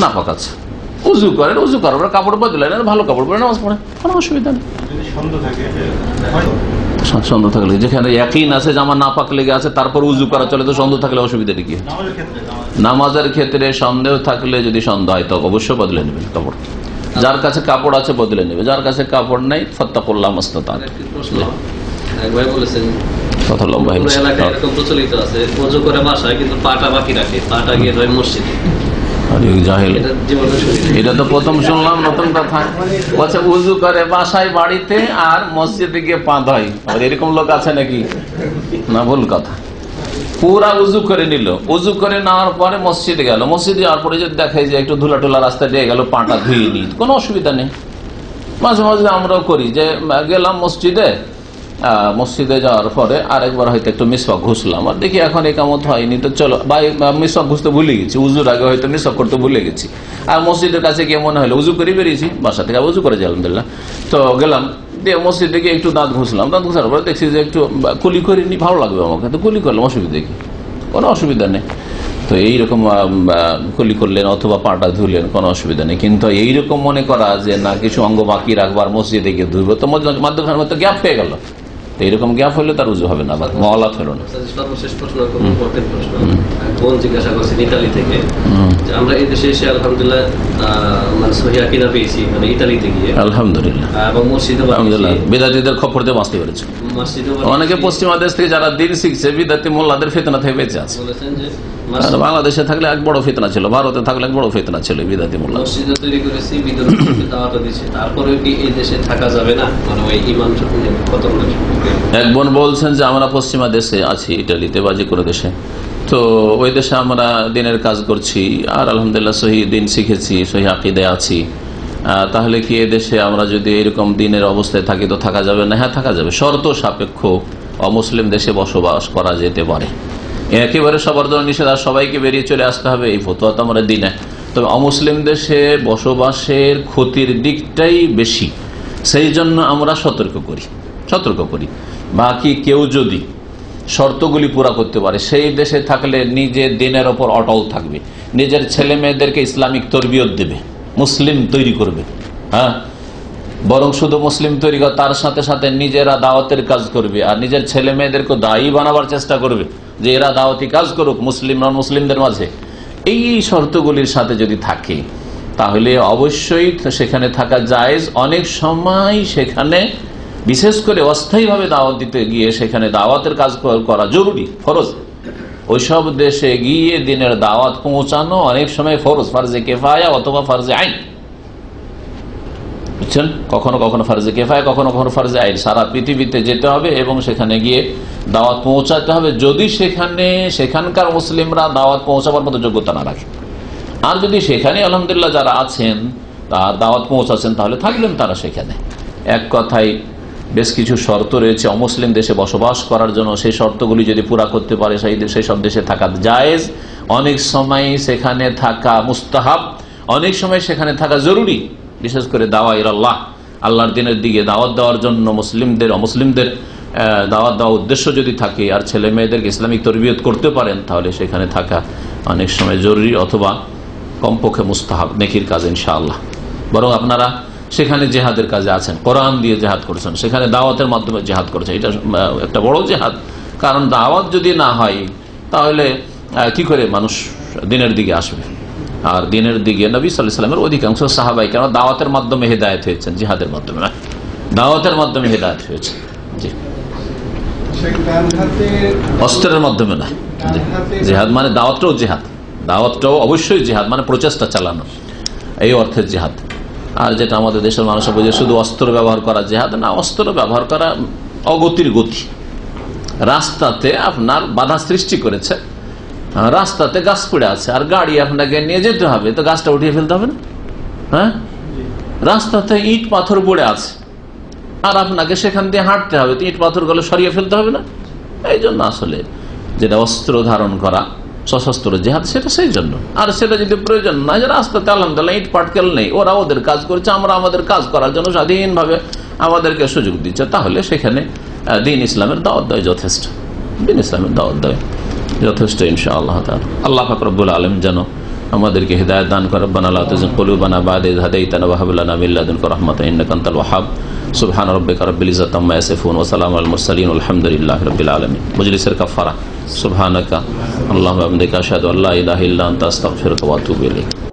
A: নাপাক আছে, উযু করেন, উযু করার পর কাপড় বদলেন, ভালো কাপড় পরে নামাজ পড়েন, কোনো অসুবিধা নেই। সন্দেহ থাকলে, যেখানে ইয়াকিন আছে যে আমার নাপাক লেগে আছে তারপর উজু করা চলে, তো সন্দেহ থাকলে অসুবিধাটা কি?
E: নামাজের ক্ষেত্রে
A: নামাজের ক্ষেত্রে সন্দেহ থাকলে যদি সন্দেহ হয় তো অবশ্যই বদলে নেবেন কাপড়। যার কাছে কাপড় আছে বদলে নেবে, যার কাছে কাপড় নেই ফাত্তাকুল্লাহ মাস্তাতা'তুম।
D: একটি প্রশ্ন, এক ভাই বলেছেন
A: কথা লম্বা
D: পুরো
A: হয়েছে।
D: এলাকায় এরকম প্রচলিত আছে, ওযু করে বাসায় কিন্তু পাটা বাকি রাখে, পাটা গিয়ে ধরে মসজিদে।
A: আরে জাহেল,
D: এটা জীবনে শুনি।
A: এটা তো প্রথম শুনলাম, নতুন কথা। বলছে উজু করে বাসায় বাড়িতে আর মসজিদে গিয়ে পা ধয়, আর এরকম লোক আছে নাকি? না, ভুল কথা। পুরা উজু করে নিল, উজু করে নেওয়ার পরে মসজিদে গেল, মসজিদে যাওয়ার পরে যদি দেখে যে একটু ধুলা টুলা রাস্তা দিয়ে গেল, পাটা ধুয়ে নি, কোনো অসুবিধা নেই। মাঝে মাঝে আমরাও করি যে গেলাম মসজিদে যাওয়ার পরে আরেকবার হয়তো একটু মিসওয়াক ঘুষলাম, আর দেখি এখন একামত হয়নি, তো চলো ভাই মিসওয়াক ঘুষতে ভুলে গেছি, উজুর আগে হয়তো মিসওয়াক করতে ভুলে গেছি, আর মসজিদের কাছে গিয়ে মনে হলো উজু করে বেরিয়েছি, বাসা থেকে উজু করে যাই আলহামদুলিল্লাহ, তো গেলাম দিয়ে মসজিদে গিয়ে একটু দাঁত ঘুষলাম, দাঁত ঘুষার পরে দেখছি যে একটু কুলি করিনি, ভালো লাগবে আমাকে, তো কুলি করলাম, অসুবিধা কি? কোনো অসুবিধা নেই। তো এইরকম কুলি করলেন অথবা পাটা ধুলেন, কোনো অসুবিধা নেই। কিন্তু এইরকম মনে করা যে না কিছু অঙ্গ বাকি রাখবার, মসজিদে গিয়ে ধুইব, তো মাধ্যমের মতো গ্যাপ হয়ে গেল, তো এইরকম গ্যাপ হলে তার উজু হবে না, মওয়ালাত হলো না।
D: সর্বশেষ প্রশ্ন, খুব ইম্পর্টেন্ট প্রশ্ন। বোন জিজ্ঞাসা করছেন ইতালি থেকে, যে আমরা এই দেশে এসে আলহামদুলিল্লাহ মানে সহিহ আকীদা পেয়েছি, মানে ইতালিতে গিয়ে
A: আলহামদুলিল্লাহ,
D: এবং মসজিদে
A: আলহামদুলিল্লাহ বিদাতীদের খপ্পর দিয়ে বাঁচতে পেরেছে। অনেকে পশ্চিমা দেশ থেকে যারা দিন শিখছে বিদাতি মোল্লাদের ফিতনা থেকে বেঁচে আছে।
D: বলেছেন যে
A: আর বাংলাদেশে থাকলে এক বড় ফিতনা ছিল, ভারতে থাকলে এক বড় ফিতনা ছিল বিদাতি মোল্লা।
D: মসজিদে তৈরি করেছি, বিদ্যুৎ দাওয়াত দিচ্ছি, তারপরেও কি এই দেশে থাকা যাবে না? মানে ওই ইমান খতম না?
A: এক বোন বলছেন যে আমরা পশ্চিমা দেশে আছি, ইটালিতে বা যে কোনো দেশে, তো ওই দেশে আমরা দিনের কাজ করছি আর আলহামদুলিল্লাহ সহি দিন শিখেছি, সহি আকীদায় আছি, তাহলে কি এ দেশে আমরা যদি এরকম দিনের অবস্থায় থাকি তো থাকা যাবে না? হ্যাঁ, থাকা যাবে, শর্ত সাপেক্ষ অমুসলিম দেশে বসবাস করা যেতে পারে। একেবারে সবার জন্য নিষেধ আর সবাইকে বেরিয়ে চলে আসতে হবে এই ফতোয়া তো আমরা দিই না। তবে অমুসলিম দেশে বসবাসের ক্ষতির দিকটাই বেশি, সেই জন্য আমরা সতর্ক করি। বাকি কেউ যদি শর্তগুলি পুরা করতে পারে, সেই দেশে থাকলে নিজের দিনের ওপর অটল থাকবে, নিজের ছেলে মেয়েদেরকে ইসলামিক তরবিয়ত দেবে, মুসলিম তৈরি করবে, হ্যাঁ, বরং শুধু মুসলিম তৈরি করে তার সাথে সাথে নিজেরা দাওয়াতের কাজ করবে আর নিজের ছেলে মেয়েদেরকে দায়ী বানাবার চেষ্টা করবে যে এরা দাওয়াতি কাজ করুক মুসলিম নন মুসলিমদের মাঝে। এই শর্তগুলির সাথে যদি থাকে তাহলে অবশ্যই সেখানে থাকা জায়েজ। অনেক সময় সেখানে বিশেষ করে অস্থায়ীভাবে দাওয়াত দিতে গিয়ে সেখানে দাওয়াতের কাজ করা জরুরি, ফরজ। ওইসব দেশে গিয়ে দিনের দাওয়াত পৌঁছানো অনেক সময় ফরজ, ফারজে কিফায়া অথবা ফারজে আইন, বুঝছেন? কখনো কখনো ফারজে কিফায়া, কখনো কখনো ফারজে আইন। সারা পৃথিবীতে যেতে হবে এবং সেখানে গিয়ে দাওয়াত পৌঁছাতে হবে, যদি সেখানকার মুসলিমরা দাওয়াত পৌঁছাবার মতো যোগ্যতা না রাখে। আর যদি সেখানে আলহামদুলিল্লাহ যারা আছেন তার দাওয়াত পৌঁছাচ্ছেন তাহলে থাকলেন তারা সেখানে। এক কথায় বেশ কিছু শর্ত রয়েছে অমুসলিম দেশে বসবাস করার জন্য, সেই শর্তগুলি যদি পুরা করতে পারে সেই সব দেশে থাকা জায়েজ। অনেক সময় সেখানে থাকা মুস্তাহাব, অনেক সময় সেখানে থাকা জরুরি, বিশেষ করে দাওয়া ইলাল্লাহ, আল্লাহর দিনের দিকে দাওয়াত দেওয়ার জন্য অমুসলিমদের দাওয়াত দেওয়ার উদ্দেশ্য যদি থাকে আর ছেলে মেয়েদেরকে ইসলামিক তরবিয়ত করতে পারেন তাহলে সেখানে থাকা অনেক সময় জরুরি অথবা কমপক্ষে মুস্তাহাব, নেকির কাজ ইনশাআল্লাহ। বরং আপনারা সেখানে জেহাদের কাজে আছেন, কোরআন দিয়ে জেহাদ করেছেন, সেখানে দাওয়াতের মাধ্যমে জেহাদ করেছেন, এটা একটা বড় জেহাদ। কারণ দাওয়াত যদি না হয় তাহলে কি করে মানুষ দিনের দিকে আসবে? আর দিনের দিকে নবী সাল্লাল্লাহু আলাইহি ওয়াসাল্লামের অধিকাংশ সাহাবাই কেন দাওয়াতের মাধ্যমে হেদায়েত হয়েছেন, জিহাদের মাধ্যমে না, দাওয়াতের মাধ্যমে হেদায়েত হয়েছে। জি, অস্ত্রের মাধ্যমে না। জিহাদ মানে দাওয়াতটাও জিহাদ, দাওয়াতটাও অবশ্যই জিহাদ, মানে প্রচেষ্টা চালানো, এই অর্থের জিহাদ। আর যেটা আমাদের দেশের মানুষ বোঝে শুধু অস্ত্র ব্যবহার করা জিহাদ না, অস্ত্র ব্যবহার করা অগতির গতি। রাস্তাতে আপনার বাধা সৃষ্টি করেছে, রাস্তাতে গাছ পড়ে আছে আর গাড়ি আপনাকে নিয়ে যেতে হবে, তো গাছটা উঠিয়ে ফেলতে হবে না? হ্যাঁ, রাস্তাতে ইট পাথর পড়ে আছে আর আপনাকে সেখান দিয়ে হাঁটতে হবে, তো ইট পাথরগুলো সরিয়ে ফেলতে হবে না? এই জন্য আসলে যেটা অস্ত্র ধারণ করা সশস্ত্র জিহাদ সেটা সেই জন্য। আর সেটা যদি প্রয়োজন না, যে রাস্তাতে আলহামদুলিল্লাহ ইট পাটকেল নেই, ওরা ওদের কাজ করছে, আমরা আমাদের কাজ করার জন্য স্বাধীনভাবে আমাদেরকে সুযোগ দিচ্ছে, তাহলে সেখানে দিন ইসলামের দাওয়াত দেয় যথেষ্ট, দিন ইসলামের দাওয়াত দেয় যথেষ্ট ইনশাআল্লাহ তাআলা। আল্লাহ পাক রব্বুল আলামিন যেন আমাদেরকে হিদায়াত দান কর। রব্বানা লা তুযিগ কুলুবানা বা'দা ইয হাদাইতানা ওয়া হাব লানা মিন লাদুনকা রাহমাতান ইন্নাকা আনতাল ওয়াহ্হাব। সুবহানা রাব্বিকা রাব্বিল ইজ্জাতি আম্মা ইয়াসিফুন ওয়া সালামুন আলাল মুরসালিন আলহামদুলিল্লাহি রাব্বিল আলামিন। মজলিসের কাফারা সুবহানাকা আল্লাহুম্মা ওয়া বিহামদিকা আশহাদু আল্লা ইলাহা ইল্লা আনতা আস্তাগফিরুকা ওয়া আতুবু ইলাইক।